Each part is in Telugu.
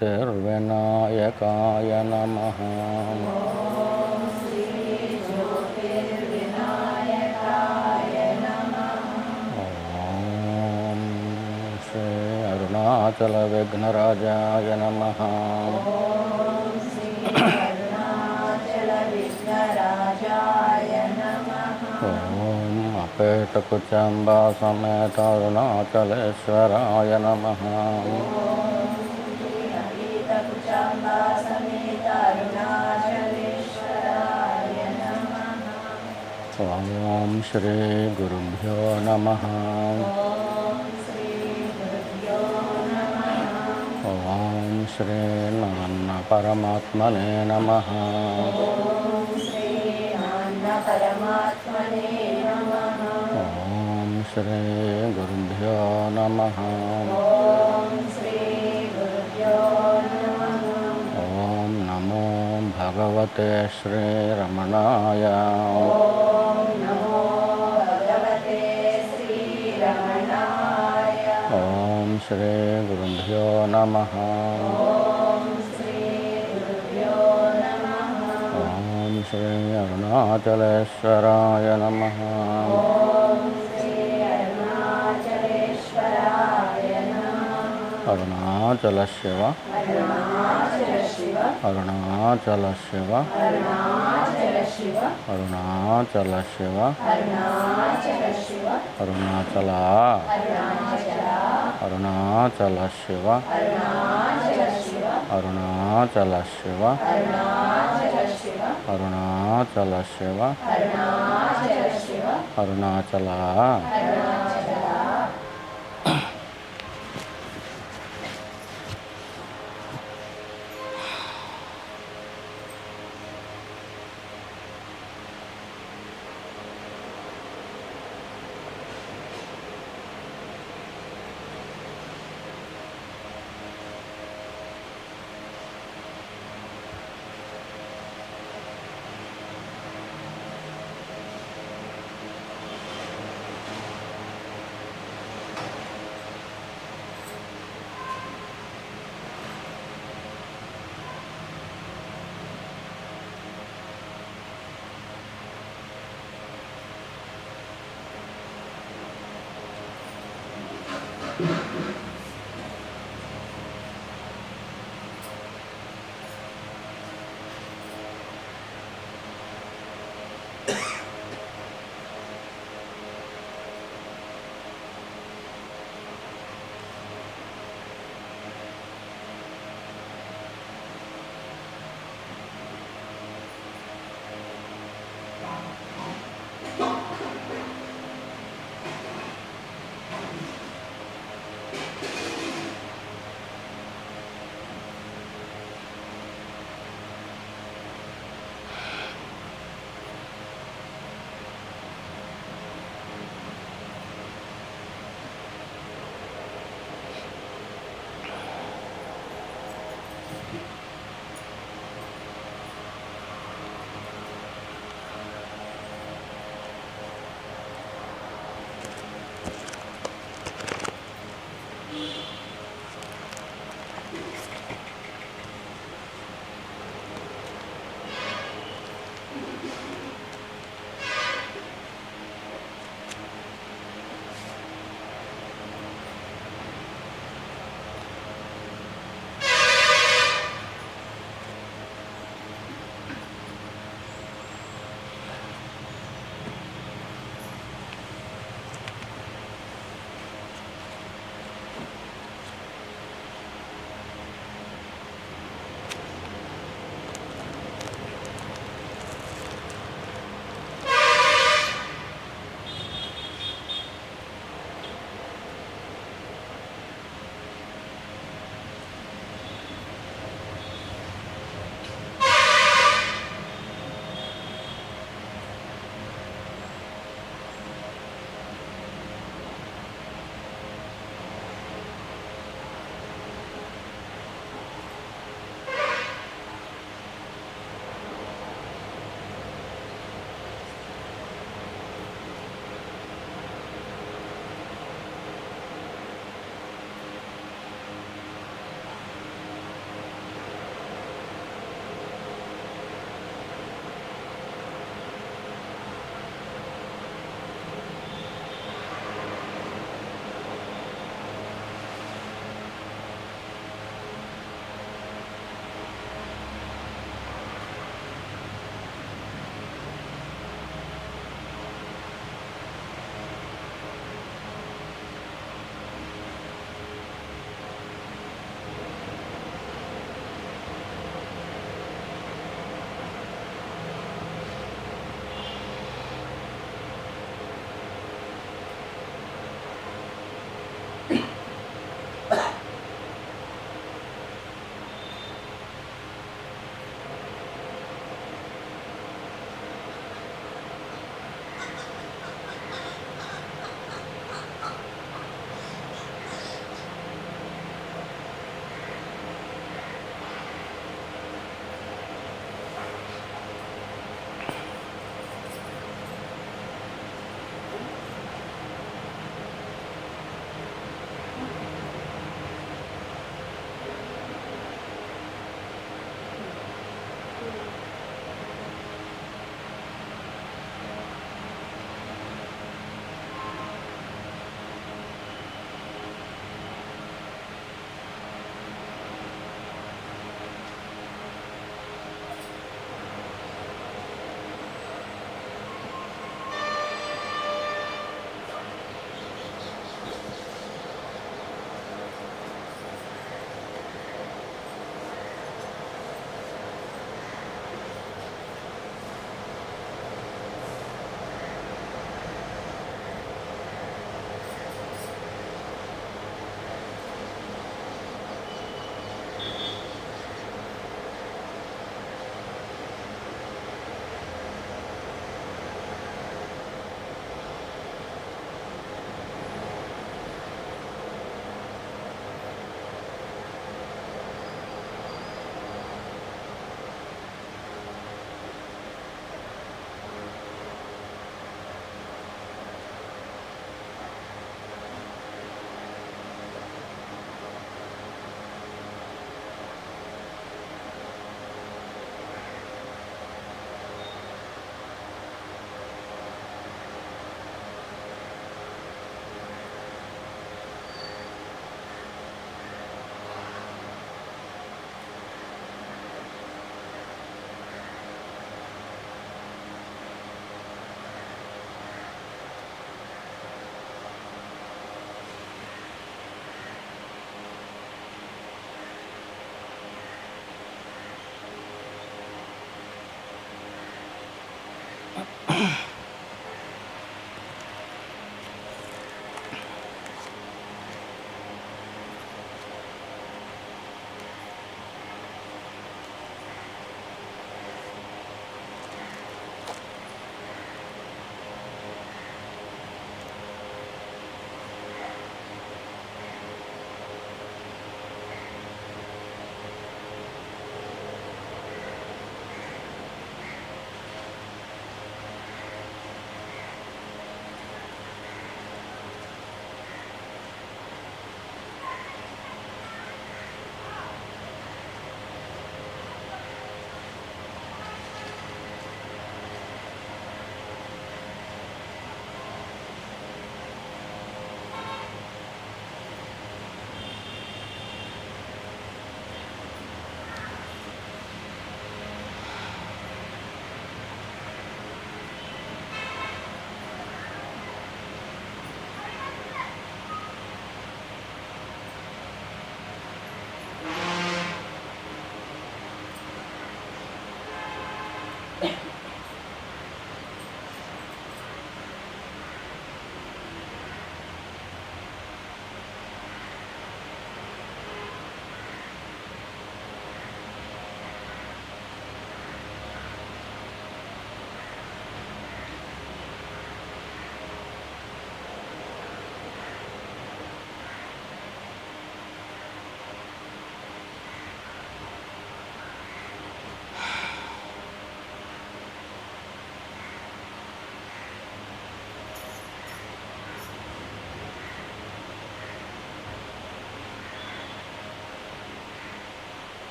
ज्योतिर्विनायकाय नमः। ॐ श्री अरुणाचलविघ्नराजाय नमः। ॐ अपेटकुचम्बा समेत अरुणाचलेश्वराय नमः। ॐ श्री गुरुभ्यो नमः। ॐ श्री नान्नपरमात्मने नमः। ॐ श्री गुरुभ्यो नमः। ॐ नमो भगवते श्रीरमणाय। ॐ श्री गुरुभ्यो नमः। ॐ श्री अरुणाचलेश्वराय नमः। अरुणाचल शिव अरुणाचल शिव अरुणाचल शिव अरुणाचल अरुणाचल शिव अरुणाचल शिव अरुणाचल शिव अरुणाचल।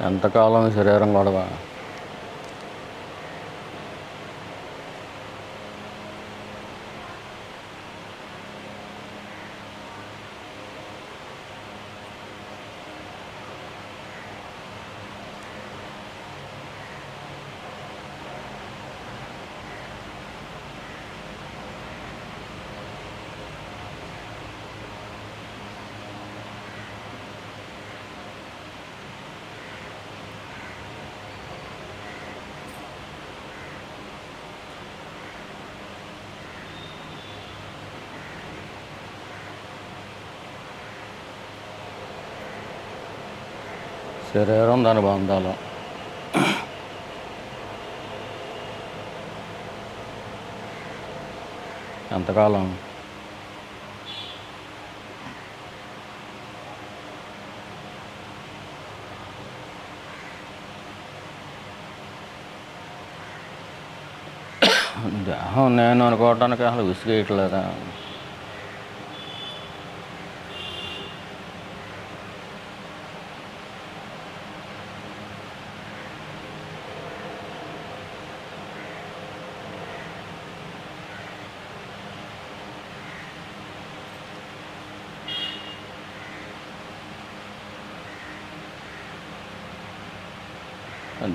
ఎంతకాలం ఈ శరీరం గొడవ? శరీరం దాని బంధాలు. ఎంతకాలం? దేహం నేను అనుకోవటానికి అసలు విసిగేయట్లేదా?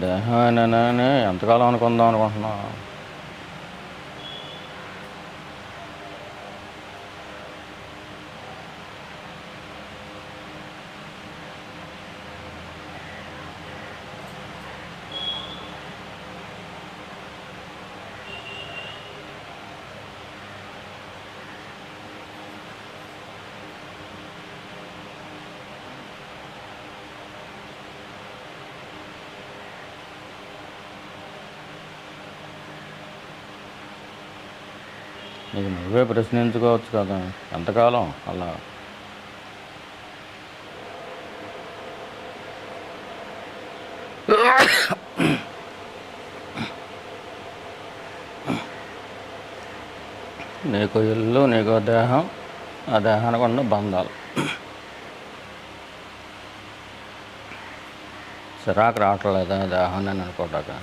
దేహమేనని ఎంతకాలం అనుకుందాం అనుకుంటున్నా? నీకు నువ్వే ప్రశ్నించుకోవచ్చు కదా, ఎంతకాలం అలా? నీకు ఇల్లు, నీకు దేహం, ఆ దేహానికి ఉన్న బంధాలు. చిరాకు రావట్లేదా దేహాన్ని నేను అనుకోటాక?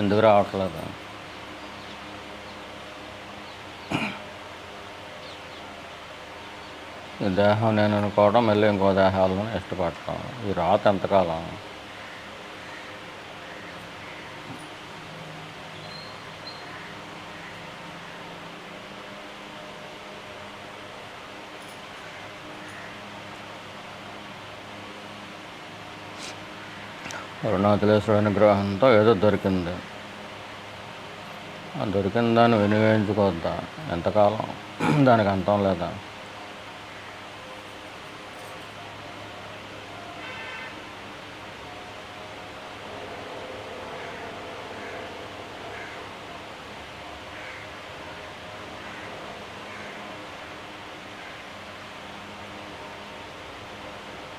ఎందుకు రావట్లేదు? ఈ దేహం నేను అనుకోవడం, మళ్ళీ ఇంకో దేహాలను ఇష్టపడటం, ఈ రాత ఎంతకాలం? అరుణాచలేశ్వరుడి అనుగ్రహంతో ఏదో దొరికింది. ఆ దొరికిన దాన్ని వినియోగించుకోవద్దా? ఎంతకాలం? దానికి అంతం లేదా?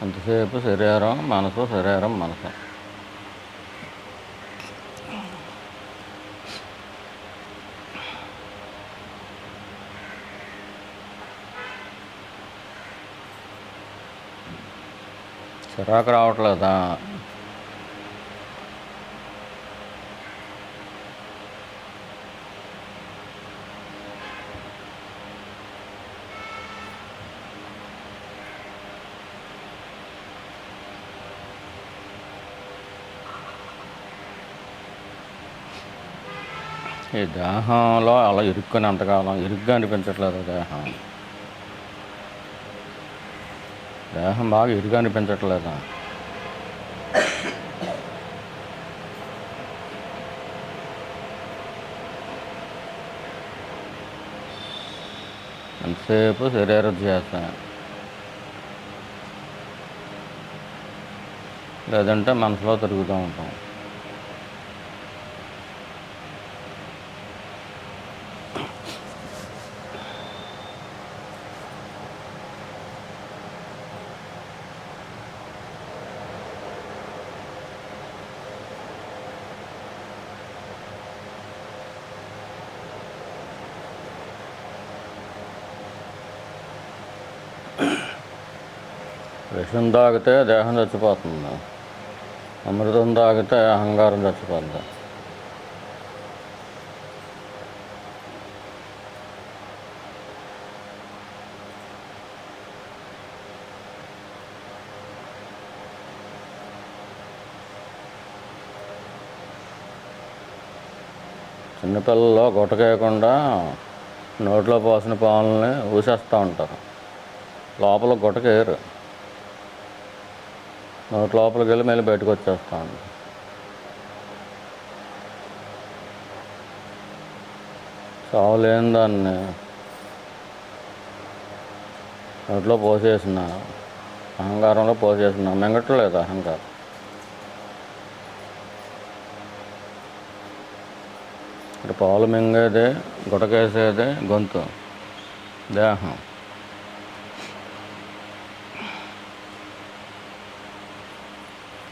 అంతసేపు శరీరం మనసు, శరీరం మనసు. చిరాకు రావట్లేదా? ఈ దేహంలో అలా ఇరుక్కుని అంతకాలం ఇరుగ్గా అనిపించట్లేదు. దేహం బాగా ఇరుగ్గా అనిపించట్లేదా? ఎంతసేపు శరీర ధ్యాస, లేదంటే మనసులో తిరుగుతూ ఉంటాం. విషం తాగితే దేహం చచ్చిపోతుంది, అమృతం తాగితే అహంకారం చచ్చిపోద్ది. చిన్నపిల్లలు గుట్టకేయకుండా నోట్లో పోసిన పాలని ఊసేస్తూ ఉంటారు, లోపల గుట్టకేయరు, నోటి లోపలికి వెళ్ళి మళ్ళీ బయటకు వచ్చేస్తూ ఉంటారు. చావు లేని దాన్ని నోట్లో పోసేసిన, అహంకారంలో పోసేసిన, మింగట్లేదు అహంకారం. ఇక్కడ పాలు మింగేదే, గుటకేసేదే గొంతు, దేహం.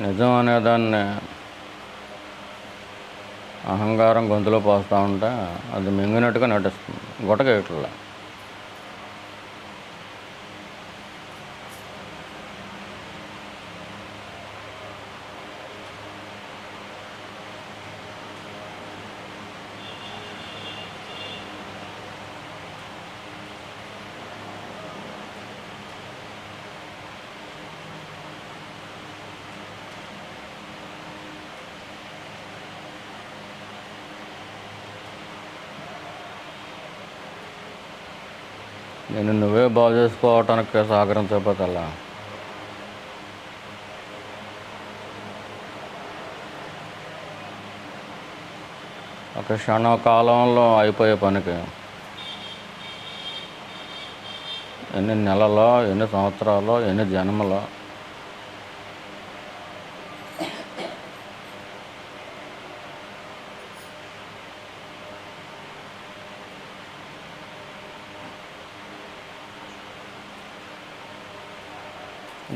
నిజం అనేదాన్ని అహంకారం గొంతులో పోస్తూ ఉంటే అది మింగినట్టుగా నటిస్తుంది, గుటకేయట్లే. నేను నువ్వే బాగు చేసుకోవటానికి సహకరించకపోతే అలా. ఒక క్షణకాలంలో అయిపోయే పనికి ఎన్ని నెలలో, ఎన్ని సంవత్సరాలు, ఎన్ని జన్మలో.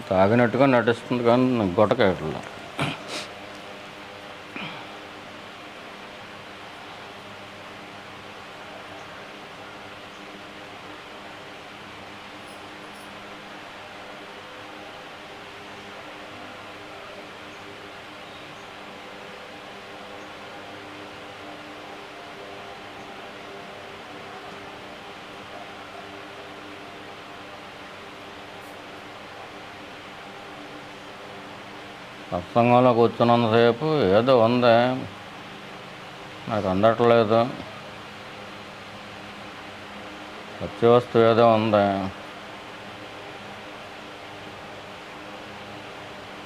తాగినట్టుగా నటిస్తుంది కానీ గుట్టకేయట్లే. సత్సంగంలో కూర్చున్నంతసేపు ఏదో ఉంది, నాకు అందట్లేదు, వచ్చే వస్తువు ఏదో ఉంది,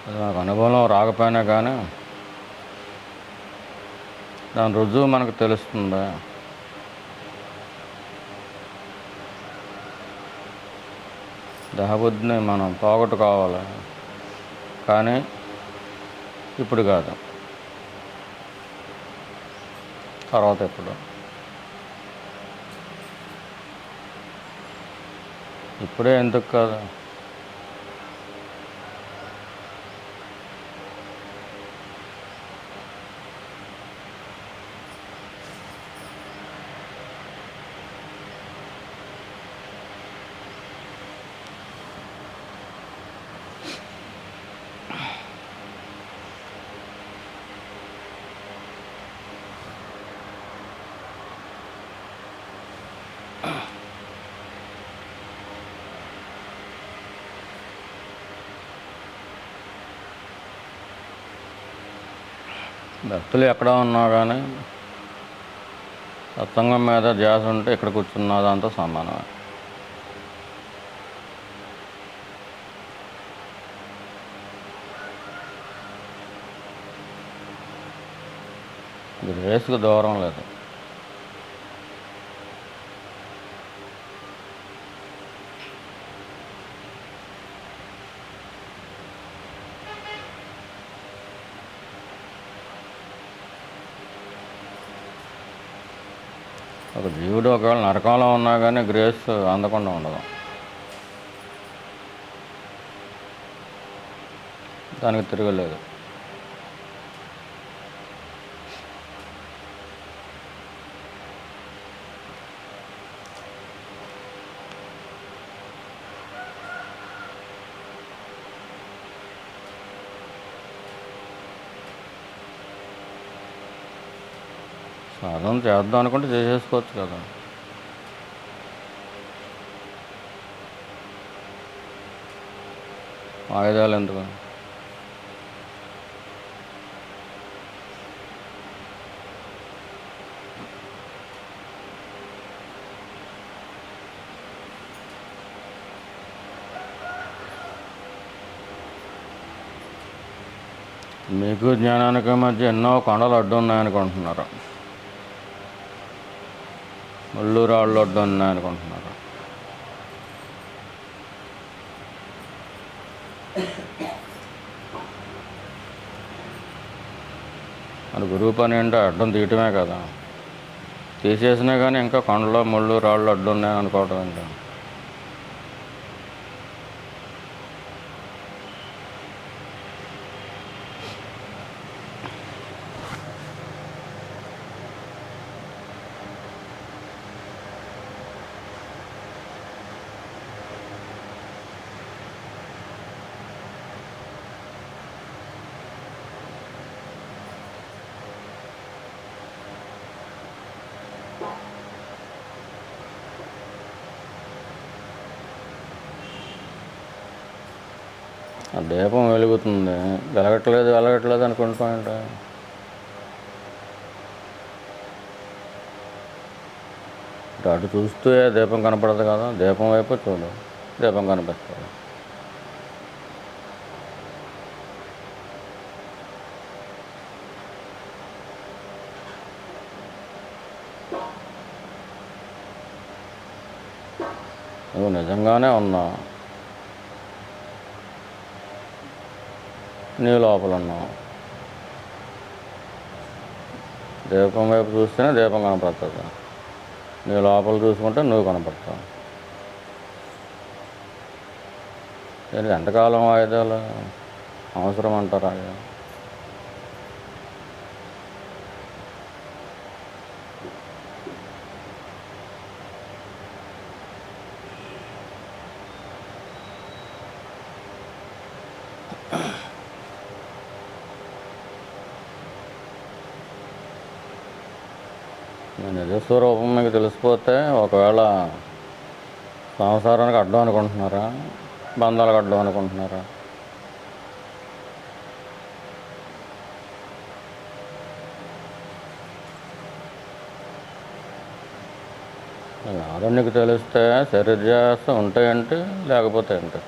అది నాకు అనుభవం రాకపోయినా కానీ దాని రుజువు మనకు తెలుస్తుంది. దేహబుద్ధిని మనం పోగొట్టుకోవాలి, కానీ ఇప్పుడు కాదు, తర్వాత ఎప్పుడు. ఇప్పుడే ఎందుకు కాదు. భక్తులు ఎక్కడ ఉన్నా కానీ సత్సంగం మీద ధ్యాస ఉంటే ఇక్కడ కూర్చున్న దాంతో సమానమే. ఇది రేసుకు దూరం లేదు. ఒక జీవుడు ఒకవేళ నరకంలో ఉన్నా కానీ గ్రేస్ అందకుండా ఉండదు, దానికి తిరగలేదు. సాధన చేద్దాం అనుకుంటే చేసేసుకోవచ్చు కదా. వాయిదాలు ఎందుకు? మీకు జ్ఞానానికి మధ్య ఎన్నో కొండలు అడ్డు ఉన్నాయనుకుంటున్నారు, ముళ్ళు రాళ్ళు అడ్డు ఉన్నాయనుకుంటున్నారు. అది గురువు పని ఏంటో అడ్డం తీయటమే కదా. తీసేసినా కానీ ఇంకా కొండలో ముళ్ళు రాళ్ళు అడ్డు ఉన్నాయని అనుకోవటం ఏంటో. ఆ దీపం వెలుగుతుంది, వెలగట్లేదు అనుకుంటామంట. అటు చూస్తే దీపం కనపడదు కదా, దీపం వైపు చూడు, దీపం కనిపిస్తుంది. నువ్వు నిజంగానే ఉన్నావు, నీ లోపల ఉన్నావు. దీపం వైపు చూస్తేనే దీపం కనపడుతుంది, నీ లోపల చూసుకుంటే నువ్వు కనపడతావు. దీనికి ఎంతకాలం వాయిదాలు అవసరం అంటారా? నిజస్వరూపం మీకు తెలిసిపోతే ఒకవేళ సంసారానికి అడ్డం అనుకుంటున్నారా, బంధాలకు అడ్డం అనుకుంటున్నారా? ఆరో నీకు తెలిస్తే శరీరజాస ఉంటాయంటే లేకపోతే ఏంటి?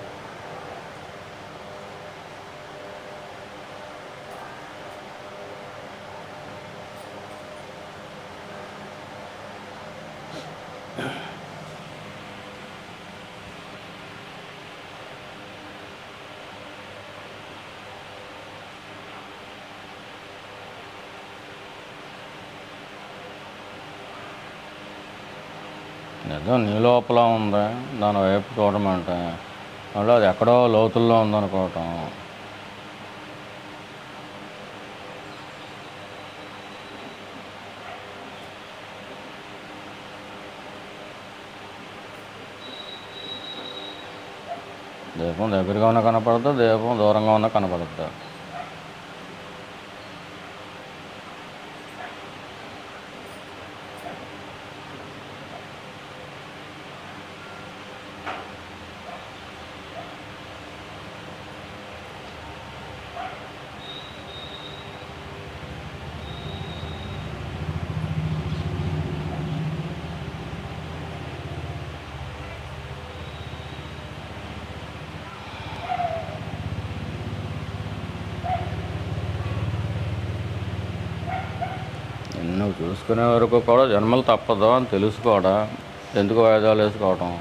ఏదో నీ లోపల ఉంది, దాని వైపు చూడమంటే మళ్ళీ అది ఎక్కడో లోతుల్లో ఉందనుకోవటం. దీపం దగ్గరగా ఉన్న కనపడుతుంది, దీపం దూరంగా ఉన్న కనపడుతుంది. నువ్వు చూసుకునే వరకు కూడా జన్మలు తప్పదు అని తెలుసుకోవడం, ఎందుకు వాయిదాలు వేసుకోవటం?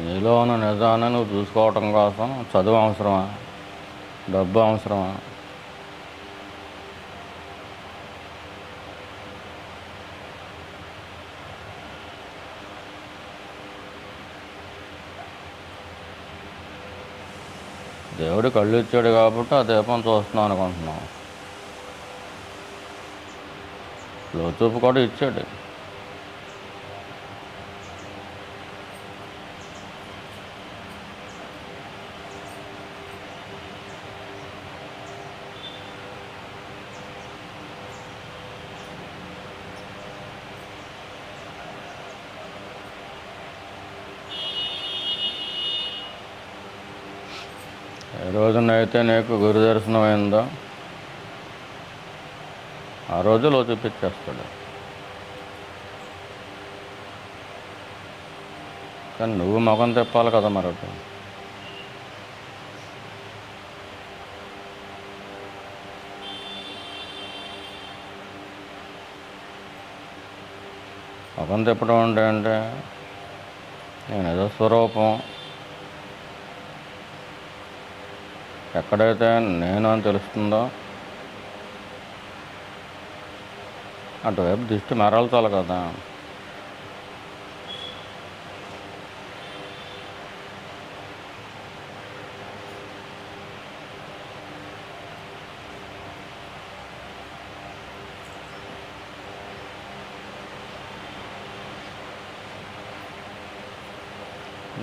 నీలో ఉన్న నిజాన్ని నువ్వు చూసుకోవటం కోసం చదువు అవసరమా, డబ్బు అవసరమా? దేవుడు కళ్ళు ఇచ్చాడు కాబట్టి ఆ దీపం చూస్తున్నాం అనుకుంటున్నాం. లోచూపు కూడా ఇచ్చాడు. ఏ రోజునైతే నీకు గురు దర్శనం అయిందో ఆ రోజు చూపించేస్తాడు. కానీ నువ్వు మొఖం తిప్పాలి కదా మరొకటి. మొఖం తిప్పడం అంటే నేను ఏదో స్వరూపం, ఎక్కడైతే నేను అని తెలుస్తుందో అటువైపు దృష్టి మరల్చాలి కదా.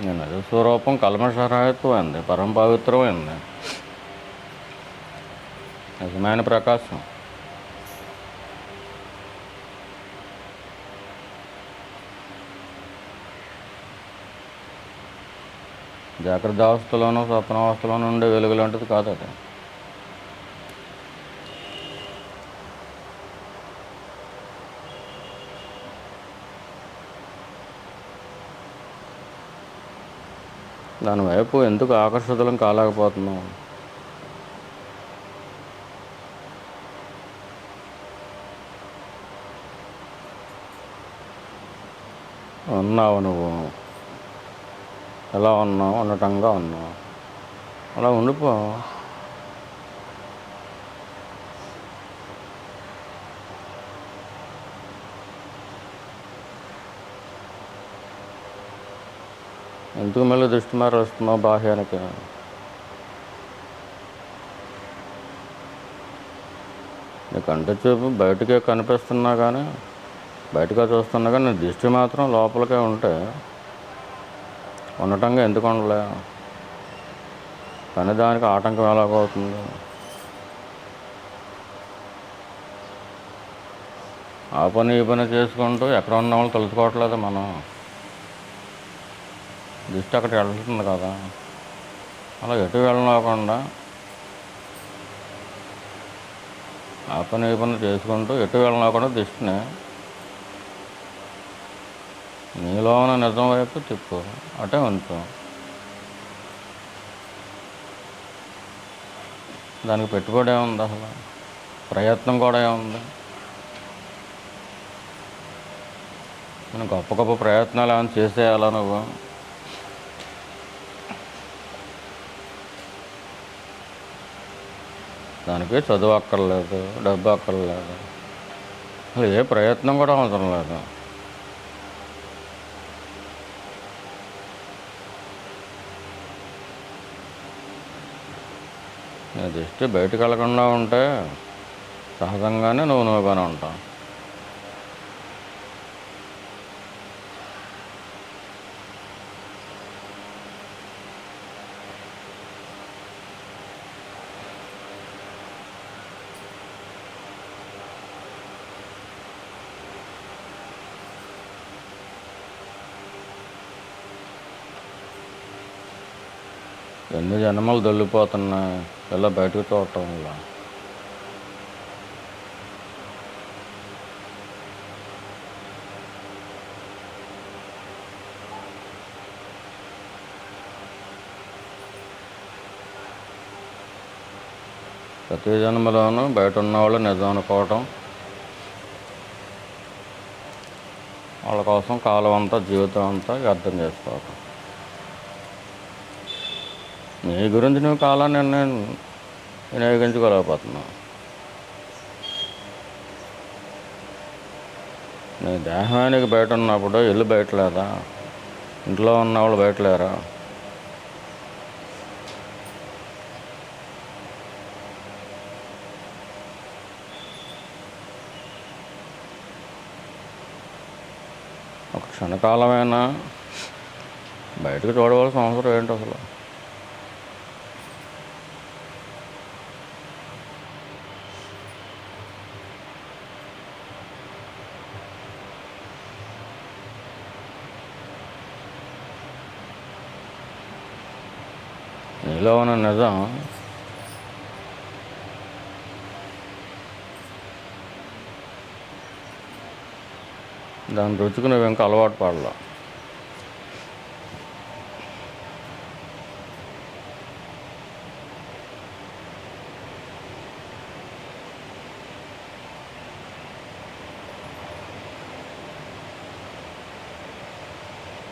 నేను అది స్వరూపం కల్మషరహితమైంది, పరమ పవిత్రమైంది, నిజమైన ప్రకాశం. జాగ్రత్త అవస్థలోనూ స్వప్నావస్థలోనూ ఉండే వెలుగు లాంటిది కాదు అది. దానివైపు ఎందుకు ఆకర్షితులం కాలేకపోతున్నాం? ఉన్నావు నువ్వు, ఎలా ఉన్నావు? ఉన్నతంగా ఉన్నావు, అలా ఉండిపో. ఎందుకు మళ్ళీ దృష్టి మారేస్తున్నావు బాహ్యానికి? నీ కంటి చూపు బయటకే కనిపిస్తున్నా కానీ, బయటగా చూస్తున్నా కానీ నీ దృష్టి మాత్రం లోపలికే ఉంటే ఉండటంగా ఎందుకు ఉండలే? కానీ దానికి ఆటంకం ఎలాగవుతుంది? ఆ పని ఈ పని చేసుకుంటూ ఎక్కడ ఉన్న వాళ్ళు తెలుసుకోవట్లేదు మనం. దృష్టి అక్కడికి వెళ్తుంది కదా. అలా ఎటు వెళ్ళనివ్వకుండా ఆ పని ఈ పని చేసుకుంటూ ఎటు వెళ్ళనివ్వకుండా దృష్టిని నీలో ఉన్న నిజం వైపు తిప్పు, అటే ఉంచు. దానికి పెట్టుబడి ఏముంది అసలు? ప్రయత్నం కూడా ఏముంది? నేను గొప్ప గొప్ప ప్రయత్నాలు ఏమైనా చేసేయాలా నువ్వు? దానికి చదువు అక్కర్లేదు, డబ్బు అక్కర్లేదు, అసలు ఏ ప్రయత్నం కూడా అవసరం లేదు. నీ దృష్టి బయటకు వెళ్ళకుండా ఉంటే సహజంగానే నువ్వుగానే ఉంటావు. ఎన్ని జన్మలు దొల్లిపోతున్నాయి ఇలా బయటకు చూడటం వల్ల. ప్రతి జన్మలోనూ బయట ఉన్నవాళ్ళు నిజం అనుకోవటం, వాళ్ళ కోసం కాలం అంతా జీవితం అంతా అర్థం చేసుకోవటం. నీ గురించి నువ్వు కాలాన్ని నేను వినియోగించుకోలేకపోతున్నావు. నీ దేహానికి బయట ఉన్నప్పుడు ఇల్లు బయట లేదా? ఇంట్లో ఉన్నవాళ్ళు బయట లేరా? ఒక క్షణకాలమైనా బయటకు చూడవలసిన అవసరం ఏంటి అసలు? నీలో ఉన్న నిజం దాని రుచికి నువ్వు ఇంకా అలవాటు పడలా.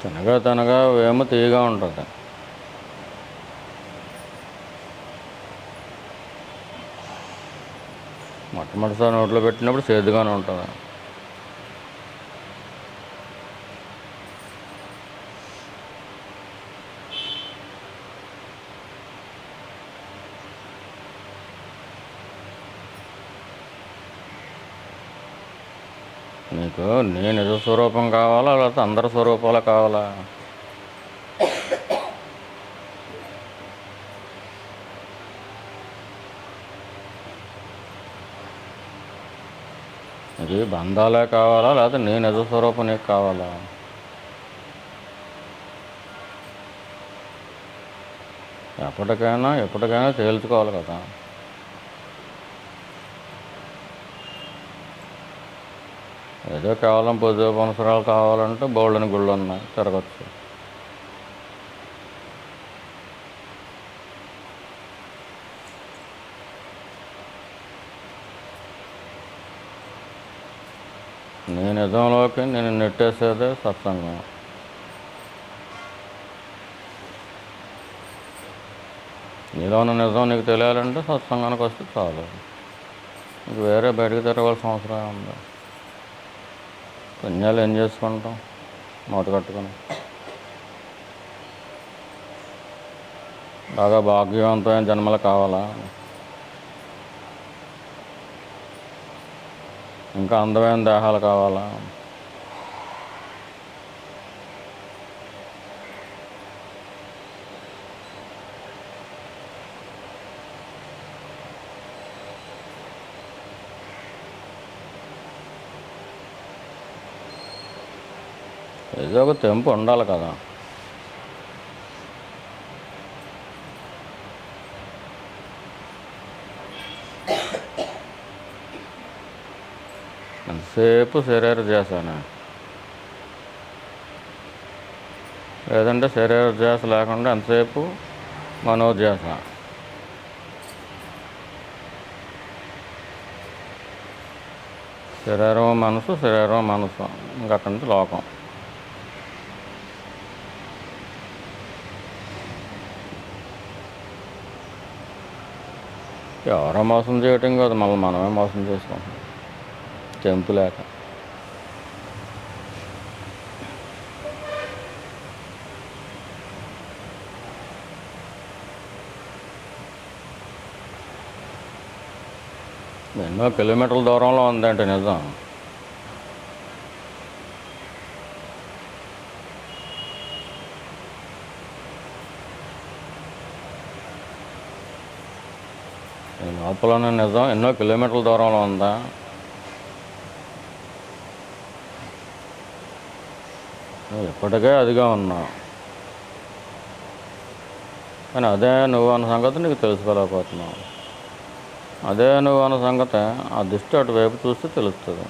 తినగా తినగా ఏమో తీయగా ఉంటుంది. మొట్టమొదటిసారి నోట్లో పెట్టినప్పుడు చేదుగానే ఉంటుంది. నీకు నీ నిజ స్వరూపం కావాలా, లేకపోతే అందరి స్వరూపాలు కావాలా? ఇది బంధాలే కావాలా, లేకపోతే నీ నిజ స్వరూపం నీకు కావాలా? ఎప్పటికైనా తేల్చుకోవాలి కదా. ఏదో కేవలం పొద్దు పునసరాలు కావాలంటే బోల్డని గుళ్ళు ఉన్నాయి, తిరగచ్చు. నీ నిజంలోకి నేను నెట్టేసేదే సత్సంగం. నీలో ఉన్న నిజం నీకు తెలియాలంటే సత్సంగానికి వస్తే చాలు. నీకు వేరే బయటకు తిరగవలసిన అవసరం ఉంది. పుణ్యాలు ఏం చేసుకుంటాం మూట కట్టుకొని? బాగా భాగ్యవంతమైన జన్మలు కావాలా? ఇంకా అందమైన దేహాలు కావాలా? ఏదో ఒక తెంపు ఉండాలి కదా. ఎంతసేపు శరీర ధ్యాసనే, లేదంటే శరీర ధ్యాస లేకుండా ఎంతసేపు మనోధ్యాస. శరీరం మనసు ఇంకక్కడి నుంచి లోకం. ఎవరో మోసం చేయటం కాదు, మనమే మోసం చేసుకుంటాం తెంపు లేక. ఎన్నో కిలోమీటర్ల దూరంలో ఉందంటే నిజం. లోపలనే నిజం ఎన్నో కిలోమీటర్ల దూరంలో ఉందా? నువ్వు ఎప్పటికే అదిగా ఉన్నావు, కానీ అదే నువ్వు అన్న సంగతి నీకు తెలుసుకోలేకపోతున్నావు. అదే నువ్వు అన్న సంగతి ఆ దృష్టి అటువైపు చూస్తే తెలుస్తుంది.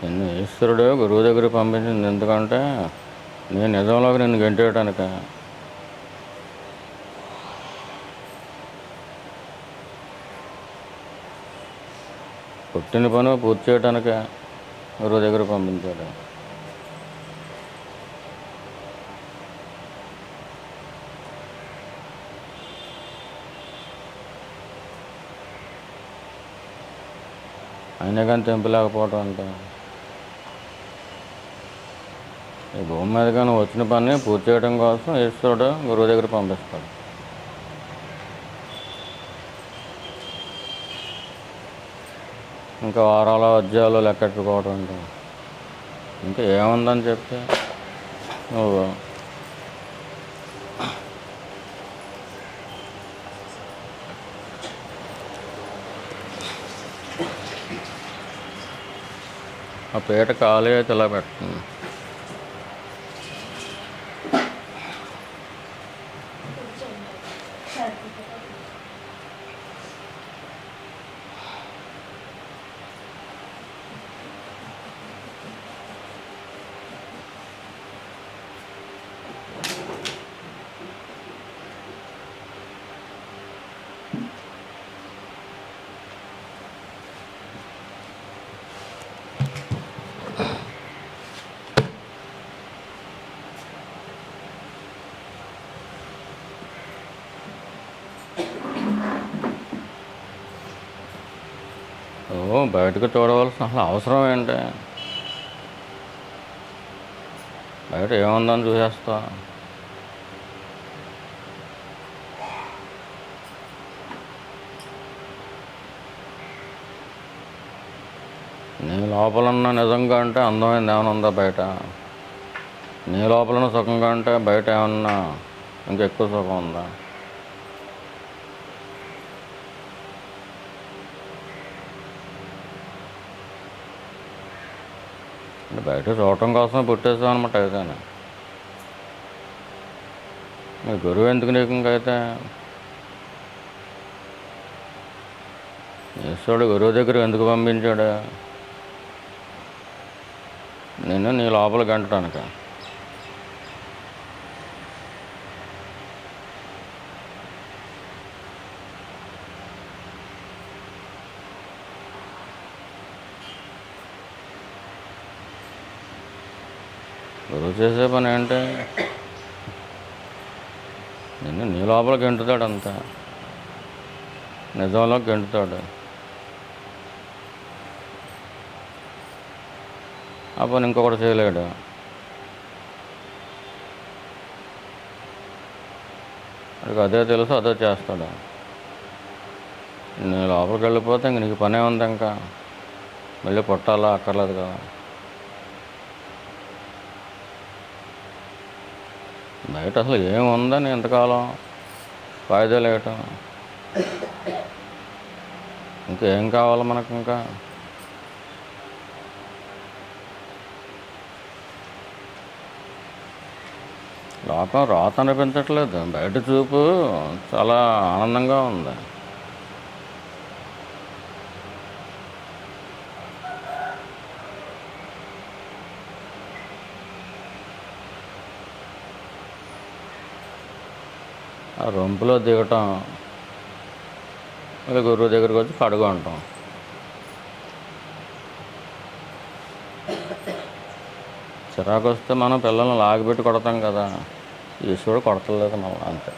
నిన్ను ఈశ్వరుడు గురువు దగ్గరికి పంపించింది ఎందుకంటే నేను నిజంలోకి నిన్ను గెంటేయటానిక. పుట్టిన పని పూర్తి చేయటానికే గురువు దగ్గర పంపించాడు. అయినా కానీ తెంపలేకపోవటం అంటే ఈ భూమి మీద కానీ వచ్చిన పని పూర్తి చేయడం కోసం ఈశ్వరుడు గురువు దగ్గర పంపిస్తాడు. ఇంకా వారాల అధ్యాయాలు లెక్కెట్టుకోవడం అంటే ఇంకా ఏముందని చెప్తే నువ్వు ఆ పీట ఖాళీ అయితే ఇలా పెట్టండి. బయటకు చూడవలసిన అసలు అవసరం ఏంటి? బయట ఏముందని చూసేస్తా. నీ లోపలన్న నిజంగా అంటే అందమైంది ఏమైనా ఉందా బయట? నీ లోపలన్న సుఖంగా అంటే బయట ఏమన్నా ఇంకెక్కువ సుఖం ఉందా? బయట చూడటం కోసం పుట్టేస్తాం అనమాట. అయితే మీ గురువు ఎందుకు నీకు ఇంకైతే ఈశ్వరుడు గురువు దగ్గర ఎందుకు పంపించాడు? నిన్ను నీ లోపల గంటటానిక. గురువు చేసే పని ఏంటి? నిన్ను నీ లోపల గెంటుతాడు అంతా, నిజంలో గెంటుతాడు. ఆ పని ఇంకొకటి చేయలేడు. వాడికి అదే తెలుసు, అదే చేస్తాడు. నీ లోపలికి వెళ్ళిపోతే ఇంక నీకు పనే ఉంది. ఇంకా మళ్ళీ పుట్టాలా అక్కర్లేదు కదా. బయట అసలు ఏముందని ఎంతకాలం వాయిదాలు వేయటం? ఇంకేం కావాలి మనకు? ఇంకా లోకం రాత అనిపించట్లేదు. బయట చూపు చాలా ఆనందంగా ఉంది. ఆ రొంపులో దిగటం, మళ్ళీ గురువు దగ్గరికి వచ్చి కడుగుంటాం. చిరాకు వస్తే మనం పిల్లల్ని లాగిపెట్టి కొడతాం కదా, ఈశ్వరుడు కొడతలేదు మనం అంతే.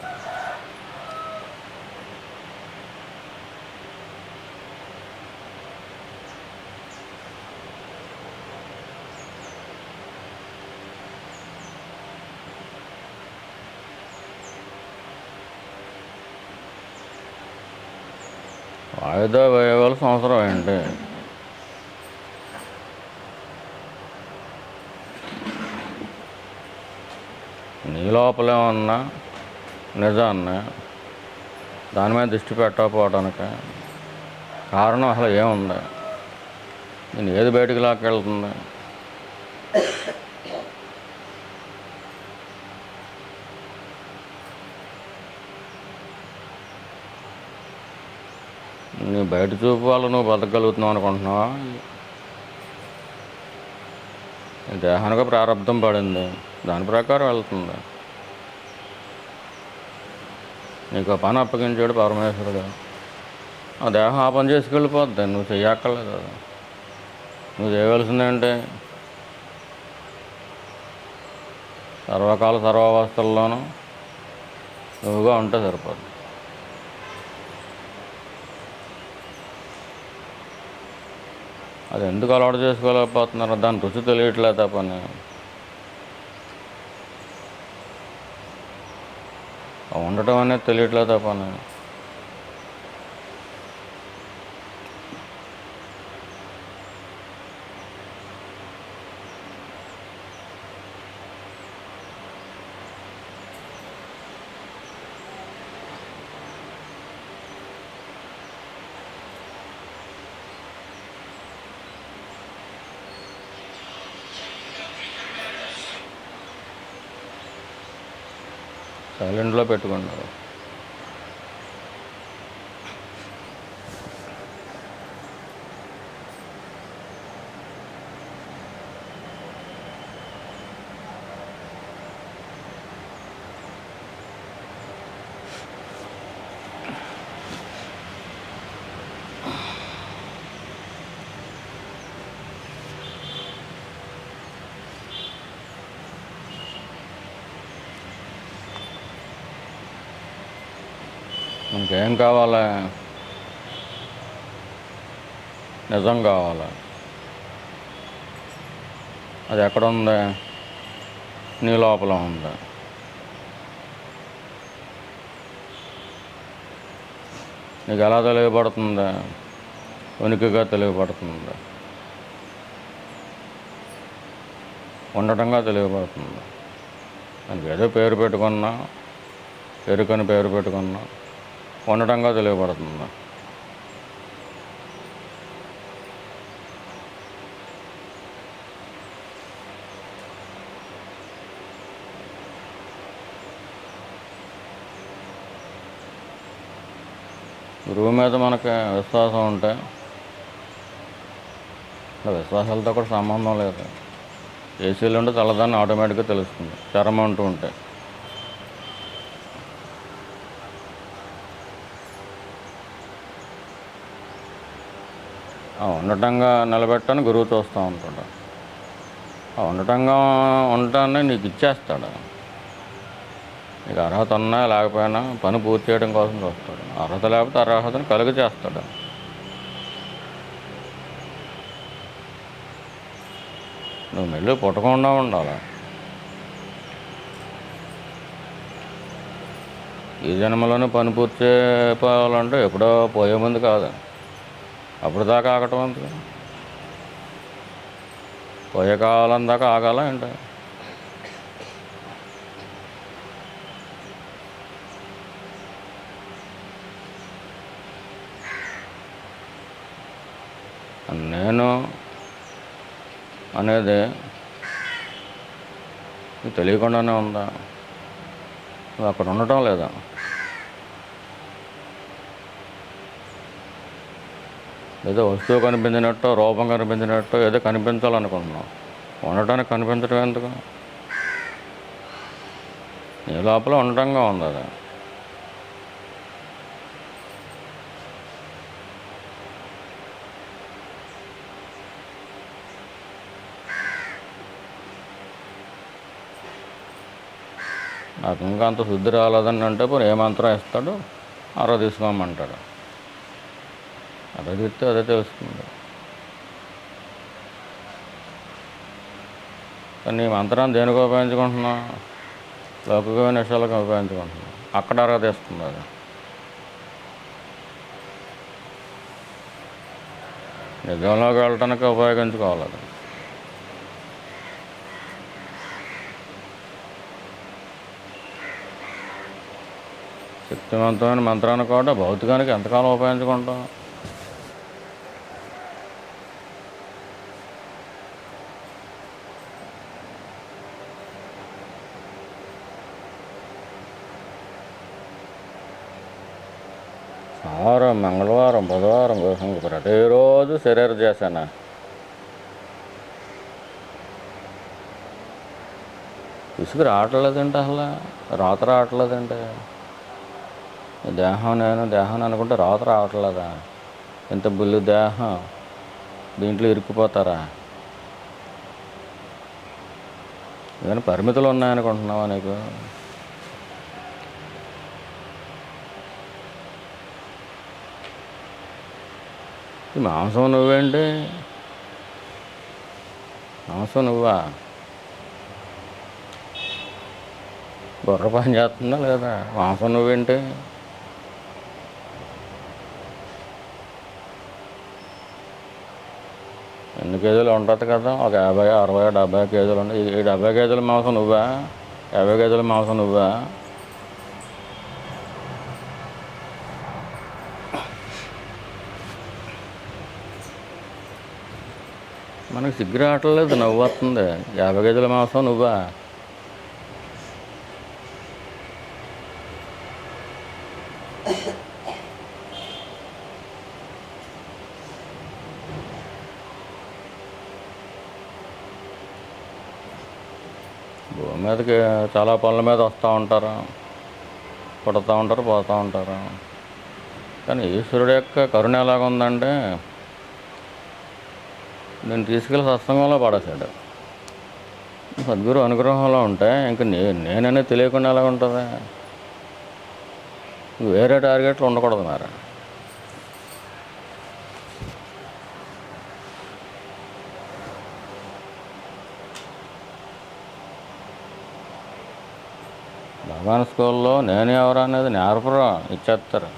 వాయిదా వేయవలసిన అవసరం ఏంటి? నీ లోపలే ఉన్న నిజాన్ని దాని మీద దృష్టి పెట్టకపోవడానికి కారణం అసలు ఏముంది? నేను ఏది బయటికి లాక్కెళ్తుంది? నీ బయట చూపు వల్ల నువ్వు బతకగలుగుతున్నావు అనుకుంటున్నావా? ఈ దేహానికి ప్రారంధం పడింది, దాని ప్రకారం వెళ్తుంది. నీకు పని అప్పగించాడు పరమేశ్వరుడు, ఆ దేహం ఆ పని చేసుకెళ్ళిపోద్ది, నువ్వు చెయ్యక్కర్లేదు. అది నువ్వు చేయవలసిందేంటి, సర్వకాల సర్వావస్థల్లోనూ నువ్వుగా ఉంటే సరిపోద్ది. అది ఎందుకు అలవాటు చేసుకోలేకపోతున్నారు, దాని రుచి తెలియట్లేదు తప్పని. ఉండటం అనేది తెలియట్లేదు తప్పని. సైలెంట్లో పెట్టుకున్నారు. మనకేం కావాలి, నిజం కావాలి. అది ఎక్కడ ఉంది, నీ లోపల ఉంది. నీకు ఎలా తెలియబడుతుంది, ఉనికిగా తెలియబడుతుంది, ఉండటంగా తెలియబడుతుంది. దానికి ఏదో పేరు పెట్టుకున్నా, ఎరుకని పేరు పెట్టుకున్నా, ఉండటంగా తెలియబడుతుంది. గురువు మీద మనకి విశ్వాసం ఉంటే, విశ్వాసాలతో కూడా సంబంధం లేదు. ఏసీలు ఉంటే చల్లదాన్ని ఆటోమేటిక్గా తెలుస్తుంది, చర్మం అంటూ ఉంటే. ఉండటంగా నిలబెట్టని గురువు చూస్తూ ఉంటాడు. ఉండటంగా ఉండటాన్ని నీకు ఇచ్చేస్తాడు. నీకు అర్హత ఉన్నా లేకపోయినా పని పూర్తి చేయడం కోసం చూస్తాడు. అర్హత లేకపోతే అర్హతను కలుగు చేస్తాడు. నువ్వు మళ్ళీ పుట్టకుండా ఉండాలి. ఈ జన్మలోనే పని పూర్తి చేయకపోవాలంటే ఎప్పుడో పోయే ముందు కాదు, అప్పుడు దాకా ఆగటం ఎందుకు, పోయే కావాలని దాకా ఆగాల ఏంటి. నేను అనేది నీకు తెలియకుండానే ఉందా, నువ్వు అక్కడ ఉండటం లేదా. ఏదో వస్తువు కనిపించినట్టు, రూపం కనిపించినట్టు ఏదో కనిపించాలనుకుంటున్నావు. ఉండటానికి కనిపించడం ఎందుకు, నీ లోపల ఉండటంగా ఉంది. అది నాకు ఇంకా అంత శుద్ధి రాలేదని అంటే పోనీ ఏ మంత్రం ఇస్తాడు, అరవ తీసుకోమంటాడు. అదే తీస్తే అదే తెలుస్తుంది. కానీ ఈ మంత్రాన్ని దేనికి ఉపయోగించుకుంటున్నా, లౌకికమైన విషయాలకు ఉపయోగించుకుంటున్నా. అక్కడ అరవ తీస్తుంది. అది నిజంలోకి వెళ్ళటానికి ఉపయోగించుకోవాలి. అది శక్తివంతమైన మంత్రాన్ని కూడా భౌతికానికి ఎంతకాలం ఉపయోగించుకుంటాం. సోమవారం, మంగళవారం, బుధవారం, ప్రతిరోజు శరీర ధ్యాసన. ఇసుకు రావట్లేదంటే అసలు రాత రావట్లేదంటే దేహం నేను దేహం అనుకుంటే రాత రావట్లేదా? ఇంత బుల్లి దేహం దీంట్లో ఇరుక్కుపోతారా? ఏదైనా పరిమితులు ఉన్నాయనుకుంటున్నావా నీకు? ఈ మాంసం నువ్వేంటి? మాంసం నువ్వా? బుర్ర పని చేస్తుందా లేదా? మాంసం నువ్వేంటి? ఎన్ని కేజీలు ఉంటుంది కదా? ఒక 50, 60, 70 కేజీలు ఉంటాయి. ఈ 70 కేజీల మాంసం నువ్వా? 50 కేజీల మాంసం నువ్వా? మనకు సిగ్గు రావట్లేదు, నవ్వు వస్తుంది. 50 కేజీల మాంసం నువ్వా? భూమి మీదకి చాలా పనుల మీద వస్తూ ఉంటారు, పుడతా ఉంటారు, పోతూ ఉంటారు. కానీ ఈశ్వరుడు యొక్క కరుణ ఎలాగుందంటే నేను తీసుకెళ్ళి సత్సంగంలో పడేశాడు. సద్గురు అనుగ్రహంలో ఉంటే ఇంక నేననే తెలియకుండా ఎలా ఉంటుంది? వేరే టార్గెట్లు ఉండకూడదు మరి. భగవాన్ స్కూల్లో నేను ఎవరు అనేది నేర్పరు, ఇచ్చేస్తారు.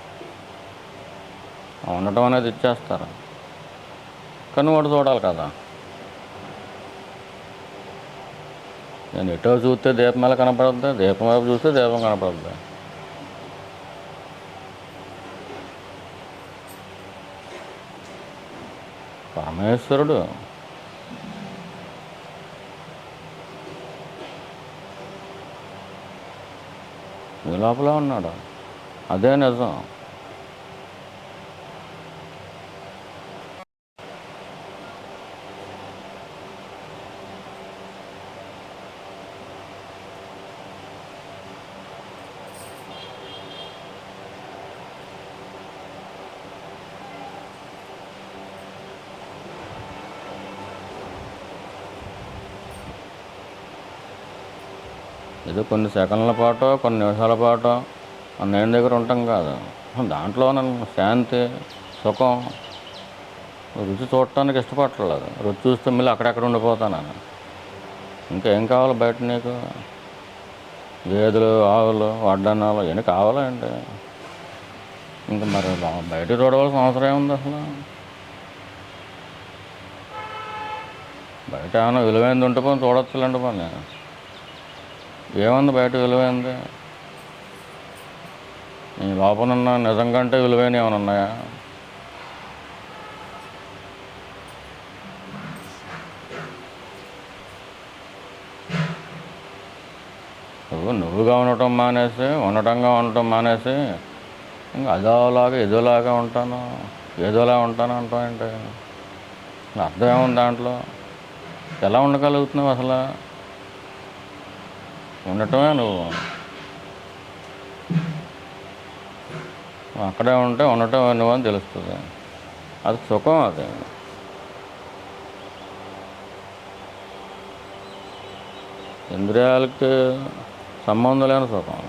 ఉండటం అనేది ఇచ్చేస్తారు. కానీ వాడు చూడాలి కదా. నేను ఎటో చూస్తే దీపం మీద కనపడుద్ది, దీపం వైపు చూస్తే దీపం కనపడుద్ది. పరమేశ్వరుడు మీ లోపల ఉన్నాడు, అదే నిజం. ఏదో కొన్ని సెకండ్ల పాటు, కొన్ని నిమిషాల పాటు నేను దగ్గర ఉంటాం కాదు. దాంట్లో నన్ను శాంతి, సుఖం, రుచి చూడటానికి ఇష్టపడట్లేదు. రుచి చూస్తే మళ్ళీ అక్కడెక్కడ ఉండిపోతాను. ఇంకేం కావాలి బయట నీకు? గేదెలు, ఆవులు, వడ్డన్నాలు ఇవన్నీ కావాలండి. ఇంకా మరి బయట చూడవలసిన అవసరం ఏముంది అసలు? బయట ఏమైనా విలువైంది ఉంటే పోనీ చూడొచ్చులేండి. పోనీ ఏముంది బయట విలువైంది? నీ లోపల నిజం కంటే విలువైన ఏమైనా ఉన్నాయా? నువ్వుగా ఉండటం మానేసి, ఉండటం మానేసి ఇంకా అదోలాగా ఏదోలాగా ఉంటాను, ఏదోలా ఉంటాను అంటావేంటి? అర్థం ఏముంది దాంట్లో? ఎలా ఉండగలుగుతున్నావు అసలు? ఉండటమే నువ్వు. అక్కడే ఉంటే ఉండటం నువ్వు అని తెలుస్తుంది. అది సుఖం. అది ఇంద్రియాలకి సంబంధం లేని సుఖం.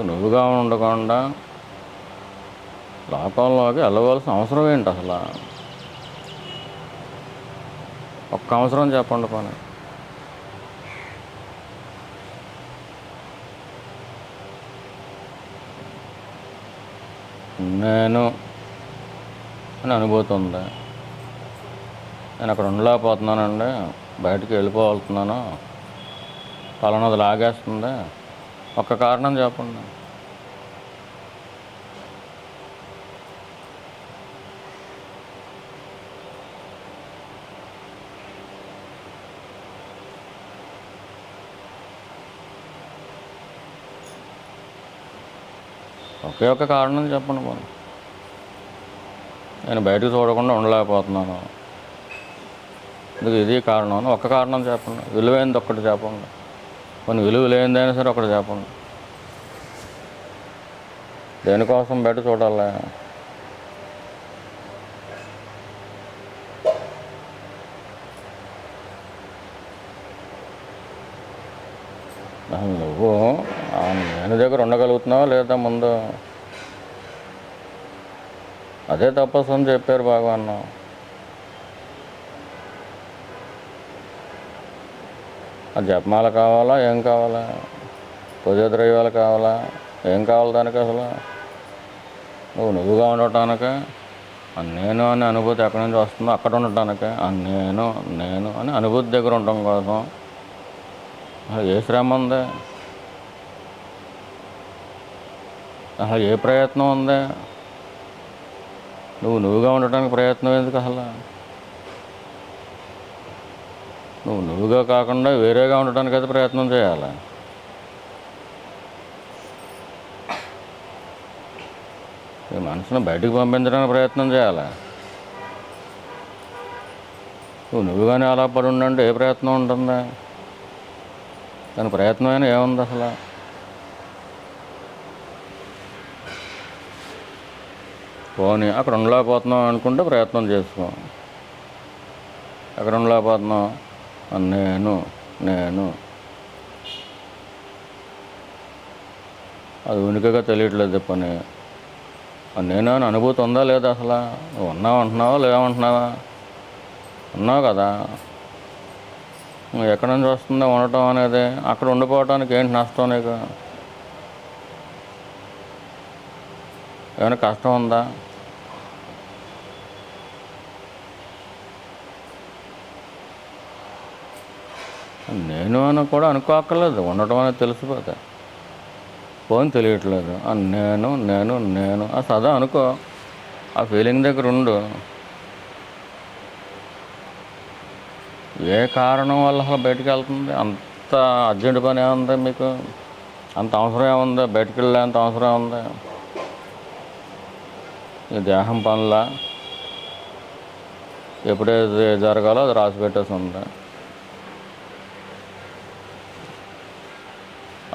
నువ్వుగా ఉండకుండా లోకంలోకి వెళ్ళవలసిన అవసరం ఏంటి అసలు? ఒక్క అవసరం చెప్పండి పని. నేను అని అనుభూతి ఉంది. నేను అక్కడ ఉండలేకపోతున్నానండి, బయటికి వెళ్ళిపోతున్నాను, పలానాది లాగేస్తుంది. ఒక్క కారణం చెప్పండి. ఒకే ఒక కారణం చెప్పండి పోనీ. నేను బయటకు చూడకుండా ఉండలేకపోతున్నాను. ఇది కారణం అని ఒక్క కారణం చెప్పండి. విలువైనది ఒక్కటి చెప్పండి. కొన్ని విలువ లేనిదైనా సరే ఒకటి చెప్పండి. దేనికోసం బయట చూడాలి? అసలు నువ్వు నేను దగ్గర ఉండగలుగుతున్నావా లేదా? ముందు అదే తపస్సు అని చెప్పారు భగవాన్. ఆ జపమాల కావాలా? ఏం కావాలా? పూజ ద్రవ్యాలు కావాలా? ఏం కావాలి దానికి? అసలు నువ్వుగా ఉండటానికి నేను అనే అనుభూతి ఎక్కడి నుంచి వస్తుందో అక్కడ ఉండటానికి నేను నేను అని అనుభూతి దగ్గర ఉండటం కోసం అసలు ఏ శ్రమ ఉంది? అసలు ఏ ప్రయత్నం ఉంది? నువ్వుగా ఉండటానికి ప్రయత్నం ఎందుకు? అసలు నువ్వుగా కాకుండా వేరేగా ఉండటానికి అయితే ప్రయత్నం చేయాలి. ఈ మనసును బయటకు పంపించడానికి ప్రయత్నం చేయాలి. నువ్వుగానే అలా పడి ఉండంటే ఏ ప్రయత్నం ఉంటుంది? దాని ప్రయత్నం అయినా ఏముంది అసలు? పోనీ అక్కడ ఉండలేకపోతున్నాం అనుకుంటే ప్రయత్నం చేసుకో. ఎక్కడ ఉండలేకపోతున్నాం? నేను నేను అది ఉనికిగా తెలియట్లేదు పని. నేను అని అనుభూతి ఉందా లేదా? అసలు నువ్వు ఉన్నావు అంటున్నావా లేవంటున్నావా? ఉన్నావు కదా. నువ్వు ఎక్కడి నుంచి వస్తుందో ఉండటం అనేది? అక్కడ ఉండిపోవటానికి ఏంటి నష్టం నీకు? ఏమైనా కష్టం ఉందా? నేను అని కూడా అనుకోక్కర్లేదు. ఉండటం అనేది తెలిసిపోతే పోని తెలియట్లేదు. నేను నేను నేను సదా అనుకో. ఆ ఫీలింగ్ దగ్గర ఉండు. ఏ కారణం వల్ల అసలు బయటికి వెళ్తుంది? అంత అర్జెంట్ పని ఏముంది మీకు? అంత అవసరం ఏముంది? బయటికి వెళ్ళేంత అవసరం ఏముంది? ఈ దేహం పనుల ఎప్పుడైతే జరగాలో అది రాసి పెట్టేసి ఉంది.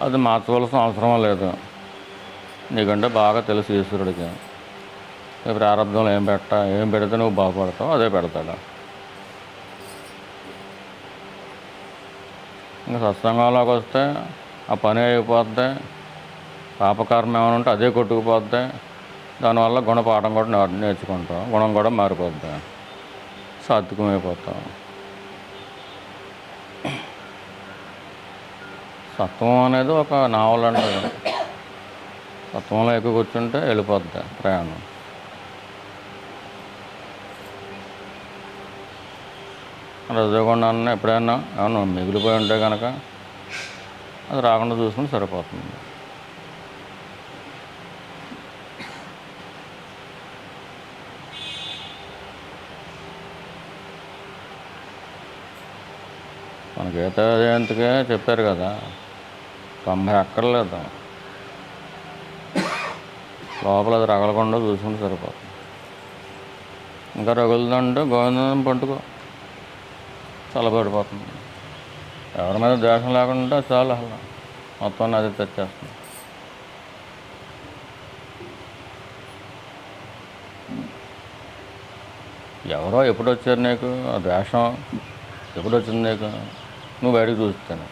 అది మార్చవలసిన అవసరం లేదు. నీకంటే బాగా తెలుసు ఈశ్వరుడికి. నీ ప్రారంభంలో ఏం పెడితే నువ్వు బాగుపడతావు అదే పెడతాడు. ఇంకా సత్సంగంలోకి వస్తే ఆ పని అయిపోద్ది. పాపకర్మ ఏమైనా ఉంటే అదే కొట్టుకుపోద్ది. దానివల్ల గుణపాఠం కూడా నేర్చుకుంటావు. గుణం కూడా మారిపోద్ది. సాత్వికమైపోతావు. సత్వం అనేది ఒక నావల్ అంటారు. సత్వంలో ఎక్కువ కూర్చుంటే వెళ్ళిపోద్ది ప్రయాణం. రజోగుణాన్ని ఎప్పుడైనా ఏమన్నా మిగిలిపోయి ఉంటే కనుక అది రాకుండా చూసుకుంటే సరిపోతుంది. మన గీతా జయంతికే చెప్పారు కదా, 90 అక్కర్లేదు. లోపల అది రగలకుండా చూసుకుంటే సరిపోతుంది. ఇంకా రగులుదంటే గోవిందం పట్టుకో, చల్లబడిపోతుంది. ఎవరి మీద ద్వేషం లేకుండా చాలు. అసలు మొత్తం అది తెచ్చేస్తుంది. ఎవరో ఎప్పుడు వచ్చారు నీకు? ఆ ద్వేషం ఎప్పుడు వచ్చింది నీకు? నువ్వు బయటకు చూస్తాను.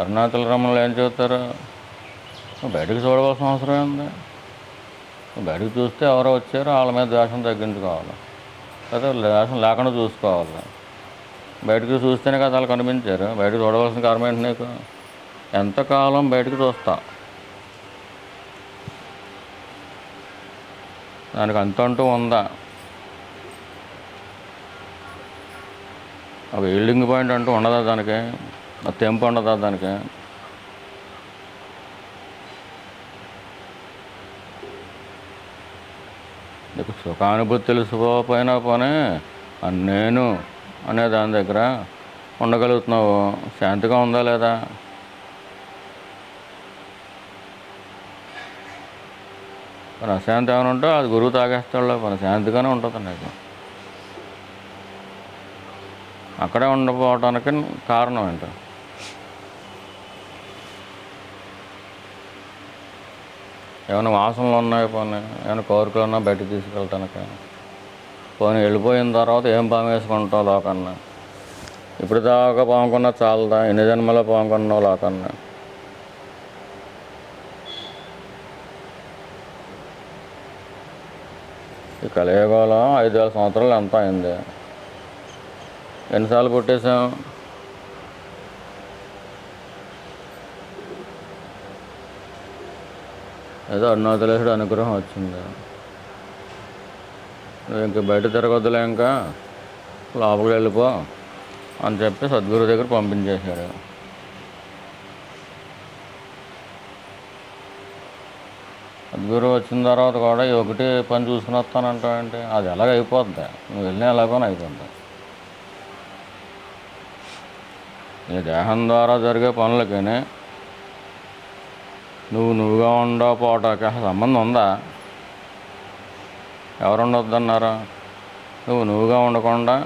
అరుణాచల రమణులు ఏం చెబుతారు? నువ్వు బయటకు చూడవలసిన అవసరం ఉంది. నువ్వు బయటకు చూస్తే ఎవరో వచ్చారో వాళ్ళ మీద ద్వేషం తగ్గించుకోవాలి, లేదా ద్వేషం లేకుండా చూసుకోవాలి. బయటకు చూస్తేనే కదా వాళ్ళు కనిపించారు. బయటకు చూడవలసిన కారణం ఏంటి నీకు? ఎంతకాలం బయటకు చూస్తా? దానికి అంతంటూ ఉందా? ఒక ఈల్డింగ్ పాయింట్ అంటూ ఉండదా దానికి? ఆ తెంపు ఉండదా దానికి? నీకు సుఖానుభూతి తెలిసిపోయినా పోనీ నేను అనే దాని దగ్గర ఉండగలుగుతున్నావు. శాంతిగా ఉందా లేదా? మన అశాంతి ఏమైనా ఉంటే అది గురువు తాగేస్తాడులో మన శాంతిగానే ఉంటుంది నీకు. అక్కడే ఉండిపోవటానికి కారణం ఏంటి? ఏమైనా వాసనలు ఉన్నాయి, పోనీ ఏమైనా కోరికలు ఉన్నా బయటకు తీసుకెళ్ళటానికి. పోనీ వెళ్ళిపోయిన తర్వాత ఏం పాము వేసుకుంటావు లోకన్నా? ఇప్పుడు దాకా పాముకున్నా చాలదా? ఎన్ని జన్మలో పాముకున్నావు లోకన్నా? ఈ కలియుగంలో 5,000 సంవత్సరాలు ఎంత అయింది? ఎన్నిసార్లు పుట్టేశాం? ఏదో అరుణాచలేశ్వరుడు అనుగ్రహం వచ్చింది. నువ్వు ఇంక బయట తిరగొద్దులే, ఇంకా లోపలికి వెళ్ళిపో అని చెప్పి సద్గురు దగ్గర పంపించేశాడు. సద్గురు వచ్చిన తర్వాత కూడా ఈ ఒకటి పని చూసుకుని వస్తానంటావంటే అది ఎలాగ అయిపోద్ది? నువ్వు వెళ్ళినా ఎలాగోనే అయిపోద్ది. నీ దేహం ద్వారా జరిగే పనులకి నువ్వుగా ఉండకపోవటానికి అసలు సంబంధం ఉందా? ఎవరు ఉండొద్దన్నారు? నువ్వుగా ఉండకుండా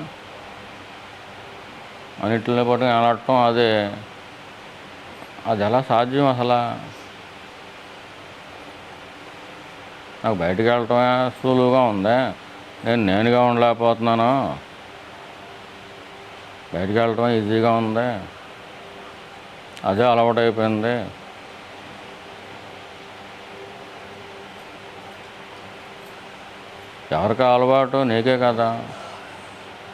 అన్నింటిని పట్టుకుని ఆడటం అది ఎలా సాధ్యం అసలు? నాకు బయటికి వెళ్ళటమే సులువుగా ఉంది, నేనుగా ఉండలేకపోతున్నాను. బయటికి వెళ్ళటమే ఈజీగా ఉంది, అదే అలవాటు అయిపోయింది. ఎవరికి అలవాటు? నీకే కదా.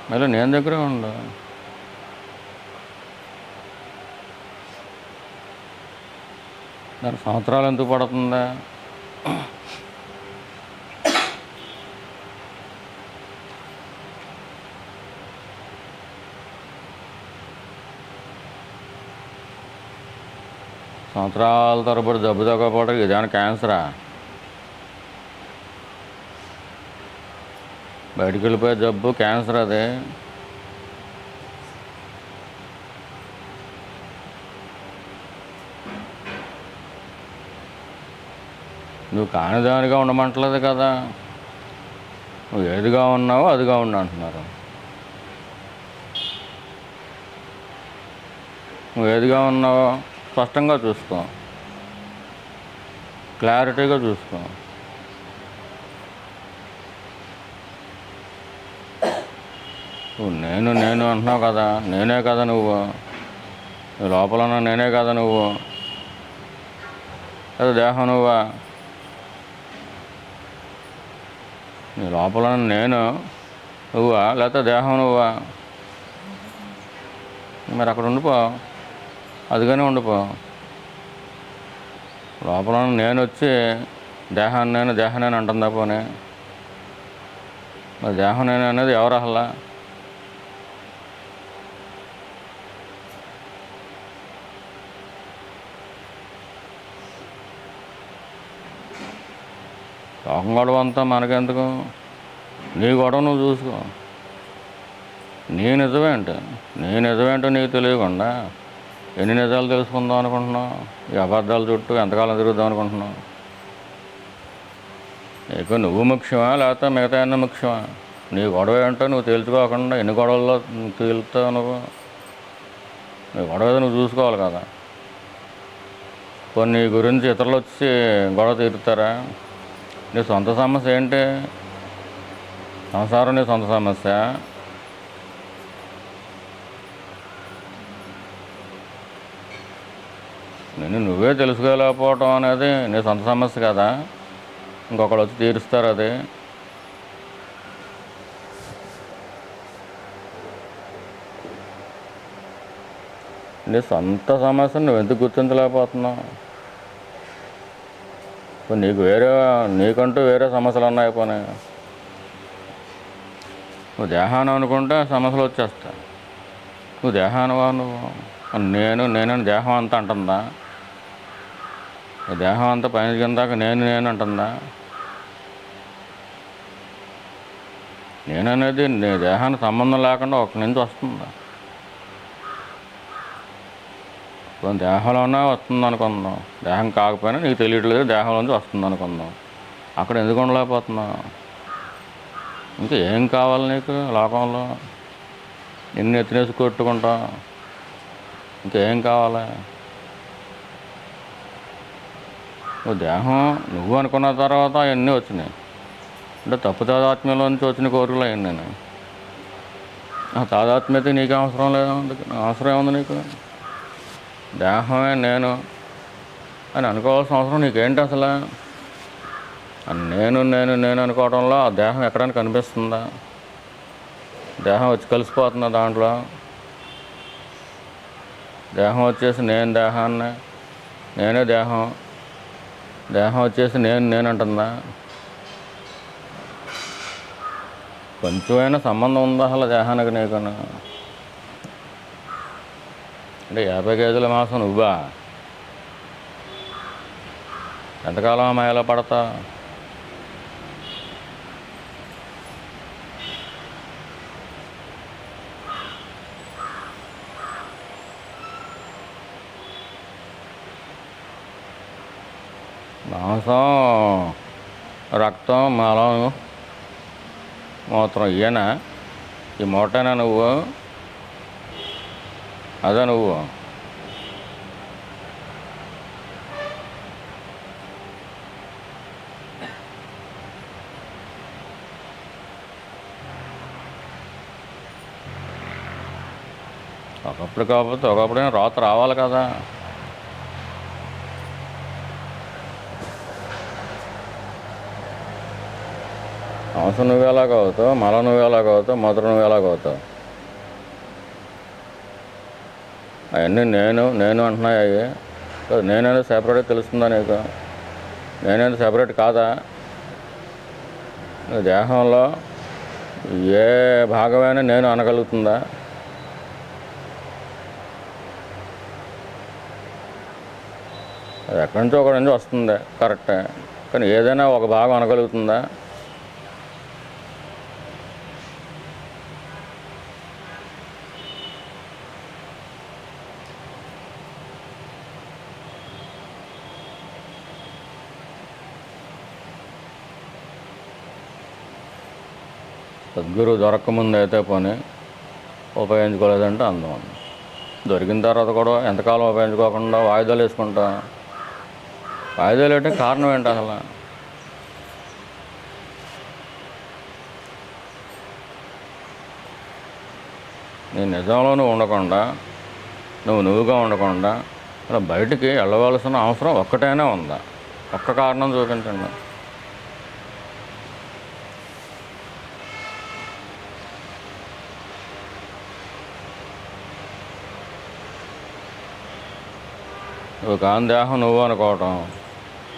మళ్ళీ నేను దగ్గరే ఉండు. దానికి సంవత్సరాలు ఎందుకు పడుతుంది? సంవత్సరాల తరబడి జబ్బు తగ్గకపోవడానికి ఇదేమైనా క్యాన్సరా? బయటికి వెళ్ళిపోయే జబ్బు క్యాన్సర్ అది. నువ్వు కానిదానిగా ఉండమంటలేదు కదా. నువ్వు ఏదిగా ఉన్నావో అదిగా ఉండు అంటున్నారు. నువ్వు ఏదిగా ఉన్నావో స్పష్టంగా చూసుకో, క్లారిటీగా చూసుకో. నువ్వు నేను అంటున్నావు కదా, నేనే కదా నువ్వు. నీ లోపల నేనే కదా నువ్వు. లేదా దేహం నువ్వా? నీ లోపల నేను నువ్వా, లేకపోతే దేహం నువ్వా? మరి అక్కడ ఉండిపో, అదిగానే ఉండిపో. లోపల నేను వచ్చి దేహాన్ని అంటుందా? పోనీ మరి దేహం నేను అనేది ఎవరు అసలు? లోకం గొడవ అంతా మనకెందుకు? నీ గొడవ నువ్వు చూసుకో. నీ నిజమేంటో నీకు తెలియకుండా ఎన్ని నిజాలు తెలుసుకుందాం అనుకుంటున్నావు? ఈ అబద్ధాల చుట్టూ ఎంతకాలం తిరుగుదాం అనుకుంటున్నావు? నీకు నువ్వు ముఖ్యమా, లేకపోతే మిగతా అన్నీ ముఖ్యమా? నీ గొడవ ఏంటో నువ్వు తేల్చుకోకుండా ఎన్ని గొడవల్లో తేలుతావు నువ్వు? నీ గొడవ ఏదో నువ్వు చూసుకోవాలి కదా. కొన్ని గురించి ఇతరులు వచ్చి గొడవ తీరుతారా? నీ సొంత సమస్య ఏంటి? సంసారం నీ సొంత సమస్య. నువ్వే తెలుసుకోలేకపోవటం అనేది నీ సొంత సమస్య కదా. ఇంకొకళ్ళు వచ్చి తీరుస్తారు అది. నీ సొంత సమస్యను నువ్వు ఎందుకు గుర్తించలేకపోతున్నావు? నీకంటూ వేరే సమస్యలు ఉన్నాయి. పోనీ నువ్వు దేహాన్ని అనుకుంటే సమస్యలు వచ్చేస్తాయి. నువ్వు దేహానువా? నువ్వు నేనని దేహం అంతా అంటుందా? దేహం అంతా పైన కిందాక నేను అంటుందా? నేననేది నీ దేహానికి సంబంధం లేకుండా ఒక నుంచి వస్తుందా? దేహంలోనే వస్తుంది అనుకుందాం. దేహం కాకపోయినా నీకు తెలియట్లేదు, దేహంలోంచి వస్తుంది అనుకుందాం. అక్కడ ఎందుకు ఉండలేకపోతున్నావు? ఇంకా ఏం కావాలి నీకు లోకంలో? నిన్ను ఎత్తినేసి కొట్టుకుంటా ఇంకేం కావాలి? నువ్వు దేహం నువ్వు అనుకున్న తర్వాత అవన్నీ వచ్చినాయి. అంటే తప్పు తాదాత్మ్యంలో నుంచి వచ్చిన కోరికలు అయ్యింది. నేను ఆ తాదాత్మ్యత నీకు అవసరం లేదు. అవసరం ఏముంది నీకు? దేహమే నేను అని అనుకోవాల్సిన అవసరం నీకేంటి అసలు? నేను నేను నేను అనుకోవడంలో ఆ దేహం ఎక్కడైనా కనిపిస్తుందా? దేహం వచ్చి కలిసిపోతుందా దాంట్లో? దేహం వచ్చేసి నేను దేహాన్ని, నేనే దేహం, దేహం వచ్చేసి నేను అంటుందా? కొంచెమైనా సంబంధం ఉందా అసలు దేహానికి నీకు? అంటే 50 కేజీల మాసం నువ్వా? ఎంతకాలం మాయలో పడతా? మాంసం, రక్తం, మలం, మూత్రం ఇయేనా? ఈ మూటేనా నువ్వు? అదే నువ్వు? ఒకప్పుడు కాకపోతే ఒకప్పుడైనా రాత రావాలి కదా. మాంసం నువ్వు ఎలాగవుతావు? మలం నువ్వు ఎలాగవుతావు? మూత్రం నువ్వు ఎలాగవుతావు? అవన్నీ నేను నేను అంటున్నాయి. అవి నేనేది సెపరేట్గా తెలుస్తుందా నీకు? నేనేది సెపరేట్ కాదా? దేహంలో ఏ భాగమైనా నేను అనగలుగుతుందా? అది ఎక్కడి నుంచో ఒకటి నుంచి వస్తుంది, కరెక్టే. కానీ ఏదైనా ఒక భాగం అనగలుగుతుందా? సద్గురువు దొరకముందు అయితే పోనీ ఉపయోగించుకోలేదంటే అందం. దొరికిన తర్వాత కూడా ఎంతకాలం ఉపయోగించుకోకుండా వాయిదాలు వేసుకుంటా. వాయిదాలు ఏంటి? కారణం ఏంటి అసలు? నీ నిజంలోనూ ఉండకుండా, నువ్వుగా ఉండకుండా అలా బయటికి వెళ్ళవలసిన అవసరం ఒక్కటైనా ఉందా? ఒక్క కారణం చూపించండి. నువ్వు కాని దేహం నువ్వు అనుకోవటం,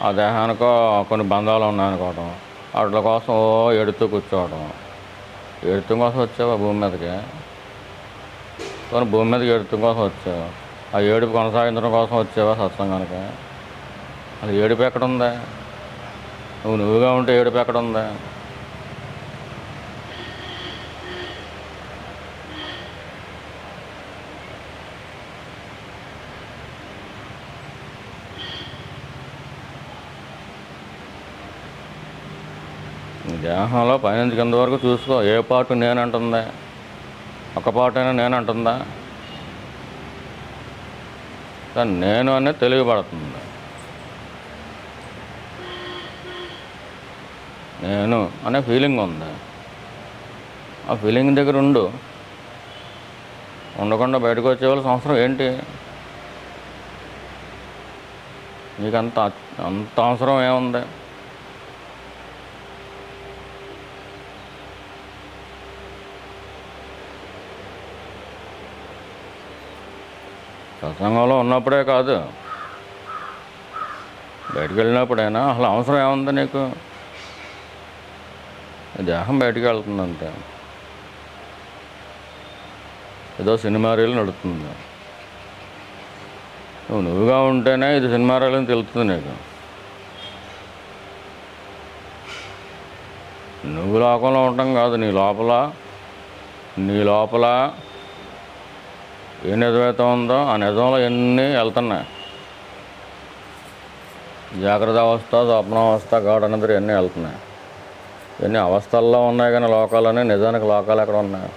ఆ దేహానికో కొన్ని బంధాలు ఉన్నాయనుకోవటం, వాటి కోసం ఎడుతూ కూర్చోవటం. ఎడుతూ కోసం వచ్చావా భూమి మీదకి? కొన్ని భూమి మీదకి ఎడుతూ కోసం వచ్చావు. ఆ ఏడుపు కొనసాగించడం కోసం వచ్చావా సత్సంగానికి? అది ఏడుపు ఎక్కడుందా? నువ్వుగా ఉంటే ఏడుపు ఎక్కడుందా? దేహంలో పైనుంచి కింద వరకు చూసుకో. ఏ పాటు నేనంటుందా? ఒక పాటైనా నేనంటుందా? కానీ నేను అనేది తెలియబడుతుంది. నేను అనే ఫీలింగ్ ఉంది. ఆ ఫీలింగ్ దగ్గర ఉండకుండా బయటకు వచ్చేవాళ్ళ అవసరం ఏంటి? నీకు అంత అవసరం ఏముంది? సత్సంగంలో ఉన్నప్పుడే కాదు, బయటికి వెళ్ళినప్పుడైనా అసలు అవసరం ఏముంది నీకు? దేహం బయటికి వెళ్తుందంటే ఏదో సినిమా రీల్ నడుస్తుంది. నువ్వుగా ఉంటేనే ఇది సినిమా రీల్ అని తెలుస్తుంది నీకు. నువ్వు లోకంలో ఉండటం కాదు, నీ లోపల ఏ నిజమైతే ఉందో ఆ నిజంలో ఎన్ని వెళ్తున్నాయి. జాగ్రత్త అవస్థ, స్వప్నావస్థ, గాఢ నిద్ర ఇవన్నీ వెళ్తున్నాయి. ఇవన్నీ అవస్థల్లో ఉన్నాయి కానీ లోకాలని, నిజానికి లోకాలు ఎక్కడ ఉన్నాయి?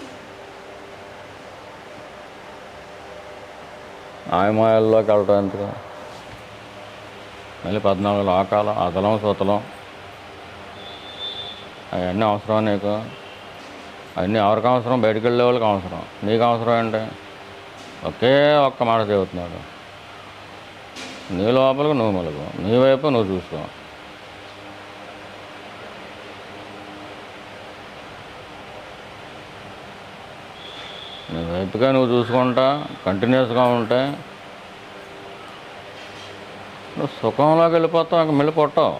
ఆయమాయల్లోకి వెళ్ళటం ఎందుకు? మళ్ళీ 14 లోకాలు, అతలం సుతలం, అవన్నీ అవసరం నీకు? అవన్నీ ఎవరికి అవసరం? బయటికి వెళ్ళే వాళ్ళకి అవసరం. నీకు అవసరం ఏంటి? ఒకే ఒక్క మాట చెబుతున్నాడు, నీ లోపలికి నువ్వు మెలుగు, నీ వైపు నువ్వు చూసుకో. నీ వైపుగా నువ్వు చూసుకుంటా కంటిన్యూస్గా ఉంటే నువ్వు సుఖంలోకి వెళ్ళిపోతావు, ఇంక మళ్ళీ పుట్టవు.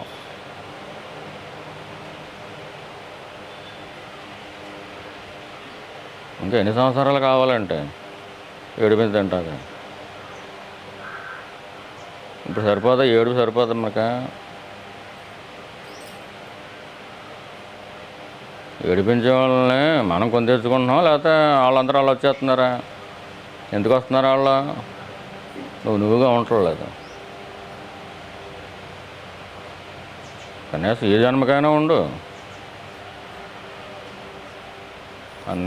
ఇంకా ఎన్ని సంవత్సరాలు కావాలంటే ఏడిపించి తింటాక? ఇప్పుడు సరిపోదా? ఏడుపు సరిపోదా మనకు? ఏడిపించే వాళ్ళని మనం కొని తెచ్చుకుంటున్నాం, లేకపోతే వాళ్ళందరూ వాళ్ళు వచ్చేస్తున్నారా? ఎందుకు వస్తున్నారు వాళ్ళు? నువ్వుగా ఉండట్లేదు. కనీసం ఏ జన్మకైనా ఉండు.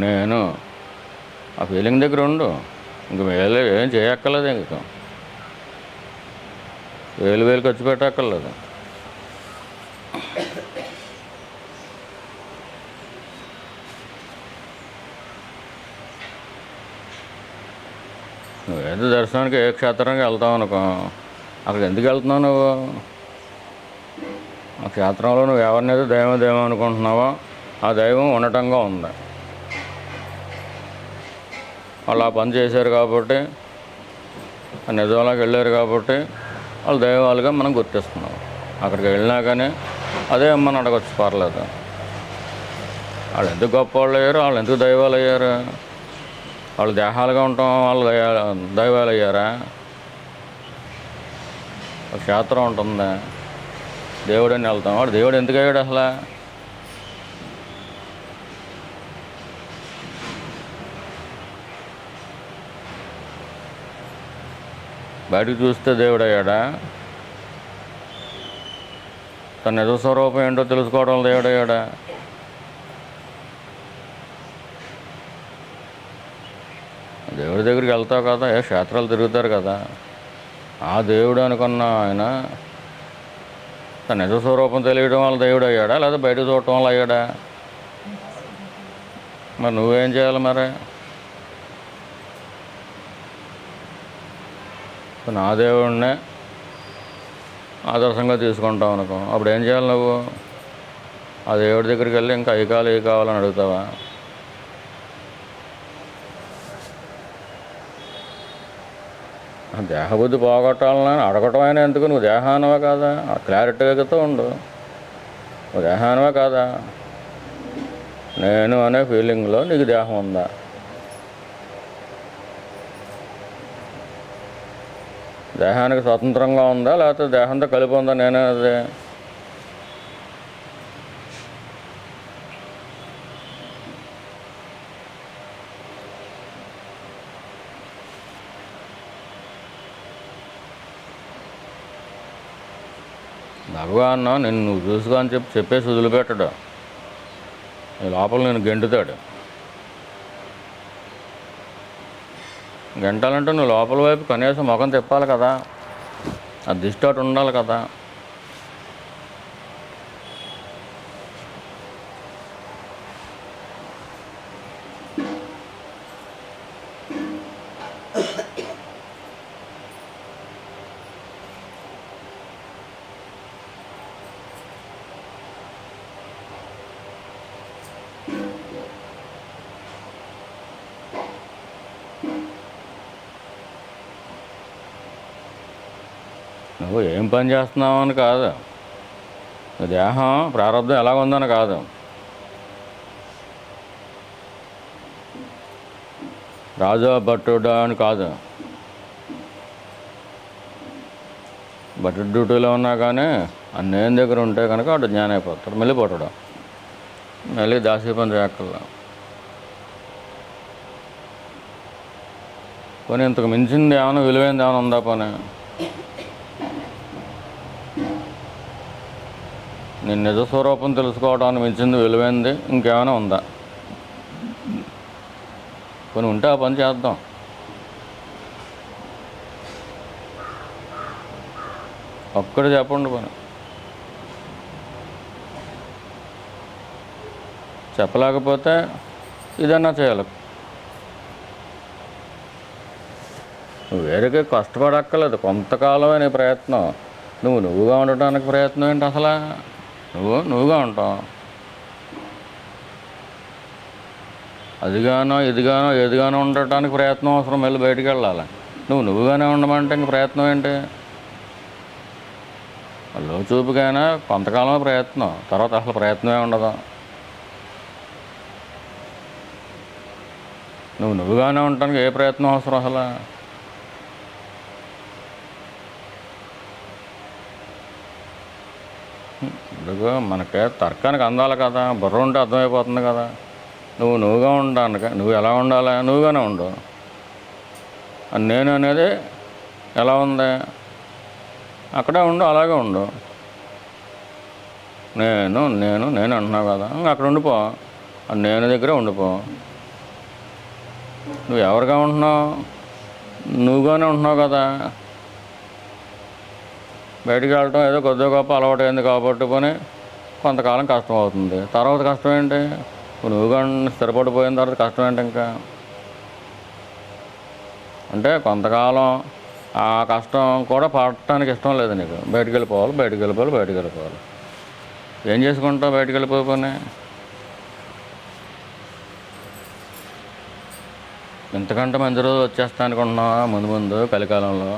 నేను ఆ ఫీలింగ్ దగ్గర ఉండు. ఇంక వేలు ఏం చేయక్కర్లేదు. ఇంక వేలు ఖర్చు పెట్టక్కర్లేదు. నువ్వేదో దర్శనానికి ఏ క్షేత్రానికి వెళ్తావు అనుకో, అక్కడికి ఎందుకు వెళ్తున్నావు నువ్వు? ఆ క్షేత్రంలో నువ్వు ఎవరినైతే దైవం అనుకుంటున్నావో ఆ దైవం ఉండటంగా ఉంది. వాళ్ళు ఆ పని చేశారు కాబట్టి, ఆ నిజంలోకి వెళ్ళారు కాబట్టి వాళ్ళు దైవాలుగా మనం గుర్తిస్తున్నాం. అక్కడికి వెళ్ళినా కానీ అదే అమ్మని అడగచ్చు, పర్లేదు. వాళ్ళు ఎందుకు గొప్ప వాళ్ళు అయ్యారు? వాళ్ళు ఎందుకు దైవాలు అయ్యారు? వాళ్ళు దేహాలుగా ఉండటం వాళ్ళు దైవాలు అయ్యారా? ఒక క్షేత్రం ఉంటుంది, దేవుడని వెళ్తాం. వాడు దేవుడు ఎందుకు అయ్యాడు అసలు? బయటకు చూస్తే దేవుడు అయ్యాడా? తన నిజ స్వరూపం ఏంటో తెలుసుకోవడం దేవుడు అయ్యాడా? దేవుడి దగ్గరికి వెళ్తావు కదా, ఏ క్షేత్రాలు తిరుగుతారు కదా, ఆ దేవుడు అనుకున్న ఆయన తన నిజ స్వరూపం తెలియడం వల్ల దేవుడు అయ్యాడా, లేదా బయట చూడటం వల్ల అయ్యాడా? మరి నువ్వేం చేయాలి? మరి నా దేవుడినే ఆదర్శంగా తీసుకుంటావు అనుకో, అప్పుడు ఏం చేయాలి నువ్వు? ఆ దేవుడి దగ్గరికి వెళ్ళి ఇంకా అవి కావాలని అడుగుతావా? దేహబుద్ధి పోగొట్టాలని అడగటం అయినా ఎందుకు? నువ్వు దేహానవా కాదా? క్లారిటీగా ఉండు. నువ్వు దేహానవా కాదా? నేను అనే ఫీలింగ్లో నీకు దేహం ఉందా? దేహానికి స్వతంత్రంగా ఉందా, లేకపోతే దేహంతో కలిపి ఉందా నేనే అది? భగవాన్ నిన్ను నువ్వు చూసుకో అని చెప్పేసి వదిలిపెట్టడు. నీ లోపల నేను గెంటుతాడు. గంటాలంటే నువ్వు లోపల వైపు కనీసం ముఖం తిప్పాలి కదా, ఆ దిష్టి అటు ఉండాలి కదా. నువ్వు ఏం పని చేస్తున్నావు అని కాదు, దేహం ప్రారంభం ఎలా ఉందని కాదు, రాజా భట్టుడా అని కాదు. భట్టు డ్యూటీలో ఉన్నా కానీ అన్నేం దగ్గర ఉంటే కనుక వాడు జ్ఞానం అయిపోతాడు. మళ్ళీ పుట్టడం, మళ్ళీ దాసీ పని చేయక్కర్లా. పోనీ ఇంతకు మించింది ఏమైనా విలువైంది ఏమైనా ఉందా? పోనీ నీ నిజ స్వరూపం తెలుసుకోవడానికి మించింది విలువైంది ఇంకేమైనా ఉందా? కొన్ని ఉంటే ఆ పని చేద్దాం. ఒక్కటి చెప్పండి పని. చెప్పలేకపోతే ఇదన్నా చేయాలి. నువ్వు వేరేకే కష్టపడక్కర్లేదు. కొంతకాలమే నీ ప్రయత్నం. నువ్వుగా ఉండటానికి ప్రయత్నం ఏంటి అసలు? నువ్వుగా ఉంటావు. అదిగానో ఇదిగానో ఏదిగానో ఉండటానికి ప్రయత్నం అవసరం. వెళ్ళి బయటికి వెళ్ళాలి. నువ్వుగానే ఉండమంటే ఇంక ప్రయత్నం ఏంటి? లో చూపుకైనా కొంతకాలమే ప్రయత్నం, తర్వాత అసలు ప్రయత్నమే ఉండదు. నువ్వుగానే ఉండటానికి ఏ ప్రయత్నం అవసరం అసలు? ఇదిగో మనకి తర్కానికి అందాలి కదా, బుర్ర ఉంటే అర్థమైపోతుంది కదా. నువ్వుగా ఉండడానికి నువ్వు ఎలా ఉండాలి? నువ్వుగానే ఉండు. నేను అనేది ఎలా ఉంది? అక్కడే ఉండు, అలాగే ఉండు. నేను నేను నేను అంటున్నావు కదా, అక్కడ ఉండిపో. నేను దగ్గరే ఉండిపో. నువ్వు ఎవరిగా ఉంటున్నావు? నువ్వుగానే ఉంటున్నావు కదా. బయటికి వెళ్ళటం ఏదో కొద్దిగా గొప్ప అలవాటు అయింది కాబట్టి పోనీ కొంతకాలం కష్టం అవుతుంది. తర్వాత కష్టం ఏంటి? నువ్వుగా స్థిరపడిపోయిన తర్వాత కష్టం ఏంటి ఇంకా? అంటే కొంతకాలం ఆ కష్టం కూడా పడటానికి ఇష్టం లేదు నీకు. బయటికి వెళ్ళిపోవాలి. ఏం చేసుకుంటావు బయటికి వెళ్ళిపోయి? ఇంతకంటే మంచి రోజు వచ్చేస్తా అనుకుంటున్నావా ముందు కలికాలంలో?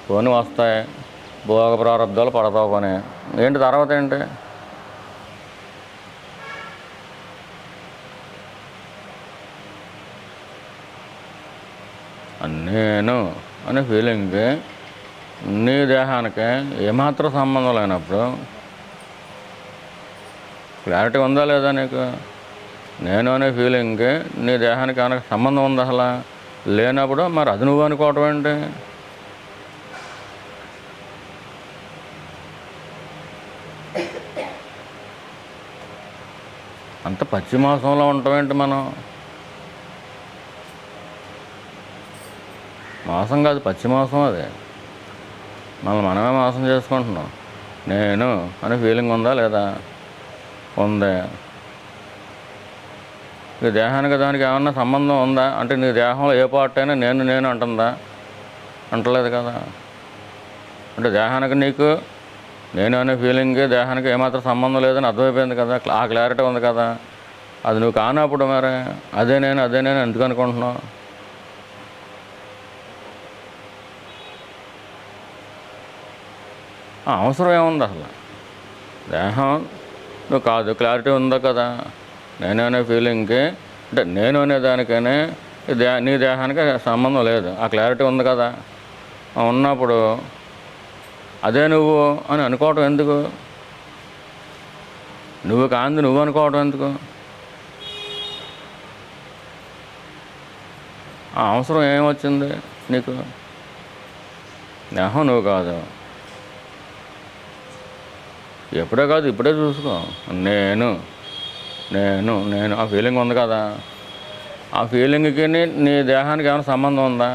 పోనీ వస్తాయి, భోగ ప్రారంధాలు పడతావు. పని ఏంటి తర్వాత ఏంటి? నేను అనే ఫీలింగ్కి నీ దేహానికి ఏమాత్రం సంబంధం లేనప్పుడు క్లారిటీ ఉందా లేదా నీకు? నేను అనే ఫీలింగ్కి నీ దేహానికి ఏమైనా సంబంధం ఉందా అసలు? లేనప్పుడు మరి అది నువ్వు అనుకోవటం ఏంటి? అంత పచ్చి మాసంలో ఉంటామేంటి మనం? మోసం కాదు, పచ్చి మోసం. అది మనమే మోసం చేసుకుంటున్నాం. నేను అనే ఫీలింగ్ ఉందా లేదా? ఉంది. నీ దేహానికి దానికి ఏమన్నా సంబంధం ఉందా? అంటే నీ దేహంలో ఏ పార్ట్ అయినా నేను అంటుందా? అంటలేదు కదా. అంటే దేహానికి నీకు నేను అనే ఫీలింగ్కి దేహానికి ఏమాత్రం సంబంధం లేదని అర్థమైపోయింది కదా. ఆ క్లారిటీ ఉంది కదా. అది నువ్వు కానప్పుడు మరి అదే నేను ఎందుకు అనుకుంటున్నావు? అవసరం ఏముంది అసలు? దేహం నువ్వు కాదు, క్లారిటీ ఉందా కదా. నేను అనే ఫీలింగ్కి అంటే నేను అనే దానికనే నీ దేహానికి సంబంధం లేదు. ఆ క్లారిటీ ఉంది కదా. ఉన్నప్పుడు అదే నువ్వు అని అనుకోవటం ఎందుకు? నువ్వు కాంది నువ్వు అనుకోవటం ఎందుకు? ఆ అవసరం ఏమొచ్చింది నీకు? దేహం నువ్వు కాదు. ఎప్పుడే కాదు, ఇప్పుడే చూసుకో. నేను ఆ ఫీలింగ్ ఉంది కదా. ఆ ఫీలింగ్కి నీ దేహానికి ఏమైనా సంబంధం ఉందా?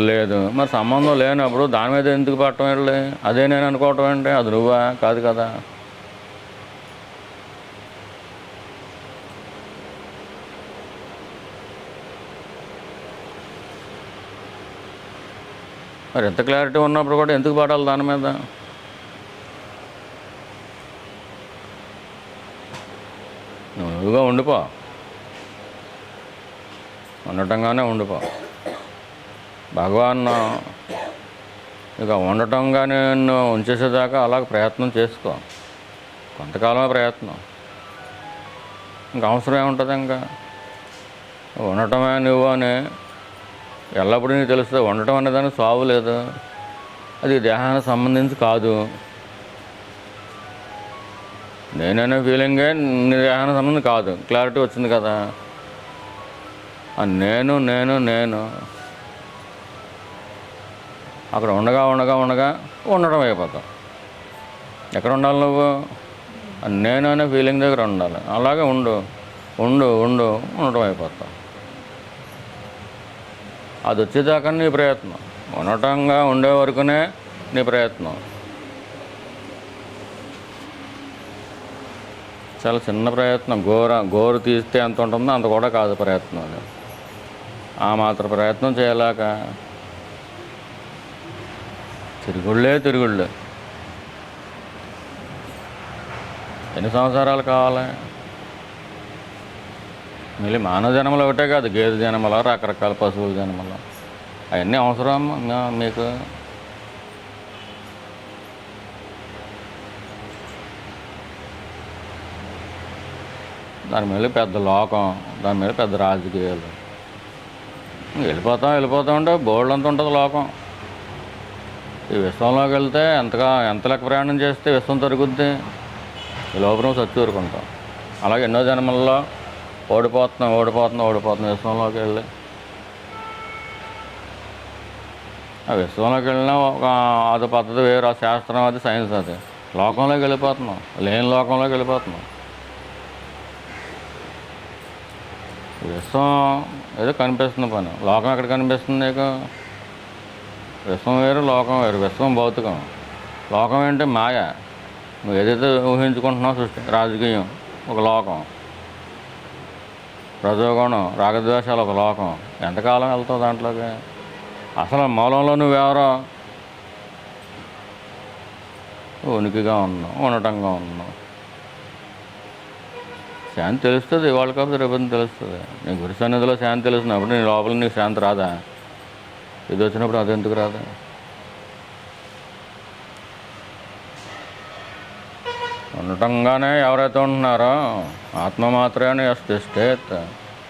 లేదు. మరి సంబంధం లేనప్పుడు దాని మీద ఎందుకు పట్టడం వెళ్ళి అదే నేను అనుకోవటం ఏంటి? అది నువ్వా? కాదు కదా. మరి ఎంత క్లారిటీ ఉన్నప్పుడు కూడా ఎందుకు పడాలి దాని మీద? నువ్వుగా ఉండిపో, ఉండటంగానే ఉండిపో. భగవాన్ ఇక ఉండటంగానే ఉంచేసేదాకా అలాగ ప్రయత్నం చేసుకో. కొంతకాలమే ప్రయత్నం. ఇంకా అవసరం ఏముంటుంది? ఇంకా ఉండటమే నువ్వు అని ఎల్లప్పుడూ నీకు తెలుస్తుంది. ఉండటం అనేదానికి సావు లేదు. అది దేహానికి సంబంధించి కాదు. నేననే ఫీలింగే నీ దేహానికి సంబంధం కాదు. క్లారిటీ వచ్చింది కదా. నేను అక్కడ ఉండగా ఉండగా ఉండగా ఉండడం అయిపోతావు. ఎక్కడ ఉండాలి నువ్వు? నేను అనే ఫీలింగ్ దగ్గర ఉండాలి. అలాగే ఉండు ఉండు ఉండు ఉండటం అయిపోతావు. అది వచ్చేదాకా నీ ప్రయత్నం, ఉండటంగా ఉండే వరకునే నీ ప్రయత్నం. చాలా చిన్న ప్రయత్నం. గోరు తీస్తే ఎంత ఉంటుందో అంత కూడా కాదు ప్రయత్నం. అది ఆ మాత్రం ప్రయత్నం చేయలేక తిరుగుళ్ళే. ఎన్ని సంవత్సరాలు కావాలి? మళ్ళీ మానవ జన్మలు ఒకటే కాదు, గేదె జన్మలో, రకరకాల పశువుల జన్మలో, అవన్నీ అవసరం మీకు? దాని మీద పెద్ద లోకం, దాని మీద పెద్ద రాజకీయాలు. వెళ్ళిపోతూ ఉంటే బోర్డు అంత ఉంటుంది లోకం. ఈ విశ్వంలోకి వెళ్తే ఎంత లెక్క ప్రయాణం చేస్తే విశ్వం తరుగుద్ది. ఈ లోపల చచ్చి ఊరుకుంటాం. అలాగే ఎన్నో జన్మల్లో ఓడిపోతున్నాం విశ్వంలోకి వెళ్ళి. ఆ విశ్వంలోకి వెళ్ళినా అది పద్ధతి వేరు, ఆ శాస్త్రం అది, సైన్స్ అది. లోకంలోకి వెళ్ళిపోతున్నాం, లేని లోకంలోకి వెళ్ళిపోతున్నాం. విశ్వం ఏదో కనిపిస్తున్న పని, లోకం ఎక్కడ కనిపిస్తుంది నీకు? విశ్వం వేరు, లోకం వేరు. విశ్వం భౌతికం, లోకం ఏంటి? మాయ. నువ్వు ఏదైతే ఊహించుకుంటున్నావు సృష్టి. రాజకీయం ఒక లోకం, రజోగుణం, రాగద్వేషాలు ఒక లోకం. ఎంతకాలం వెళ్తావు దాంట్లోకి? అసలు మూలంలో నువ్వెవరో? ఉనికిగా ఉన్నావు, ఉండటంగా ఉన్నావు. శాంతి తెలుస్తుంది ఇవాళ కాకపోతే రేపు తెలుస్తుంది. నీ గురు సన్నిధిలో శాంతి తెలిసినప్పుడు నీ లోపల నీకు శాంతి రాదా? ఇది వచ్చినప్పుడు అది ఎందుకు రాదా? ఉండటంగానే ఎవరైతే ఉంటున్నారో ఆత్మ మాత్రమే స్టేట్,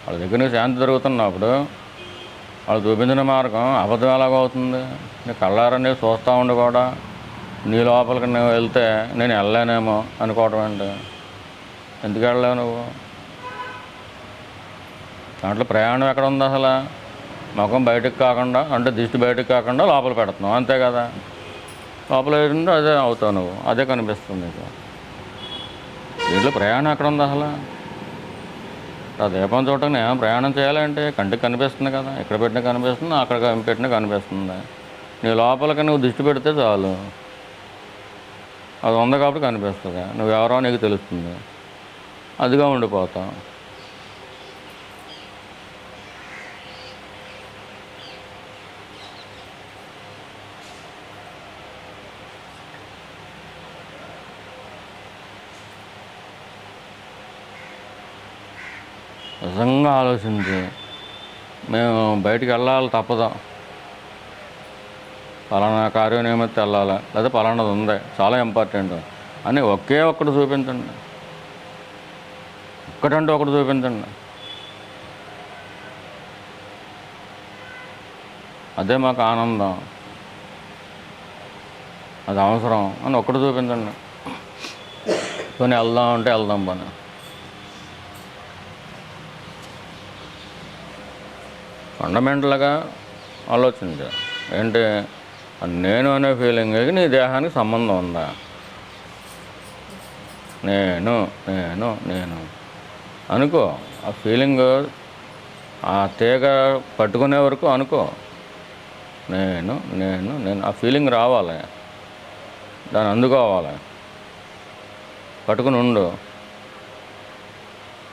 వాళ్ళ దగ్గర నీకు శాంతి జరుగుతున్నప్పుడు వాళ్ళు చూపించిన మార్గం అబద్ధం ఎలాగవుతుంది? నీ కళ్ళారా నీవు చూస్తూ ఉండి కూడా నీ లోపలికి నువ్వు వెళ్తే నేను వెళ్ళలేనేమో అనుకోవటం ఏంటి? ఎందుకు వెళ్ళలేవు నువ్వు? దాంట్లో ప్రయాణం ఎక్కడ ఉంది అసలు? ముఖం బయటకు కాకుండా, అంటే దిష్టి బయటకు కాకుండా లోపల పెడుతున్నావు, అంతే కదా. లోపల ఏంటో అదే అవుతావు నువ్వు, అదే కనిపిస్తుంది నీకు. దీంట్లో ప్రయాణం ఎక్కడ ఉంది అసలు? ఆ దీపం చూడటం నేను ప్రయాణం చేయాలంటే కంటికి కనిపిస్తుంది కదా, ఎక్కడ పెట్టినా కనిపిస్తుంది, అక్కడ పెట్టినా కనిపిస్తుంది. నీ లోపలికి నువ్వు దిష్టి పెడితే చాలు, అది ఉంది కాబట్టి కనిపిస్తుంది. నువ్వెవరో నీకు తెలుస్తుంది, అదిగా ఉండిపోతావు. నిజంగా ఆలోచించి మేము బయటికి వెళ్ళాలి, తప్పదు, పలానా కార్యం నిమిత్తం వెళ్ళాలి, లేదా పలానాది ఉంది చాలా ఇంపార్టెంట్ అని ఒకే ఒక్కటి చూపించండి. ఒక్కటంటే ఒకటి చూపించండి. అదే మాకు ఆనందం, అది అవసరం అని ఒక్కటి చూపించండి. పని వెళ్దాం అంటే వెళ్దాం పని. ఫండమెంటల్గా ఆలోచించా ఏంటి? నేను అనే ఫీలింగ్కి నీ దేహానికి సంబంధం ఉందా? నేను నేను నేను అనుకో. ఆ ఫీలింగ్ ఆ తీగ పట్టుకునే వరకు అనుకో. నేను నేను నేను ఆ ఫీలింగ్ రావాలి, దాన్ని అందుకోవాలి, పట్టుకుని ఉండు.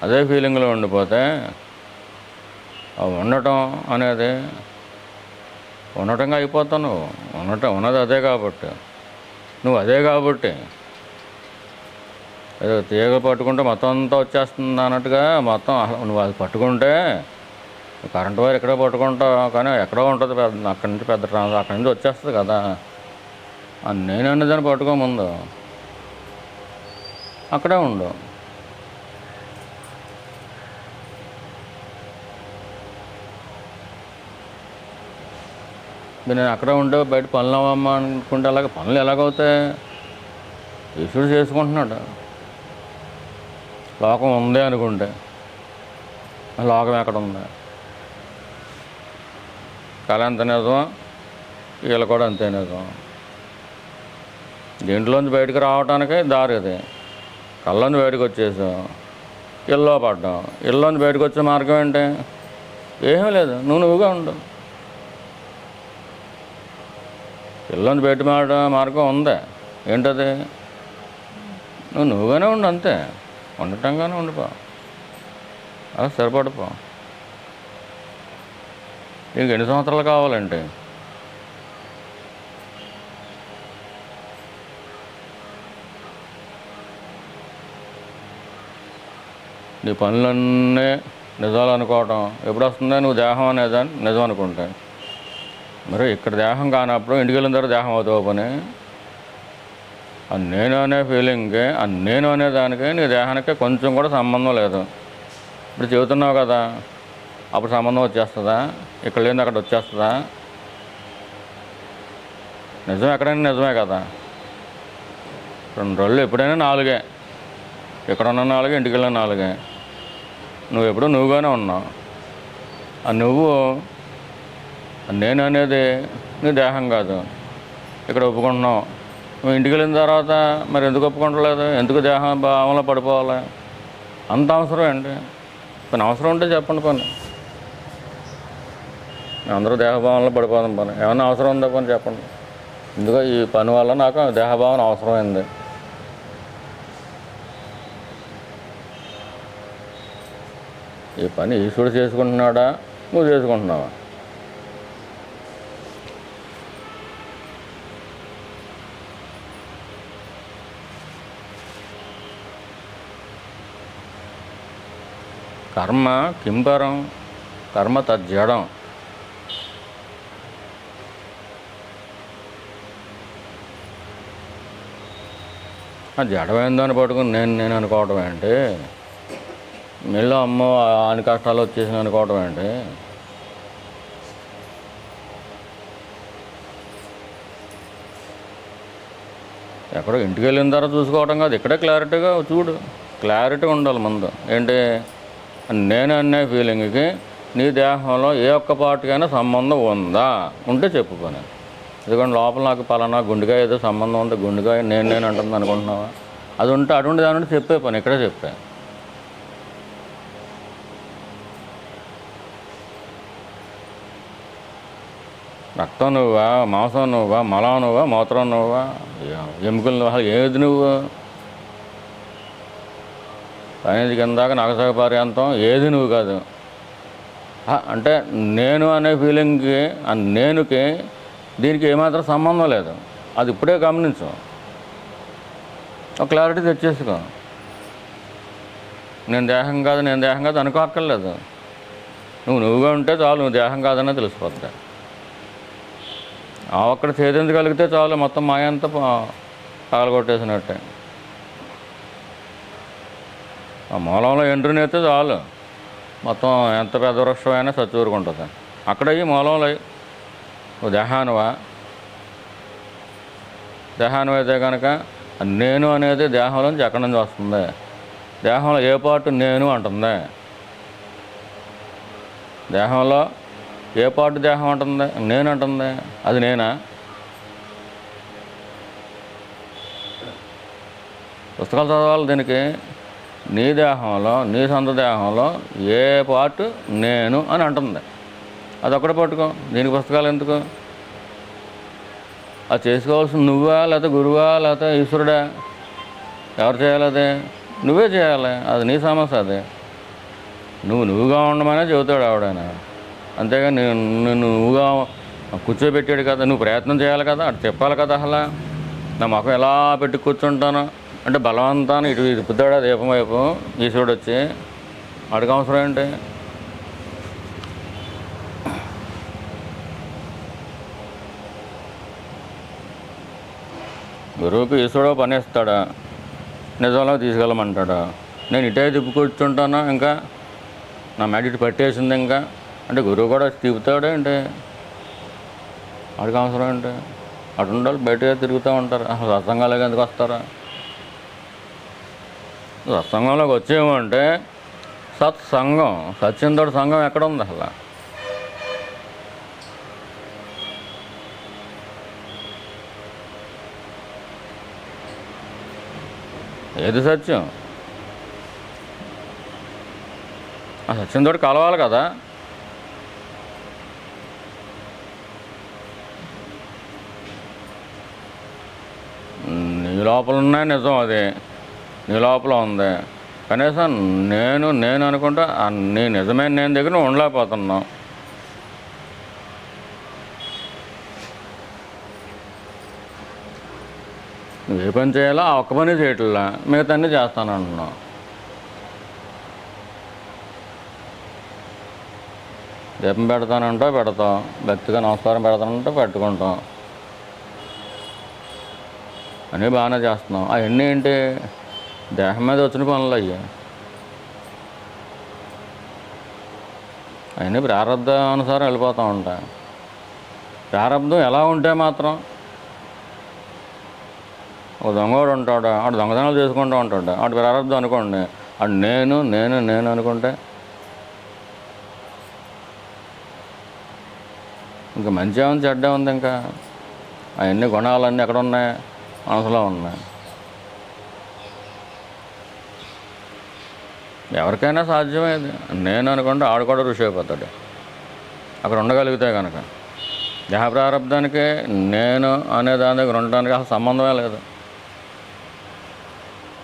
అదే ఫీలింగ్లో ఉండిపోతే ఉండటం అనేది ఉండటంగా అయిపోతావు నువ్వు. ఉన్నది అదే కాబట్టి, నువ్వు అదే కాబట్టి ఏదో తీగ పట్టుకుంటే మొత్తం అంతా వచ్చేస్తుంది అన్నట్టుగా మొత్తం నువ్వు అది పట్టుకుంటే కరెంటు వైర్ ఎక్కడో పట్టుకుంటావు, కానీ ఎక్కడో ఉంటుంది పెద్ద, అక్కడి నుంచి పెద్ద అక్కడి నుంచి వచ్చేస్తుంది కదా. నేను అన్నదాన్ని పట్టుకో, ముందు అక్కడే ఉండు. నేను అక్కడే ఉంటే బయట పనులు అవ్వమ్మా అనుకుంటే అలాగే పనులు ఎలాగవుతాయి? ఈశ్వరుడు చేసుకుంటున్నాడు. లోకం ఉంది అనుకుంటే లోకం ఎక్కడ ఉంది? కళ ఎంత నిజమో వీళ్ళు కూడా అంతే నిజం. దీంట్లోంచి బయటకు రావడానికే దారి అది. కళ్ళలోంచి బయటకు వచ్చేసావు, ఇల్లో పడ్డావు. ఇల్లోంచి బయటకు వచ్చే మార్గం ఏంటి? ఏమీ లేదు, నువ్వుగా ఉండు. ఇల్లోంచి బయట మార్గం ఉందే, ఏంటది? నువ్వుగానే ఉండు, అంతే. ఉండటంగానే ఉండిపో, అలా సరిపడిపో. నీకు ఎన్ని సంవత్సరాలు కావాలంటే? నీ పనులన్నీ నిజాలు అనుకోవటం ఎప్పుడు వస్తుందో? నువ్వు దేహం అనేదాన్ని నిజం అనుకుంటా. మరి ఇక్కడ దేహం కానప్పుడు ఇంటికి వెళ్ళిన తర్వాత దేహం అవుతావు పని. ఆ నేను అనే ఫీలింగ్కి, ఆ నేను అనే దానికి నీ దేహానికి కొంచెం కూడా సంబంధం లేదు. ఇప్పుడు చెబుతున్నావు కదా, అప్పుడు సంబంధం వచ్చేస్తుందా? ఇక్కడ లేని అక్కడ వచ్చేస్తుందా? నిజం ఎక్కడైనా నిజమే కదా. 2 రోజులు ఎప్పుడైనా 4, ఇక్కడ ఉన్న 4, ఇంటికి వెళ్ళిన 4. నువ్వు ఎప్పుడు నువ్వుగానే ఉన్నావు. ఆ నువ్వు నేను అనేది నీ దేహం కాదు. ఇక్కడ ఒప్పుకుంటున్నావు. నువ్వు ఇంటికి వెళ్ళిన తర్వాత మరి ఎందుకు ఒప్పుకుంటలేదు? ఎందుకు దేహం భావంలో పడిపోవాలి? అంత అవసరం ఏంటి? పని అవసరం ఉంటే చెప్పండి. పని అందరూ దేహభావంలో పడిపోదాం. పని ఏమన్నా అవసరం ఉందా? పని చెప్పండి. ఎందుకో ఈ పని వల్ల నాకు దేహభావన అవసరమైంది. ఈ పని ఈశ్వరుడు చేసుకుంటున్నాడా, నువ్వు చేసుకుంటున్నావా? కర్మ కింపరం, కర్మ తజ్జడం. ఆ జడమైందని పట్టుకుని నేను అనుకోవటం ఏంటి? మెల్లో అమ్మో అన్ని కష్టాలు వచ్చేసి అనుకోవటం ఏంటి? ఎక్కడో ఇంటికి వెళ్ళిన తర్వాత చూసుకోవటం కాదు, ఇక్కడే క్లారిటీగా చూడు. క్లారిటీ ఉండాలి ముందు. ఏంటి? నేను అనే ఫీలింగ్కి నీ దేహంలో ఏ ఒక్క పార్ట్కైనా సంబంధం ఉందా? ఉంటే చెప్పు పని. ఎందుకంటే లోపల నాకు పలానా గుండెకాయ ఏదో సంబంధం ఉంది, గుండెకాయ నేను అంటుంది అనుకుంటున్నావా? అది ఉంటే అటువంటి దాని నుండి చెప్పే పని, ఇక్కడే చెప్పా. రక్తం నువ్వా, మాంసం నువ్వా, మలం నువ్వా, మూత్రం నువ్వా, ఎముకలు నువ్వు? అసలు ఏది నువ్వు? పైన కిందాక నగసగ పర్యంతం ఏది నువ్వు కాదు. అంటే నేను అనే ఫీలింగ్కి, ఆ నేనుకి దీనికి ఏమాత్రం సంబంధం లేదు. అది ఇప్పుడే గమనించు, ఒక క్లారిటీ తెచ్చేసుకో. నేను దేహం కాదు అనుకోక్కర్లేదు. నువ్వుగా ఉంటే చాలు, నువ్వు దేహం కాదనే తెలిసిపోద్ది. ఆ ఒక్కడ ఛేదించగలిగితే చాలు, మొత్తం మాయంతా పగలగొట్టేసినట్టే. ఆ మూలంలో ఎండ్రునైతే చాలు, మొత్తం ఎంత పెద్ద వృక్షమైనా చచ్చూరుకుంటుంది. అక్కడ ఈ మూలంలో నువ్వు దేహానువా అయితే కనుక నేను అనేది దేహంలోంచి ఎక్కడి నుంచి వస్తుంది? దేహంలో ఏ పార్ట్ నేను అంటుంది? దేహంలో ఏ పార్ట్ దేహం అంటుంది? నేను అంటుంది. అది నేనా? పుస్తకాలు చదవాలి దీనికి. నీ దేహంలో, నీ సొంత దేహంలో ఏ పార్ట్ నేను అని అంటుంది, అదొక్కడే పట్టుకో. దీనికి పుస్తకాలు ఎందుకు? అది చేసుకోవాల్సిన నువ్వా, లేకపోతే గురువా, లేకపోతే ఈశ్వరుడా? ఎవరు చేయాలి? అది నువ్వే చేయాలి. అది నీ సమస్య. అది నువ్వుగా ఉండమనే చెబుతాడు ఆవిడైనా. అంతేగా నువ్వుగా కూర్చోబెట్టాడు కదా, నువ్వు ప్రయత్నం చేయాలి కదా, అటు చెప్పాలి కదా. అసలు నా ముఖం ఎలా పెట్టి కూర్చుంటాను అంటే బలవంతాన్ని ఇటు తిప్పుతాడా దీపం వైపు ఈశ్వరుడు వచ్చి? అడిగి అవసరం ఏంటి? గురువుకి ఈశ్వరుడు పని ఇస్తాడా? నిజంలో తీసుకెళ్ళమంటాడా? నేను ఇటే తిప్పి కూర్చుంటాను, ఇంకా నా మెడ పట్టేసింది ఇంకా అంటే గురువు కూడా తిప్పుతాడు ఏంటి? అడిగి అవసరం ఏంటి? అటు ఉండాలి, బయటగా తిరుగుతూ ఉంటారు. అసలు సత్సంగాలకు ఎందుకు వస్తారా? సత్సంగంలోకి వచ్చేమంటే సత్సంగం, సత్యంతోటి సంఘం ఎక్కడ ఉంది? అసలు ఏది సత్యం? ఆ సత్యంతో కలవాలి కదా. నీ లోపల ఉన్నాయి నిజం, అది నీ లోపల ఉంది. కనీసం నేను నేను అనుకుంటా నీ నిజమైన నేను దగ్గర నువ్వు ఉండలేకపోతున్నావు. నువ్వు ఏ పని చేయాలో ఆ ఒక్క పని చేయట్లా, మిగతా అన్నీ చేస్తానంటున్నావు. దీపం పెడతానంటో పెడతాం, భక్తిగా నమస్కారం పెడతానంటో పెట్టుకుంటాం, అన్నీ బాగానే చేస్తున్నాం. అవన్నీ ఏంటి? దేహం మీద వచ్చిన పనులు అయ్యా. అవన్నీ ప్రారంధానుసారం వెళ్ళిపోతూ ఉంటాయి. ప్రారంధం ఎలా ఉంటే మాత్రం ఒక దొంగోడు ఉంటాడు, ఆడు దొంగతనాలు చేసుకుంటూ ఉంటాడు, ఆడు ప్రారంధం అనుకోండి. ఆడు నేను నేను నేను అనుకుంటే ఇంకా మంచి ఏముంది చెడ్డ ఉంది? ఇంకా అవన్నీ గుణాలన్నీ ఎక్కడ ఉన్నాయి? మనసులో ఉన్నాయి. ఎవరికైనా సాధ్యమేది. నేను అనుకుంటే ఆడు కూడా ఋషి అయిపోతాడు అక్కడ ఉండగలిగితే కనుక. దేహ ప్రారంధానికి నేను అనే దాని దగ్గర ఉండడానికి అసలు సంబంధమే లేదు.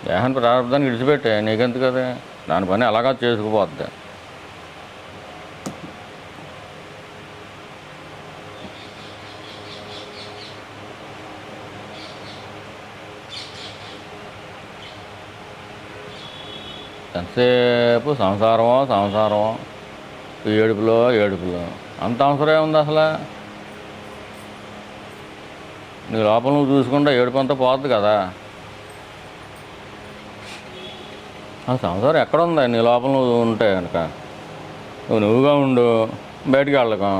దేహాన్ని ప్రారంధానికి విడిచిపెట్టే, నీకెందుకు కదా, దాని పని అలాగా చేసుకుపోద్ది. ఎంతసేపు సంసారమో సంసారమో, ఏడుపులో ఏడుపులో. అంత అవసరం ఏముంది అసలు? నీ లోపల నువ్వు చూసుకుంటే ఏడుపు అంతా పోతుంది కదా. ఆ సంసారం ఎక్కడుంది? నీ లోపల నువ్వు ఉంటే కనుక నువ్వుగా ఉండు, బయటికి వెళ్ళకం.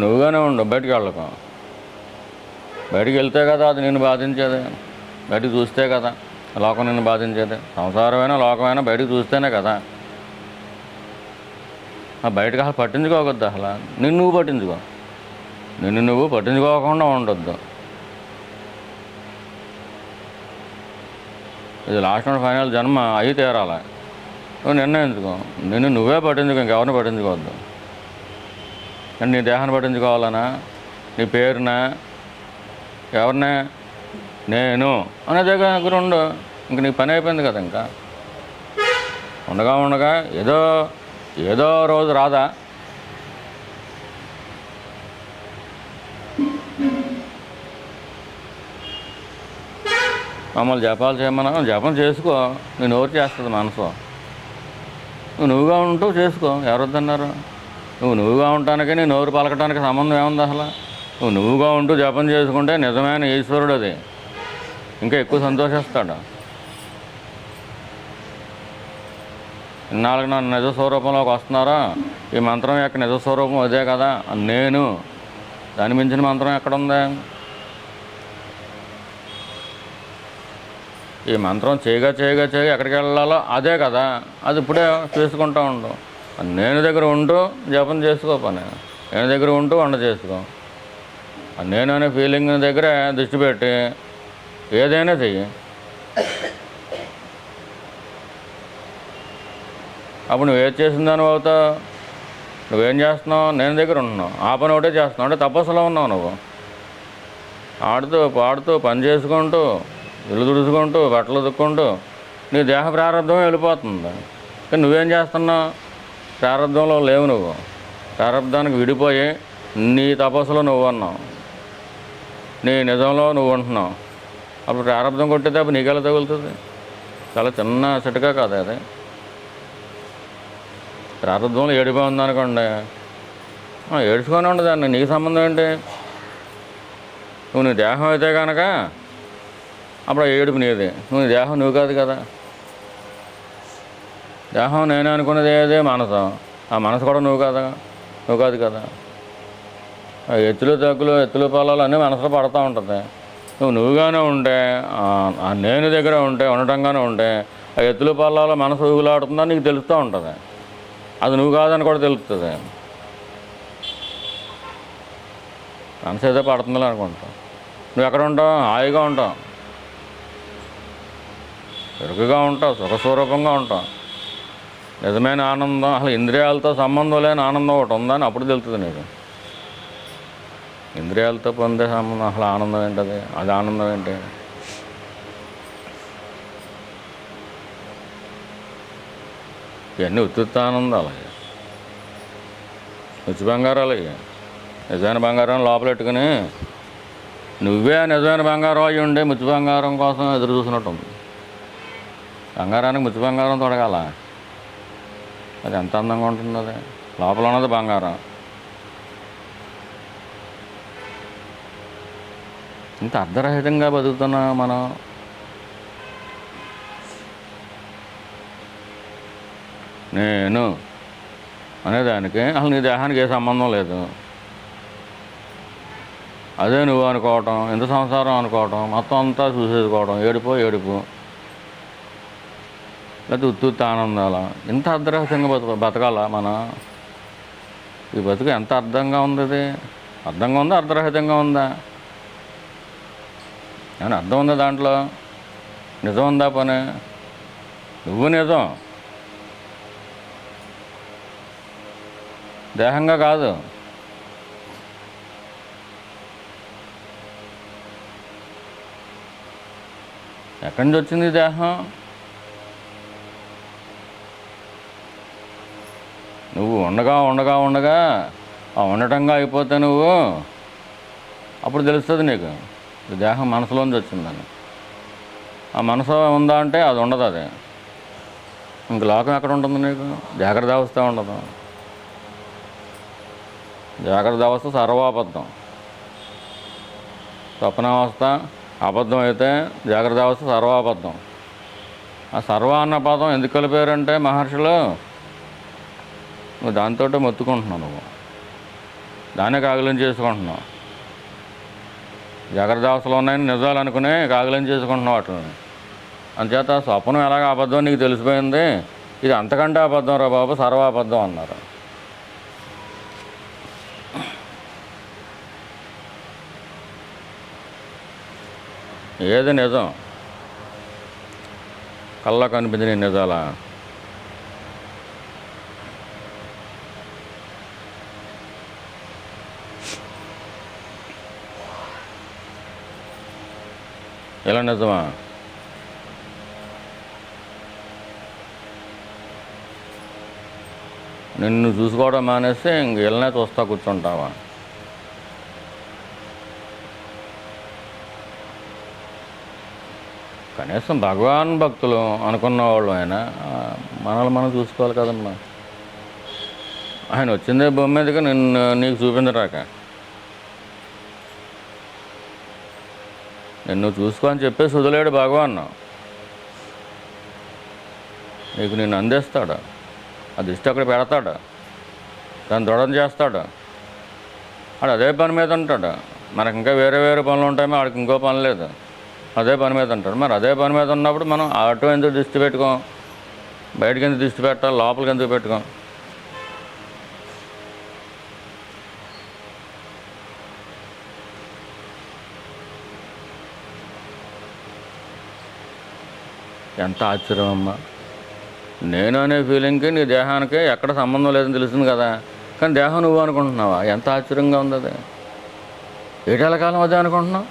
నువ్వుగానే ఉండు, బయటికి వెళ్ళకం. బయటికి వెళ్తే కదా అది నిన్ను బాధించేది. బయటికి చూస్తే కదా లోకం నిన్ను బాధించేది. సంసారమైనా లోకమైనా బయటికి చూస్తేనే కదా. బయటకు అసలు పట్టించుకోవద్దు. అసలు నిన్ను నువ్వు పట్టించుకో. నిన్ను నువ్వు పట్టించుకోకుండా ఉండొద్దు. ఇది లాస్ట్ అండ్ ఫైనల్ జన్మ అయి తీరాలి. నువ్వు నిర్ణయించుకో. నిన్ను నువ్వే పట్టించుకో, ఇంకెవరిని పట్టించుకోవద్దు. కానీ నీ దేహాన్ని పట్టించుకోవాలనా, నీ పేరునా, ఎవరినే నేను అనే దగ్గర ఉండు. ఇంక నీ పని అయిపోయింది కదా. ఇంకా ఉండగా ఉండగా ఏదో ఏదో రోజు రాదా? మమ్మల్ని జపాలు చేయమన్నా జపం చేసుకో. నేను నోరు చేస్తుంది మనసు. నువ్వుగా ఉంటూ చేసుకో. ఎవరొద్దన్నారు? నువ్వుగా ఉండటానికి నీ నోరు పలకటానికి సంబంధం ఏముంది అసలు? నువ్వుగా ఉంటూ జపం చేసుకుంటే నిజమైన ఈశ్వరుడు అది ఇంకా ఎక్కువ సంతోషిస్తాడు. ఇన్నాళ్ళకి నన్ను నిజ స్వరూపంలోకి వస్తున్నారా? ఈ మంత్రం యొక్క నిజ స్వరూపం అదే కదా. నేను దాని మించిన మంత్రం ఎక్కడుంది? ఈ మంత్రం చేయగా చేయగా చేయగా ఎక్కడికి వెళ్ళాలో అదే కదా. అది ఇప్పుడే చేసుకుంటూ ఉండు. నేను దగ్గర ఉంటూ జపం చేసుకో. పని నేను దగ్గర ఉంటూ వంట చేసుకో. నేను అనే ఫీలింగ్ దగ్గరే దృష్టి పెట్టి ఏదైనా చెయ్యి. అప్పుడు నువ్వు ఏది చేసిందని అవుతావు? నువ్వేం చేస్తున్నావు? నేను దగ్గర ఉంటున్నావు. ఆ పని ఒకటే చేస్తున్నావు అంటే తపస్సులో ఉన్నావు. నువ్వు ఆడుతూ పాడుతూ పని చేసుకుంటూ ఇల్లు తుడుచుకుంటూ బట్టలు దుక్కుంటూ నీ దేహ ప్రారంభం వెళ్ళిపోతుంది. కానీ నువ్వేం చేస్తున్నావు? ప్రారంభంలో లేవు. నువ్వు ప్రారంభానికి విడిపోయి నీ తపస్సులో నువ్వు ఉన్నావు, నీ నిజంలో నువ్వు ఉంటున్నావు. అప్పుడు ప్రారంభం కొట్టేటప్పుడు నీకెలా తగులుతుంది? చాలా చిన్న చిటకా కాదు అది. ప్రారంభంలో ఏడిపోయి ఉందనుకోండి, ఏడ్చుకొని ఉండదాన్ని, నీకు సంబంధం ఏంటి? నువ్వు నీ దేహం అయితే కనుక అప్పుడు ఏడుపు నీది. నువ్వు దేహం నువ్వు కాదు కదా. దేహం నేను అనుకున్నది ఏదే మనసు. ఆ మనసు కూడా నువ్వు కాదు కదా. ఎత్తులు తగ్గులు ఎత్తులు పొలాలు అన్నీ మనసులో పడుతూ ఉంటుంది. నువ్వుగానే ఉంటే, ఆ నేను దగ్గర ఉంటే, ఉండటంగానే ఉంటే ఆ ఎత్తులు పొలాల్లో మనసు ఊగులాడుతుందని నీకు తెలుస్తూ ఉంటుంది. అది నువ్వు కాదని కూడా తెలుస్తుంది. మనసు ఏదో పడుతుందో అనుకుంటా. నువ్వు ఎక్కడ ఉంటావు? హాయిగా ఉంటావు, చురుకుగా ఉంటావు, సుఖస్వరూపంగా ఉంటావు. నిజమైన ఆనందం అసలు ఇంద్రియాలతో సంబంధం లేని ఆనందం ఒకటి ఉందని అప్పుడు తెలుస్తుంది నీకు. ఇంద్రియాలతో పొందే సంబంధం అసలు ఆనందం ఏంటది? అది ఆనందం ఏంటి? ఇవన్నీ ఉత్తుత్త ఆనందాలు, ఉచి బంగారాలు. అవి నిజమైన బంగారం లోపలెట్టుకుని నువ్వే నిజమైన బంగారం అయ్యి ఉండి ముచ్చి బంగారం కోసం ఎదురు చూసినట్టుంది. బంగారానికి ముచ్చి బంగారం తొడగాల, అది ఎంత అందంగా ఉంటుంది. అది లోపల ఉన్నది బంగారం. ఇంత అర్ధరహితంగా బతుకుతున్నా మనం. నేను అనేదానికి అసలు నీ దేహానికి ఏ సంబంధం లేదు. అదే నువ్వు అనుకోవటం, ఎంత సంసారం అనుకోవటం, మొత్తం అంతా చూసేసుకోవడం, ఏడుపు లేకపోతే ఉత్తుత్తి ఆనందాల. ఇంత అర్ధరహితంగా బతకాలా మనం? ఈ బతుకు ఎంత అర్థంగా ఉంది? అది అర్థంగా ఉందా, అర్ధరహితంగా ఉందా? అని అర్థం ఉందా దాంట్లో? నిజం ఉందా పని? నువ్వు నిజం, దేహంగా కాదు. ఎక్కడి నుంచి వచ్చింది దేహం? నువ్వు ఉండగా ఆ ఉండటంగా అయిపోతే నువ్వు అప్పుడు తెలుస్తుంది నీకు ఈ దేహం మనసులోంచి వచ్చిందని. ఆ మనసు ఉందా అంటే అది ఉండదు. అది ఇంక లోకం ఎక్కడ ఉంటుంది నీకు? జాగ్రత్త అవస్థ ఉండదు. జాగ్రత్త అవస్థ సర్వాబద్ధం. స్వప్నావస్థ అబద్ధం అయితే జాగ్రత్త అవస్థ సర్వాబద్ధం. ఆ సర్వ అన్న పదం ఎందుకు కలిపారంటే మహర్షులు, నువ్వు దాంతో మొత్తుకుంటున్నావు, నువ్వు దాన్నే కాగులం చేసుకుంటున్నావు. జాగ్రత్త అవస్థలో ఉన్నాయని నిజాలు అనుకుని కాగులం చేసుకుంటున్నావు వాటిని. అందుచేత స్వప్నం ఎలాగ అబద్ధం నీకు తెలిసిపోయింది. ఇది అంతకంటే అబద్ధం రా బాబు, సర్వాబద్ధం అన్నారు. ఏది నిజం? కళ్ళ కనిపించిన నిజాలా? ఎలా నిజమా? నిన్ను చూసుకోవడం మానేస్తే ఇంక ఇళ్ళనే చూస్తా కూర్చుంటావా? కనీసం భగవాన్ భక్తులు అనుకున్న వాళ్ళు ఆయన మనల్ని మనం చూసుకోవాలి కదమ్మా. ఆయన వచ్చిందే భూమి మీదకి నీకు చూపించరాక. నిన్ను చూసుకో అని చెప్పేసి వదిలేడు భగవాన్. నీకు నిన్ను అందిస్తాడు, ఆ దృష్టి అక్కడ పెడతాడు, దాన్ని దృఢం చేస్తాడు. వాడు అదే పని మీద ఉంటాడు. మనకు ఇంకా వేరే పనులు ఉంటాయి, వాడికి ఇంకో పని లేదు, అదే పని మీద ఉంటాడు. మరి అదే పని మీద ఉన్నప్పుడు మనం అటు ఎందుకు దృష్టి పెట్టుకోం? బయటకి ఎందుకు దృష్టి పెట్టాలి? లోపలికి ఎందుకు పెట్టుకోం? ఎంత ఆశ్చర్యం అమ్మా. నేను అనే ఫీలింగ్కి నీ దేహానికి ఎక్కడ సంబంధం లేదని తెలుస్తుంది కదా, కానీ దేహం నువ్వు అనుకుంటున్నావా? ఎంత ఆశ్చర్యంగా ఉంది అది. ఏటేళ్ళ కాలం అదే అనుకుంటున్నావు.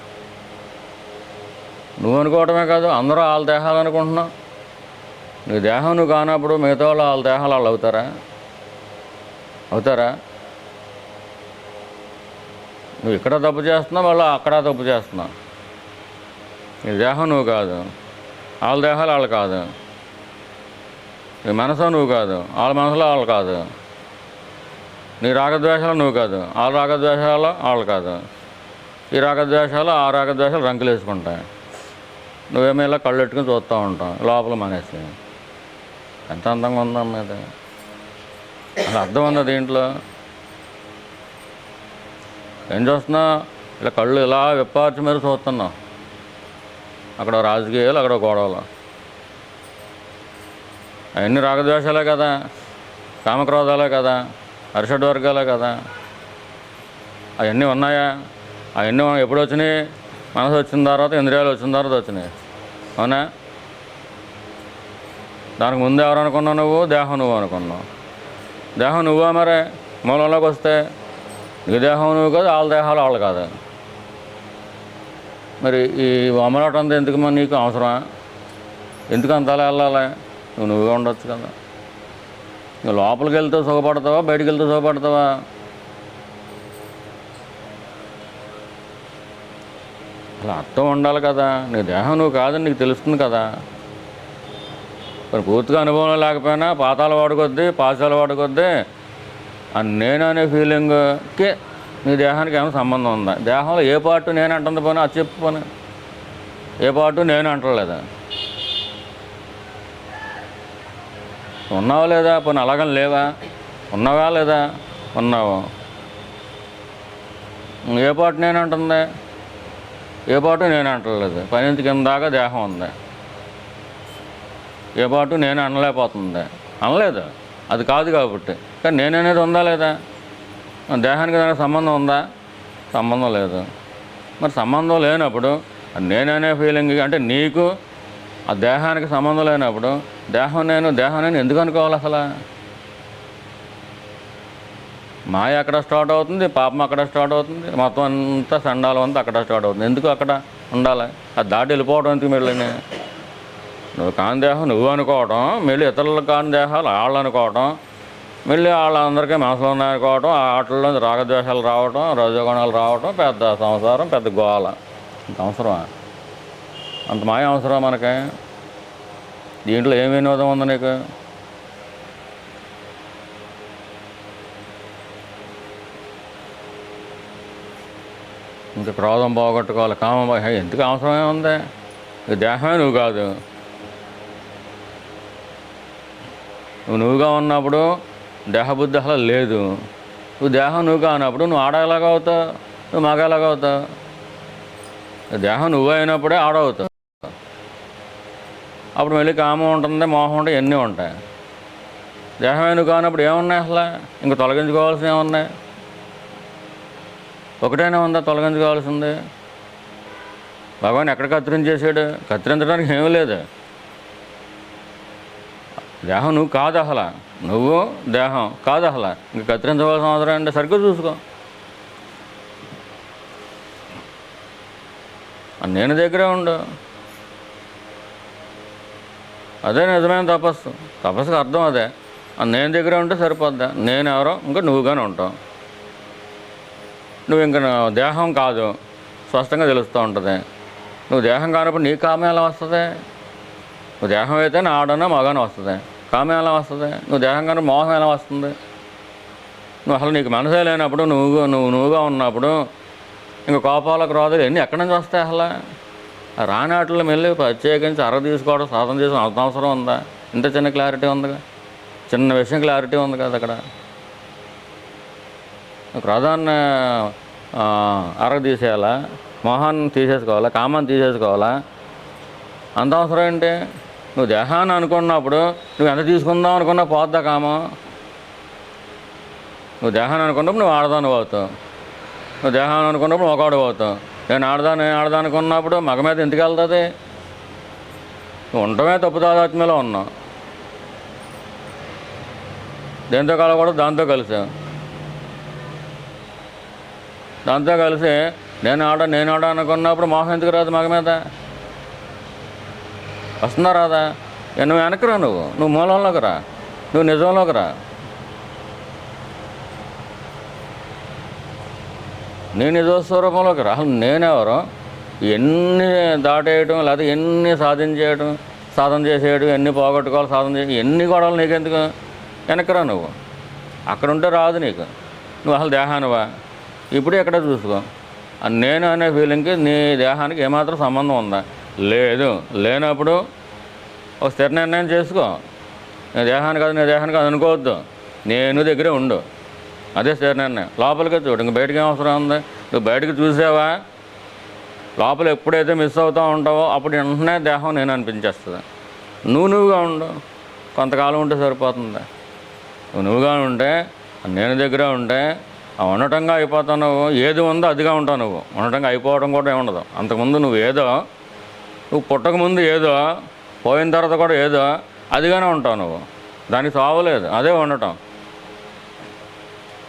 నువ్వు అనుకోవటమే కాదు, అందరూ వాళ్ళ దేహాలు అనుకుంటున్నావు. నీ దేహం నువ్వు కానప్పుడు మిగతా వాళ్ళు వాళ్ళ దేహాలు వాళ్ళు అవుతారా? నువ్వు ఇక్కడ తప్పు చేస్తున్నావు, వాళ్ళు అక్కడ తప్పు చేస్తున్నావు. నీ దేహం నువ్వు కాదు, వాళ్ళ దేహాలు వాళ్ళు కాదు. నీ మనసు నువ్వు కాదు, వాళ్ళ మనసులో వాళ్ళు కాదు. నీ రాగద్వేషాలు నువ్వు కాదు, వాళ్ళ రాగద్వేషాలు వాళ్ళు కాదు. ఈ రాగద్వేషాలు ఆ రాగద్వేషాలు రంకులు వేసుకుంటాయి. నువ్వేమో ఇలా కళ్ళు పెట్టుకుని చూస్తూ ఉంటావు లోపల మానేసి. ఎంత అందంగా ఉందమ్మా ఇది. అసలు అర్థం ఉందా దీంట్లో? ఏం చూస్తున్నావు? ఇలా కళ్ళు ఇలా విప్పార్చి మీరు చూస్తున్నావు. అక్కడ రాజకీయాలు, అక్కడ గొడవలు, అవన్నీ రాగద్వేషాలే కదా, కామక్రోధాలే కదా, అరిషడ్ వర్గాలే కదా. అవన్నీ ఉన్నాయా? అవన్నీ ఎప్పుడు వచ్చినాయి? మనసు వచ్చిన తర్వాత ఇంద్రియాలు వచ్చిన తర్వాత వచ్చినాయి. అవునా? దానికి ముందు ఎవరు అనుకున్నావు? నువ్వు దేహం నువ్వు అనుకున్నావు. దేహం నువ్వా? మరే మూలంలోకి వస్తే నీ దేహం నువ్వు కాదు, వాళ్ళ దేహాలు వాళ్ళు కాదు. మరి ఈ అమలాట అంతా ఎందుకు మరి నీకు అవసరమా? ఎందుకు అంతలా వెళ్ళాలి? నువ్వుగా ఉండొచ్చు కదా. నువ్వు లోపలికి వెళ్తే సుఖపడతావా, బయటికి వెళ్తే సుఖపడతావా? అలా అర్థం ఉండాలి కదా. నీ దేహం నువ్వు కాదని నీకు తెలుస్తుంది కదా. మరి పూర్తిగా అనుభవం లేకపోయినా పాతాల వాడుకొద్ది, పాశాల వాడుకొద్ది, నేను అనే ఫీలింగ్కి నీ దేహానికి ఏమైనా సంబంధం ఉందా? దేహంలో ఏ పార్టు నేను అంటుంది పోనీ అది చెప్పు. పోనీ ఏ పార్టు నేను అంటలేదా? ఉన్నావా లేదా? పోనీ అలాగని లేవా? ఉన్నావా లేదా? ఉన్నావు. ఏ పాటు నేను అంటుంది? ఏ పాటు నేను అంటలేదు. పైనుంచి కింద దాకా దేహం ఉంది. ఏ పాటు నేను అనలేకపోతుంది? అనలేదు. అది కాదు కాబట్టి. కానీ నేననేది ఉందా లేదా? దేహానికి దానికి సంబంధం ఉందా? సంబంధం లేదు. మరి సంబంధం లేనప్పుడు నేననే ఫీలింగ్ అంటే నీకు ఆ దేహానికి సంబంధం లేనప్పుడు దేహం నేను ఎందుకు అనుకోవాలి అసలు? మాయ అక్కడ స్టార్ట్ అవుతుంది, పాపం అక్కడ స్టార్ట్ అవుతుంది, మొత్తం అంతా సండాలం అంతా అక్కడ స్టార్ట్ అవుతుంది. ఎందుకు అక్కడ ఉండాలి? అది దాటి వెళ్ళిపోవడం ఎందుకు? మళ్ళీ నువ్వు కాని దేహం నువ్వు అనుకోవడం, మళ్ళీ ఇతరులు కాని దేహాలు వాళ్ళు అనుకోవడం, మళ్ళీ వాళ్ళందరికీ మనసులో ఉన్నాయనుకోవడం, ఆ ఆటల్లో రాగద్వేషాలు రావడం, రజోగుణాలు రావడం, పెద్ద సంసారం, పెద్ద గోల. అంత అవసరమా? అంత మాయ అవసరం మనకి? దీంట్లో ఏం వినోదం ఉంది నీకు? ఇంకా క్రోధం పోగొట్టుకోవాలి, కామం ఎందుకు అవసరమే ఉంది? దేహమే నువ్వు కాదు. నువ్వుగా ఉన్నప్పుడు దేహబుద్ధి అసలు లేదు. నువ్వు దేహం నువ్వు కానప్పుడు నువ్వు ఆడ ఎలాగవుతావు? నువ్వు మగ ఎలాగవుతావు? దేహం నువ్వు అయినప్పుడే ఆడవుతావు. అప్పుడు మళ్ళీ కామం ఉంటుంది, మోహం ఉంటుంది, ఎన్ని ఉంటాయి. దేహమే నువ్వు కానప్పుడు ఏమున్నాయి అసలు? ఇంక తొలగించుకోవాల్సినవి ఏమున్నాయి? ఒకటైనా ఉందా తొలగించుకోవాల్సింది? భగవాన్ ఎక్కడ కత్తిరించేసాడు? కత్తిరించడానికి ఏమీ లేదు. దేహం నువ్వు కాదు అసలు. నువ్వు దేహం కాదు అసలు. ఇంక కత్తిరించవలసిన అవసరం అంటే సరిగ్గా చూసుకో. నేను దగ్గరే ఉండు. అదే నిజమైన తపస్సు. తపస్సుకి అర్థం అదే. నేను దగ్గరే ఉంటే సరిపోద్దా? నేను ఎవరో ఇంకా నువ్వుగానే ఉంటావు. నువ్వు ఇంకా దేహం కాదు, స్పష్టంగా తెలుస్తూ ఉంటుంది. నువ్వు దేహం కానప్పుడు నీ కామం ఎలా వస్తుంది? నువ్వు దేహం అయితే నా ఆడనో మగానో వస్తుంది. కామం ఎలా వస్తుంది? నువ్వు దేహం కానీ మోహం ఎలా వస్తుంది? నువ్వు అసలు నీకు మనసే లేనప్పుడు, నువ్వుగా ఉన్నప్పుడు ఇంకా కోపాల క్రోధాలు ఎన్ని ఎక్కడి నుంచి వస్తాయి అసలు? రానాటిలో వెళ్ళి ప్రత్యేకించి అర తీసుకోవడం, సాధన చేసుకోవడం అంత అవసరం ఉందా? ఇంత చిన్న క్లారిటీ ఉందిగా, చిన్న విషయం క్లారిటీ ఉంది కదా అక్కడ. క్రోధాన్ని అర తీసేయాలా? మోహాన్ని తీసేసుకోవాలా? కామాన్ని తీసేసుకోవాలా? అంత అవసరం ఏంటి? నువ్వు దేహాన్ని అనుకున్నప్పుడు నువ్వు ఎంత తీసుకుందాం అనుకున్నా పోద్దా కామం? నువ్వు దేహాన్ని అనుకున్నప్పుడు నువ్వు ఆడదాను అవుతావు. నువ్వు దేహాన్ని అనుకున్నప్పుడు ఒకడు అవుతావు. నేను ఆడదాను అనుకున్నప్పుడు మగ మీద ఎందుకు వెళ్తుంది? నువ్వు ఉండటమే తప్పు తాదాత్మ్యంలో ఉన్నావు. దేంతో కలగకూడదు, దాంతో కలిసావు. దాంతో కలిసి నేను ఆడ అనుకున్నప్పుడు మోహం ఎందుకు రాదు మగ మీద? వస్తుందా రాదా? నువ్వు వెనక్కి రా, నువ్వు మూలంలోకి రా, నువ్వు నిజంలోకి రా. నేను నిజస్వరూపంలోకి రా. అసలు నేనెవరో ఎన్ని దాటేయడం, లేకపోతే ఎన్ని సాధన చేసేయడం, ఎన్ని పోగొట్టుకోవాలి సాధన చేసి, ఎన్ని గొడవలు నీకెందుకు? వెనక్కి రా నువ్వు. అక్కడ ఉంటే రాదు నీకు. నువ్వు అసలు దేహానివా? ఇప్పుడు ఎక్కడ చూసుకో. నేను అనే ఫీలింగ్కి నీ దేహానికి ఏమాత్రం సంబంధం ఉందా? లేదు. లేనప్పుడు ఒక స్థిర నిర్ణయం చేసుకో. నీ దేహానికి కాదు అనుకోవద్దు. నేను దగ్గరే ఉండు. అదే స్థిర నిర్ణయం. లోపలికి చూడు, ఇంక బయటకి ఏం అవసరం ఉంది? నువ్వు బయటకు చూసావా? లోపల ఎప్పుడైతే మిస్ అవుతూ ఉంటావో అప్పుడు వెంటనే దేహం నేను అనిపించేస్తుంది. నువ్వుగా ఉండు. కొంతకాలం ఉంటే సరిపోతుంది. నువ్వుగా ఉంటే, నేను దగ్గర ఉంటే ఆ ఉండటంగా అయిపోతావు నువ్వు. ఏది ఉందో అదిగా ఉంటావు నువ్వు. ఉండటంగా అయిపోవడం కూడా ఏముండదు. అంతకుముందు నువ్వు ఏదో, నువ్వు పుట్టకముందు ఏదో, పోయిన తర్వాత కూడా ఏదో అదిగానే ఉంటావు నువ్వు. దానికి సావలేదు. అదే ఉండటం.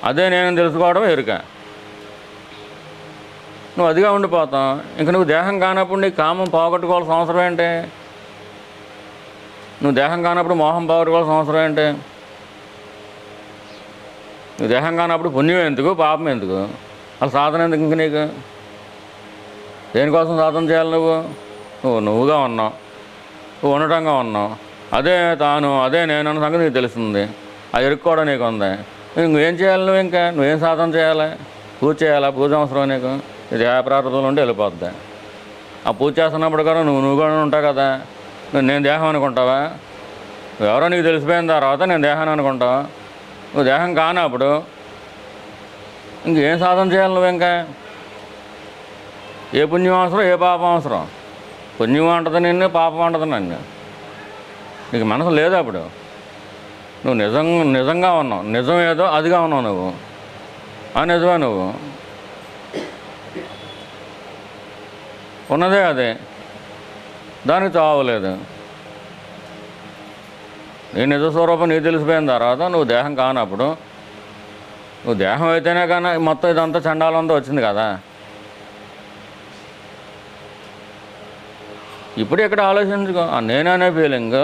అదే నేను తెలుసుకోవడం ఎరుక. నువ్వు అదిగా ఉండిపోతావు. ఇంక నువ్వు దేహం కానప్పుడు నీకు కామం పోగొట్టుకోవాల్సిన అవసరం ఏంటి? నువ్వు దేహం కానప్పుడు మోహం పోగొట్టుకోవాల్సిన అవసరం ఏంటి? నువ్వు దేహం కానప్పుడు పుణ్యం ఎందుకు, పాపం ఎందుకు? అసలు సాధన ఎందుకు ఇంక నీకు? దేనికోసం సాధన చేయాలి నువ్వు? నువ్వుగా ఉన్నావు, నువ్వు ఉండటంగా ఉన్నావు. అదే తాను, అదే నేను అన్న సంగతి నీకు తెలుస్తుంది. అది ఎరుక్కోవడం నీకు ఉంది. నువ్వేం చేయాలి? నువ్వు ఇంకా నువ్వేం సాధన చేయాలి? పూజ చేయాలా? పూజ అవసరం నీకు? ఇది ఏ ప్రారంభంలో ఉంటే వెళ్ళిపోద్ది. ఆ పూజ చేస్తున్నప్పుడు కూడా నువ్వు కూడా ఉంటావు కదా. నేను దేహం అనుకుంటావా? ఎవరో నీకు తెలిసిపోయిన తర్వాత నేను దేహాన్ని అనుకుంటావా? నువ్వు దేహం కానప్పుడు ఇంకేం సాధన చేయాలి నువ్వు? ఇంకా ఏ పుణ్యం అవసరం, ఏ పాపం అవసరం? పుణ్యం అంటది నిన్ను, పాపం అంటది నన్ను. నీకు మనసు లేదు. అప్పుడు నువ్వు నిజంగా ఉన్నావు. నిజం ఏదో అదిగా ఉన్నావు నువ్వు. ఆ నిజమే నువ్వు. ఉన్నదే అదే. దానికి చావలేదు. నీ నిజ స్వరూపం నీకు తెలిసిపోయిన తర్వాత నువ్వు దేహం కానప్పుడు, నువ్వు దేహం అయితేనే కానీ మొత్తం ఇదంతా చండాలంతా వచ్చింది కదా. ఇప్పుడు ఇక్కడ ఆలోచించుకో. ఆ నేననే ఫీలింగ్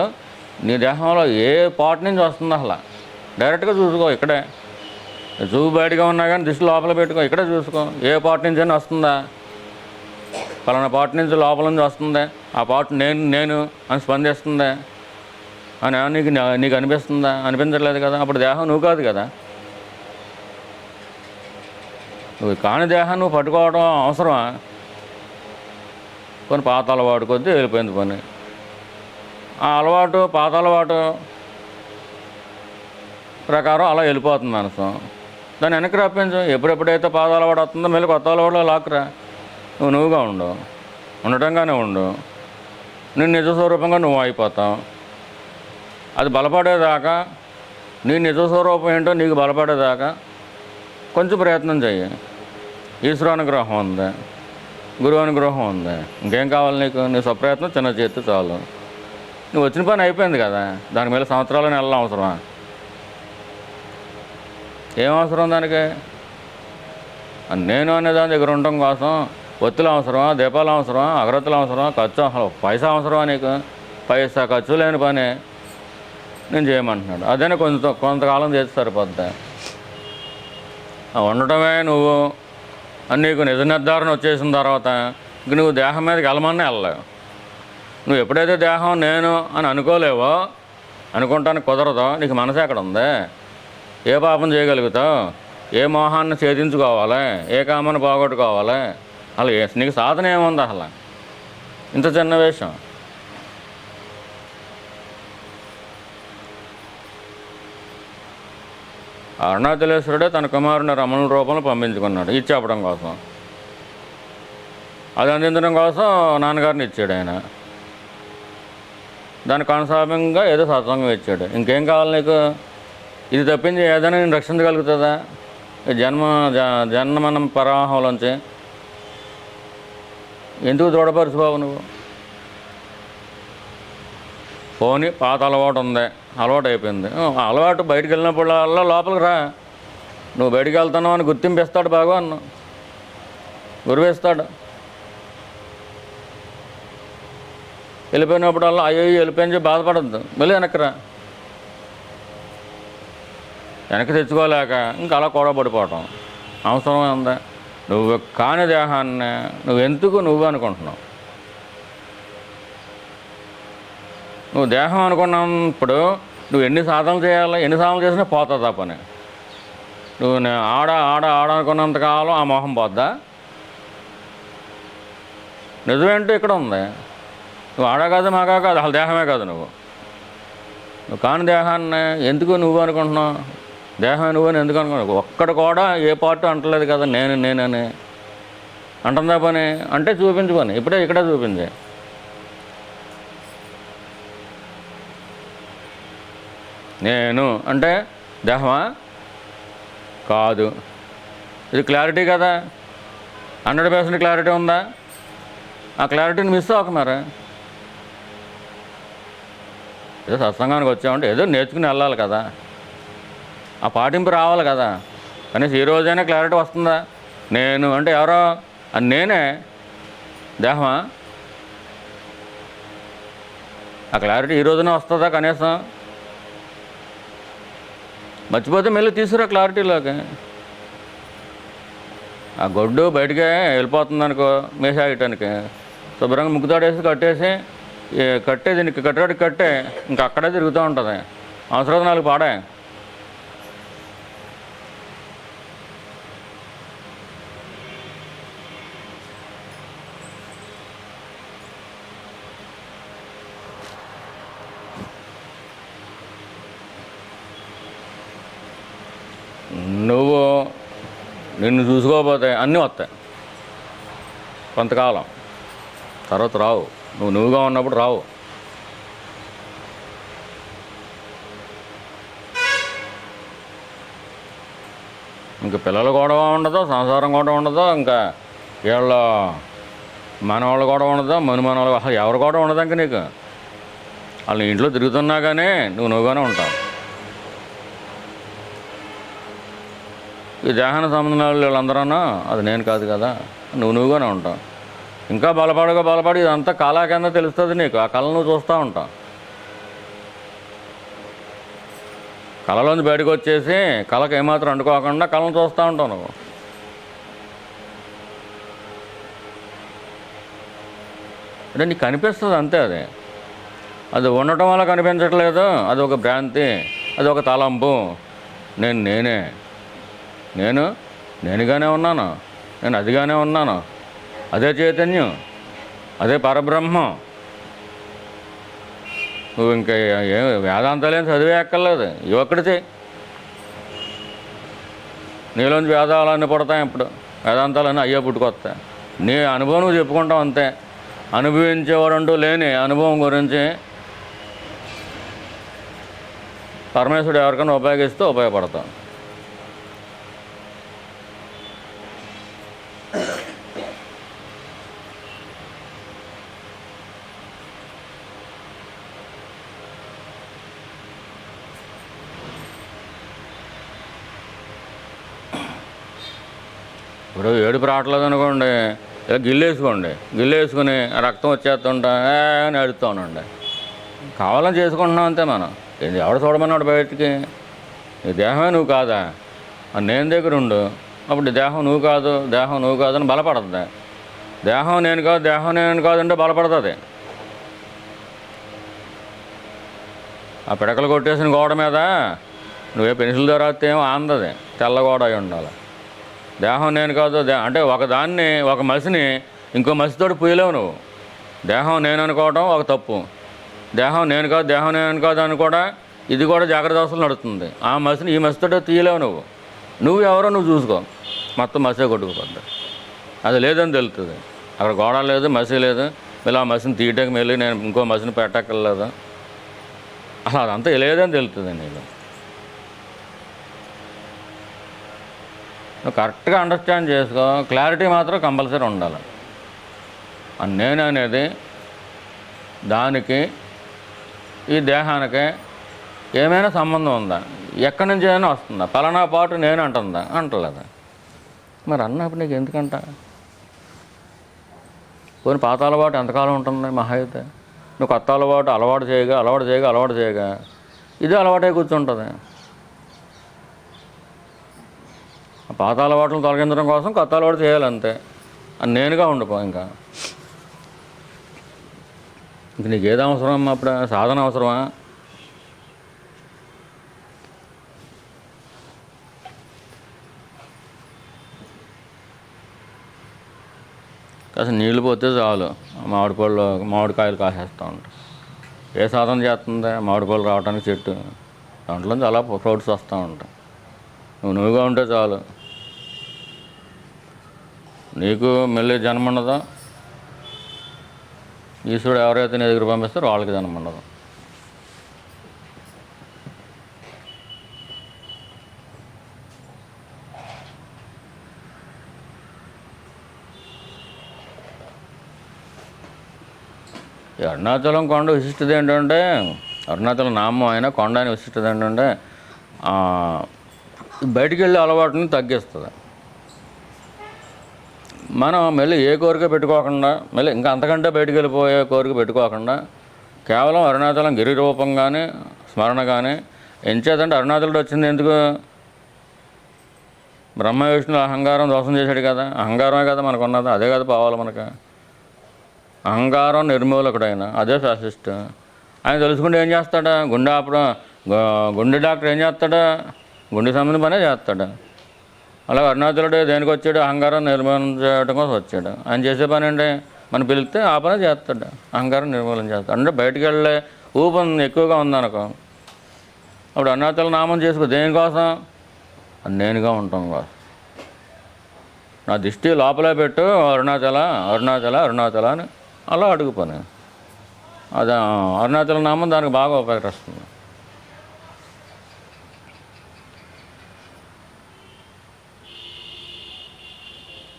నీ దేహంలో ఏ పార్ట్ నుంచి వస్తుంది అసలు డైరెక్ట్గా చూసుకో. ఇక్కడే చూపు బయటగా ఉన్నా కానీ దృష్టి లోపల పెట్టుకో. ఇక్కడే చూసుకో. ఏ పార్ట్ నుంచి అయినా వస్తుందా? పలానా పార్ట్ నుంచి లోపల నుంచి వస్తుంది. ఆ పార్ట్ నేను అని స్పందిస్తుంది అని నీకు అనిపిస్తుందా? అనిపించట్లేదు కదా. అప్పుడు దేహం నువ్వు కాదు కదా. నువ్వు కాని దేహం నువ్వు పట్టుకోవడం అవసరమా? కొన్ని పాత అలవాటు కొద్దీ వెళ్ళిపోయింది పని. ఆ అలవాటు, పాత అలవాటు ప్రకారం అలా వెళ్ళిపోతుంది మనసు. దాన్ని వెనక్కి రప్పించు. ఎప్పుడెప్పుడైతే పాత అలవాటు వస్తుందో మళ్ళీ కొత్త అలవాటులో లాక్కురా. నువ్వుగా ఉండు, ఉండటంగానే ఉండు. నేను నిజ స్వరూపంగా నువ్వు అయిపోతావు. అది బలపడేదాకా, నీ నిజ స్వరూపం ఏంటో నీకు బలపడేదాకా కొంచెం ప్రయత్నం చెయ్యి. ఈశ్వరానుగ్రహం ఉంది, గురువు అనుగ్రహం ఉంది. ఇంకేం కావాలి నీకు? నీ స్వప్రయత్నం చిన్న చేతి చాలు. నువ్వు వచ్చిన పని అయిపోయింది కదా. దాని మీద సంవత్సరాలని వెళ్ళడం అవసరమా? ఏం అవసరం దానికి? నేను అనే దాని దగ్గర ఉండటం కోసం ఒత్తులు అవసరమా? దీపాలు అవసరమా? అగరత్తులు అవసరమా? ఖర్చు అసలు పైసా అవసరమా నీకు? పైసా ఖర్చు లేని పని నేను చేయమంటున్నాడు. అదేనే కొంతకాలం చేసి సరిపోద్ది. ఉండటమే నువ్వు అని నీకు నిజ నిర్ధారణ వచ్చేసిన తర్వాత ఇంక నువ్వు దేహం మీదకి వెళ్ళమన్నా వెళ్ళలేవు. నువ్వు ఎప్పుడైతే దేహం నేను అని అనుకోలేవో, అనుకుంటానికి కుదరదో, నీకు మనసు ఎక్కడ ఉంది? ఏ పాపం చేయగలుగుతావు? ఏ మోహాన్ని ఛేదించుకోవాలి? ఏ కామాన్ని పోగొట్టుకోవాలి? అలా నీకు సాధన ఏముంది అసలు? ఇంత చిన్న విషయం. అరుణాచలేశ్వరుడే తన కుమారుని రమణుల రూపంలో పంపించుకున్నాడు ఇది చెప్పడం కోసం. అది అందించడం కోసం నాన్నగారిని ఇచ్చాడు ఆయన. దాని కొనసాగంగా ఏదో సత్సంగం ఇచ్చాడు. ఇంకేం కావాలి నీకు? ఇది తప్పించి ఏదైనా నేను రక్షించగలుగుతుందా? జన్మనం ప్రవాహంలోంచి ఎందుకు దృఢపరచుకోవు నువ్వు? పోనీ పాత అలవాటు ఉంది, అలవాటు అయిపోయింది. అలవాటు బయటికి వెళ్ళినప్పుడల్లా లోపలికి రా. నువ్వు బయటికి వెళ్తున్నావు అని గుర్తింపు ఇస్తాడు భగవాన్, గురువు ఇస్తాడు. వెళ్ళిపోయినప్పుడల్లా అయ్యో వెళ్ళిపోయించి బాధపడద్దు. మళ్ళీ వెనక్కి రా. వెనక్కి తెచ్చుకోలేక ఇంకా అలా కూడా పడిపోవటం అవసరమే ఉందా? నువ్వు కాని దేహాన్ని నువ్వెందుకు నువ్వు అనుకుంటున్నావు? నువ్వు దేహం అనుకున్నప్పుడు నువ్వు ఎన్ని సాధనలు చేయాలి? ఎన్ని సాధనలు చేసినా పోతుందా పని? నువ్వు ఆడ అనుకున్నంతకాలం ఆ మోహం పోద్దా? నిజమేంటో ఇక్కడ ఉంది. నువ్వు ఆడ కాదు, మాగా కాదు, అసలు దేహమే కాదు. నువ్వు కాని దేహాన్ని ఎందుకు నువ్వు అనుకుంటున్నావు? దేహమే నువ్వని ఎందుకు అనుకున్నావు? ఒక్కడు కూడా ఏ పార్ట్ అంటలేదు కదా నేనని. అంటుందా పని? అంటే చూపించు పని. ఇక్కడే చూపించే. నేను అంటే దేహమా? కాదు. ఇది క్లారిటీ కదా, 100% క్లారిటీ ఉందా? ఆ క్లారిటీని మిస్ అవ్వక మరి. ఏదో సత్సంగానికి వచ్చామంటే ఏదో నేర్చుకుని వెళ్ళాలి కదా, ఆ పాటింపు రావాలి కదా. కనీసం ఈ రోజైనా క్లారిటీ వస్తుందా? నేను అంటే ఎవరో, అది నేనే, దేహమా? ఆ క్లారిటీ ఈ రోజున వస్తుందా కనీసం? మర్చిపోతే మళ్ళీ తీసుకురా క్లారిటీలోకి. ఆ గొడ్డు బయటకే వెళ్ళిపోతుంది అనుకో మేసాయటానికి, శుభ్రంగా ముక్కుతాడేసి కట్టేసి కట్టే దీనికి కట్టడానికి కట్టే ఇంక అక్కడే తిరుగుతూ ఉంటుంది. అవసరం 4 పాడే. నువ్వు నిన్ను చూసుకోకపోతే అన్నీ వస్తాయి కొంతకాలం, తర్వాత రావు. నువ్వుగా ఉన్నప్పుడు రావు. ఇంక పిల్లలు గొడవ ఉండదు, సంసారం గొడవ ఉండదు, ఇంకా వీళ్ళ మనవాళ్ళు గొడవ ఉండదు, మనవాళ్ళు అసలు ఎవరు గొడవ ఉండదు. ఇంక నీకు వాళ్ళు ఇంట్లో తిరుగుతున్నా కానీ నువ్వుగానే ఉంటావు. ఈ దేహానికి సంబంధించిన వీళ్ళందరూ అది నేను కాదు కదా, నువ్వుగానే ఉంటావు. ఇంకా బలపడి ఇదంతా కళ కింద తెలుస్తుంది నీకు. ఆ కళ నువ్వు చూస్తూ ఉంటావు. కళలోంచి బయటకు వచ్చేసి కళకు ఏమాత్రం అంటుకోకుండా కళను చూస్తూ ఉంటావు నువ్వు. అంటే నీకు కనిపిస్తుంది అంతే. అది ఉండటం వల్ల కనిపించట్లేదు, అది ఒక భ్రాంతి, అది ఒక తలంపు. నేనుగానే ఉన్నాను, నేను అదిగానే ఉన్నాను, అదే చైతన్యం, అదే పరబ్రహ్మం. నువ్వు ఇంకా వేదాంతాలు ఏం చదివే ఎక్కర్లేదు, ఇవి ఒక్కడితే నీలోంచి వేదాలన్నీ పుడతాయి. ఇప్పుడు వేదాంతాలన్నీ అయ్యే పుట్టుకొస్తాయి. నీ అనుభవం నువ్వు చెప్పుకుంటావు అంతే. అనుభవించేవాడంటూ లేని అనుభవం గురించి పరమేశ్వరుడు ఎవరికైనా ఉపయోగిస్తూ ఉపయోగపడతాం. ఇప్పుడు ఏడుపు రావట్లేదు అనుకోండి, ఇలా గిల్లేసుకుని రక్తం వచ్చేస్తుంటా అని అడుగుతూ ఉండండి. కావాలని చేసుకుంటున్నాం అంతే. మనం ఇది ఎవడ చూడమన్నాడు బయటికి? ఈ దేహమే నువ్వు కాదా అని నేను దగ్గర ఉండు. అప్పుడు దేహం నువ్వు కాదు అని బలపడుతుంది. దేహం నేను కాదు అంటే బలపడుతుంది. ఆ పిడకలు కొట్టేసిన గోడ మీద నువ్వే పెన్సిల్ ద్వారా ఏమో ఆందది, తెల్ల గోడ అయి ఉండాలి. దేహం నేను కాదు అంటే ఒక మనిషిని ఇంకో మనిషితోటి పూయలేవు నువ్వు. దేహం నేను అనుకోవడం ఒక తప్పు. దేహం నేను కాదు అని కూడా ఇది కూడా జాగ్రత్త అవసరం నడుస్తుంది. ఆ మనిషిని ఈ మనిషితోటి తీయలేవు నువ్వు ఎవరో నువ్వు చూసుకో, మొత్తం మసే కొట్టుకుపోద్ది. అది లేదని తెలుస్తుంది. అక్కడ గోడ లేదు, మసి లేదు, మళ్ళీ ఆ మసిని తీయటానికి మళ్ళీ నేను ఇంకో మసిని పెట్టక్కర్లేదు. అసలు అదంతా లేదని తెలుస్తుంది నీకు. నువ్వు కరెక్ట్గా అండర్స్టాండ్ చేసుకో. క్లారిటీ మాత్రం కంపల్సరీ ఉండాలి. నేను అనేది దానికి ఈ దేహానికి ఏమైనా సంబంధం ఉందా? ఎక్కడి నుంచి అయినా వస్తుందా? పలానా పాటు నేను అంటుందా? అంటలేదా? మరి అన్నప్పుడు నీకు ఎందుకంట? పోనీ పాత అలవాటు ఎంతకాలం ఉంటుంది మహా అయితే? నువ్వు కొత్త అలవాటు చేయగా ఇదే అలవాటే కూర్చుంటుంది. పాత అలవాట్లను తొలగించడం కోసం కొత్త అలవాటు చేయాలంతే. అని నేనుగా ఉండిపో. ఇంక నీకు ఏది అవసరం? అప్పుడు సాధన అవసరమా? కాస్త నీళ్ళు పోతే చాలు, మామిడికాయలు కాసేస్తూ ఉంటాయి. ఏ సాధన చేస్తుంది? మామిడిపళ్ళు రావడానికి చెట్టు, దాంట్లోంచి అలా ఫ్రూట్స్ వస్తూ ఉంటాయి. నువ్వుగా ఉంటే చాలు. నీకు మళ్ళీ జన్మ ఉండదు. ఈశ్వరుడు ఎవరైతే నీ దగ్గర పంపిస్తారో వాళ్ళకి జన్మ ఉండదు. అరుణాచలం కొండ విశిష్టత ఏంటంటే, అరుణాచలం నామం అయినా కొండ అని విశిష్టత ఏంటంటే బయటికి వెళ్ళే అలవాటుని తగ్గిస్తుంది. మనం మళ్ళీ ఏ కోరిక పెట్టుకోకుండా, మళ్ళీ ఇంకా అంతకంటే బయటికి వెళ్ళిపోయే కోరిక పెట్టుకోకుండా కేవలం అరుణాచలం గిరి రూపంగానే స్మరణగానే ఎంచేదంటే అరుణాచలుడు వచ్చింది ఎందుకు? బ్రహ్మ విష్ణువు అహంకారం దోషం చేశాడు కదా, అహంకారమే కదా మనకున్నది, అదే కదా పోవాలి మనకు. అహంకారం నిర్మూలకుడైన అదే శాసిస్ట్. ఆయన తెలుసుకుంటే ఏం చేస్తాడా? గుండె డాక్టర్ ఏం చేస్తాడా? గుండె సంబంధం పనే చేస్తాడు. అలాగే అరుణాచలుడు దేనికి వచ్చాడు? అహంకారం నిర్మూలన చేయడం కోసం వచ్చాడు. ఆయన చేసే పని అంటే మనం పిలిస్తే ఆ పని చేస్తాడు, అహంకారం నిర్మూలన చేస్తాడు. అంటే బయటికి వెళ్ళే ఊపం ఎక్కువగా ఉందనుకో, అప్పుడు అరుణాచల నామం చేసుకో. దేనికోసం? నేనుగా ఉండటం కోసం. నా దృష్టి లోపలే పెట్టు, అరుణాచల అరుణాచల అరుణాచల అని అలా అడుగు పని. అది అరుణాచల నామం దానికి బాగా ఉపయోగిస్తుంది.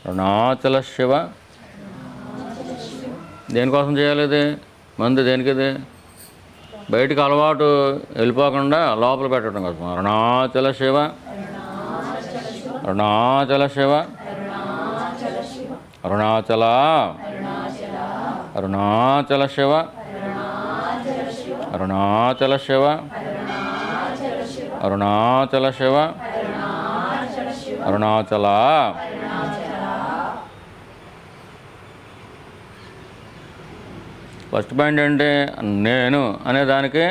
అరుణాచల శివ. దేనికోసం చేయాలి ఇది? మందు దేనికి? ఇది బయటికి అలవాటు వెళ్ళిపోకుండా లోపల పెట్టడం కోసం. అరుణాచల శివ, అరుణాచల శివ, అరుణాచల అరుణాచల శివ, అరుణాచల శివ, అరుణాచల శివ, అరుణాచల. ఫస్ట్ పాయింట్ ఏంటి? నేను అనేదానికి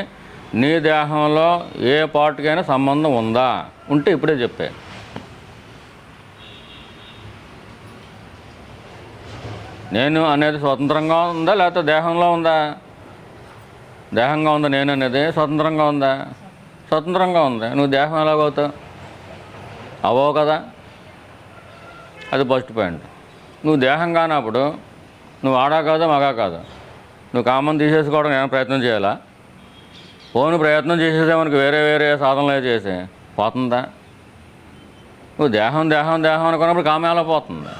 నీ దేహంలో ఏ పార్ట్కైనా సంబంధం ఉందా? ఉంటే ఇప్పుడే చెప్పే. నేను అనేది స్వతంత్రంగా ఉందా లేకపోతే దేహంలో ఉందా? దేహంగా ఉందా నేను అనేది? స్వతంత్రంగా ఉందా? స్వతంత్రంగా ఉంది. నువ్వు దేహం ఎలాగవుతావు? అవవు కదా. అది ఫస్ట్ పాయింట్. నువ్వు దేహం కానప్పుడు నువ్వు ఆడా కాదా మగా కాదా? నువ్వు కామం తీసేసుకోవడం ఏమైనా ప్రయత్నం చేయాలా? పోను ప్రయత్నం చేసేదే మనకు వేరే వేరే సాధనలు చేసి పోతుందా? నువ్వు దేహం దేహం దేహం అనుకున్నప్పుడు కామం ఎలా పోతుంది?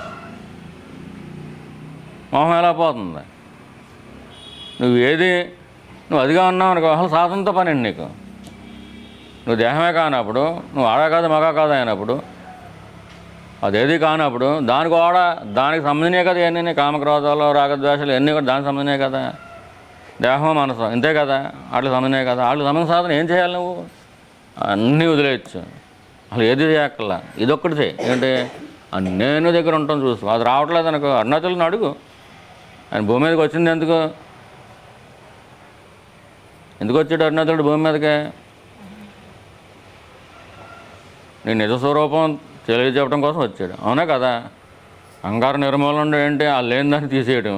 మోహం ఎలా పోతుంది? నువ్వు అదిగా ఉన్నావు అనుకో, అసలు సాధనతో పని అండి నీకు. నువ్వు దేహమే కానప్పుడు, నువ్వు ఆడా కాదు మగా కాదు అయినప్పుడు, అదేది కానప్పుడు దానికి సంబంధమే కదా ఇవన్నీ. కామక్రోధాలు రాగద్వేషాలు ఇవన్నీ కూడా దానికి సంబంధమే కదా. దేహం మనసు ఇంతే కదా, వాటికి సంబంధమే కదా. వాటికి సంబంధ సాధన ఏం చేయాలి? నువ్వు అన్నీ వదిలేయచ్చు. అసలు ఏది చేయక్కర్లా, ఇదొక్కటి చేయి. ఏంటి? నేను దగ్గర ఉంటాను చూసుకో. అది రావట్లేదు అనుకో, అరుణాచలం అడుగు. ఆయన భూమి మీదకి వచ్చింది ఎందుకు వచ్చాడు అరుణాచలుడు భూమి మీదకే? నీ నిజ స్వరూపం తెలియజెప్పడం కోసం వచ్చాడు, అవునా కదా. అహంకార నిర్మూలన ఏంటి? ఆ లేని దాన్ని తీసేయడం.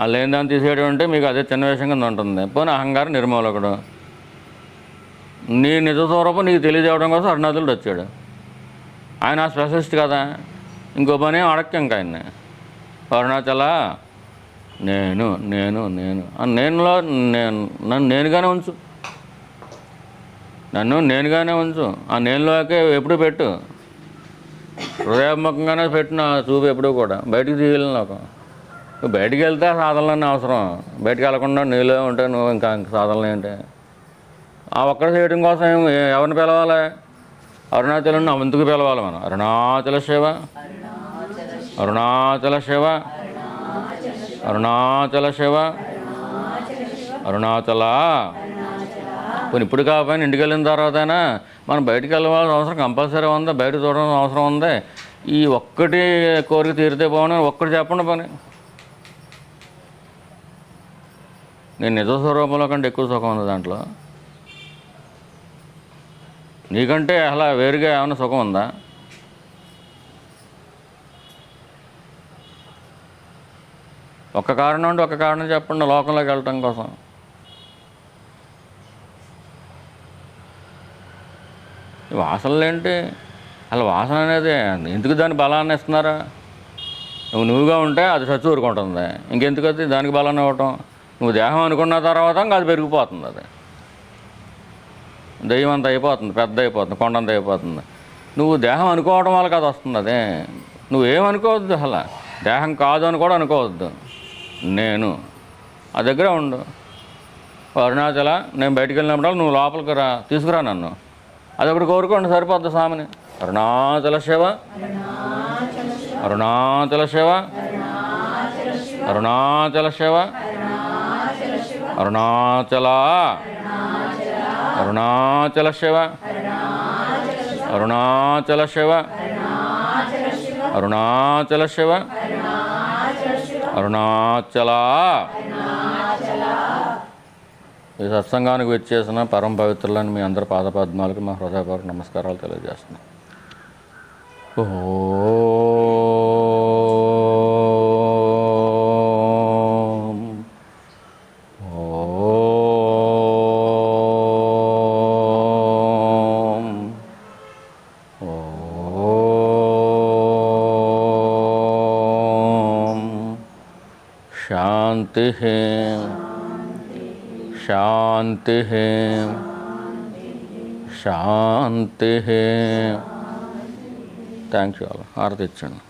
ఆ లేని దాన్ని తీసేయడం అంటే మీకు అదే చిన్న విషయం కింద ఉంటుంది. పోనీ అహంకార నిర్మూలకుడు. నీ నిజ స్వరూపం నీకు తెలియజేయడం కోసం అరుణాచలుడు వచ్చాడు. ఆయన స్పెషలిస్ట్ కదా. ఇంకో పని అడక్క ఇంకా ఆయన్ని. అరుణాచల నేను నేను నేను నేనులో నన్ను నేనుగానే ఉంచు. నన్ను నేనుగానే ఉంచు. ఆ నేనులోకే ఎప్పుడు పెట్టు. హృదయాత్మకంగానే పెట్టిన చూపు ఎప్పుడు కూడా బయటికి తీయలేను. నువ్వు బయటికి వెళ్తే సాధనలన్నీ అవసరం. బయటికి వెళ్ళకుండా నీలో ఉంటే నువ్వు ఇంకా సాధనలు ఏంటి? ఆ ఒక్కటి చేయడం కోసం ఎవరిని పిలవాలి? అరుణాచలం అవంతుకు పిలవాలి మనం. అరుణాచల శివ, అరుణాచల శివ, అరుణాచల శివ, అరుణాచల. కొన్ని ఇప్పుడు కాకపోయినా ఇంటికి వెళ్ళిన తర్వాతైనా మనం బయటికి వెళ్ళవలసిన అవసరం కంపల్సరీ ఉంది. బయట చూడడం అవసరం ఉంది. ఈ ఒక్కటి కోరిక తీరితే బాగుంది. ఒక్కటి చెప్పండి పని. నేను నిజ స్వరూపంలో కంటే ఎక్కువ సుఖం ఉంది దాంట్లో. నీకంటే అలా వేరుగా ఏమైనా సుఖం ఉందా? ఒక్క కారణం అంటే ఒక్క కారణం చెప్పండి లోకంలోకి వెళ్ళటం కోసం. వాసనలు ఏంటి? అసలు వాసన అనేది ఎందుకు దాని బలాన్ని ఇస్తున్నారా? నువ్వుగా ఉంటే అది చచ్చి ఊరుకుంటుంది. ఇంకెందుకు అది దానికి బలాన్ని ఇవ్వటం? నువ్వు దేహం అనుకున్న తర్వాత ఇంకా అది పెరిగిపోతుంది. అది దెయ్యం అంత అయిపోతుంది, పెద్ద అయిపోతుంది, కొండంత అయిపోతుంది. నువ్వు దేహం అనుకోవడం వల్ల కదా వస్తుంది. అదే నువ్వేమనుకోవద్దు. అసలు దేహం కాదు అని కూడా అనుకోవద్దు. నేను ఆ దగ్గర ఉండు. అరుణాచల, నేను బయటికి వెళ్ళినప్పుడు నువ్వు లోపలికి రా, తీసుకురా నన్ను. అదొకటి కోరుకోండి సరిపోద్ది స్వామిని. అరుణాచల శివ, అరుణాచల శివ, అరుణాచల శివ, అరుణాచల, అరుణాచల శివ, అరుణాచల శివ, అరుణాచల శివ, అరుణాచల. ఈ సత్సంగానికి వచ్చేసిన పరమ పవిత్రులని మీ అందరి పాదపద్మాలకు మా హృదయపూర్వక నమస్కారాలు తెలియజేస్తున్నాం. ఓం శాంతి శాంతి శాంతి. Thank you. హారతి ఇచ్చండి.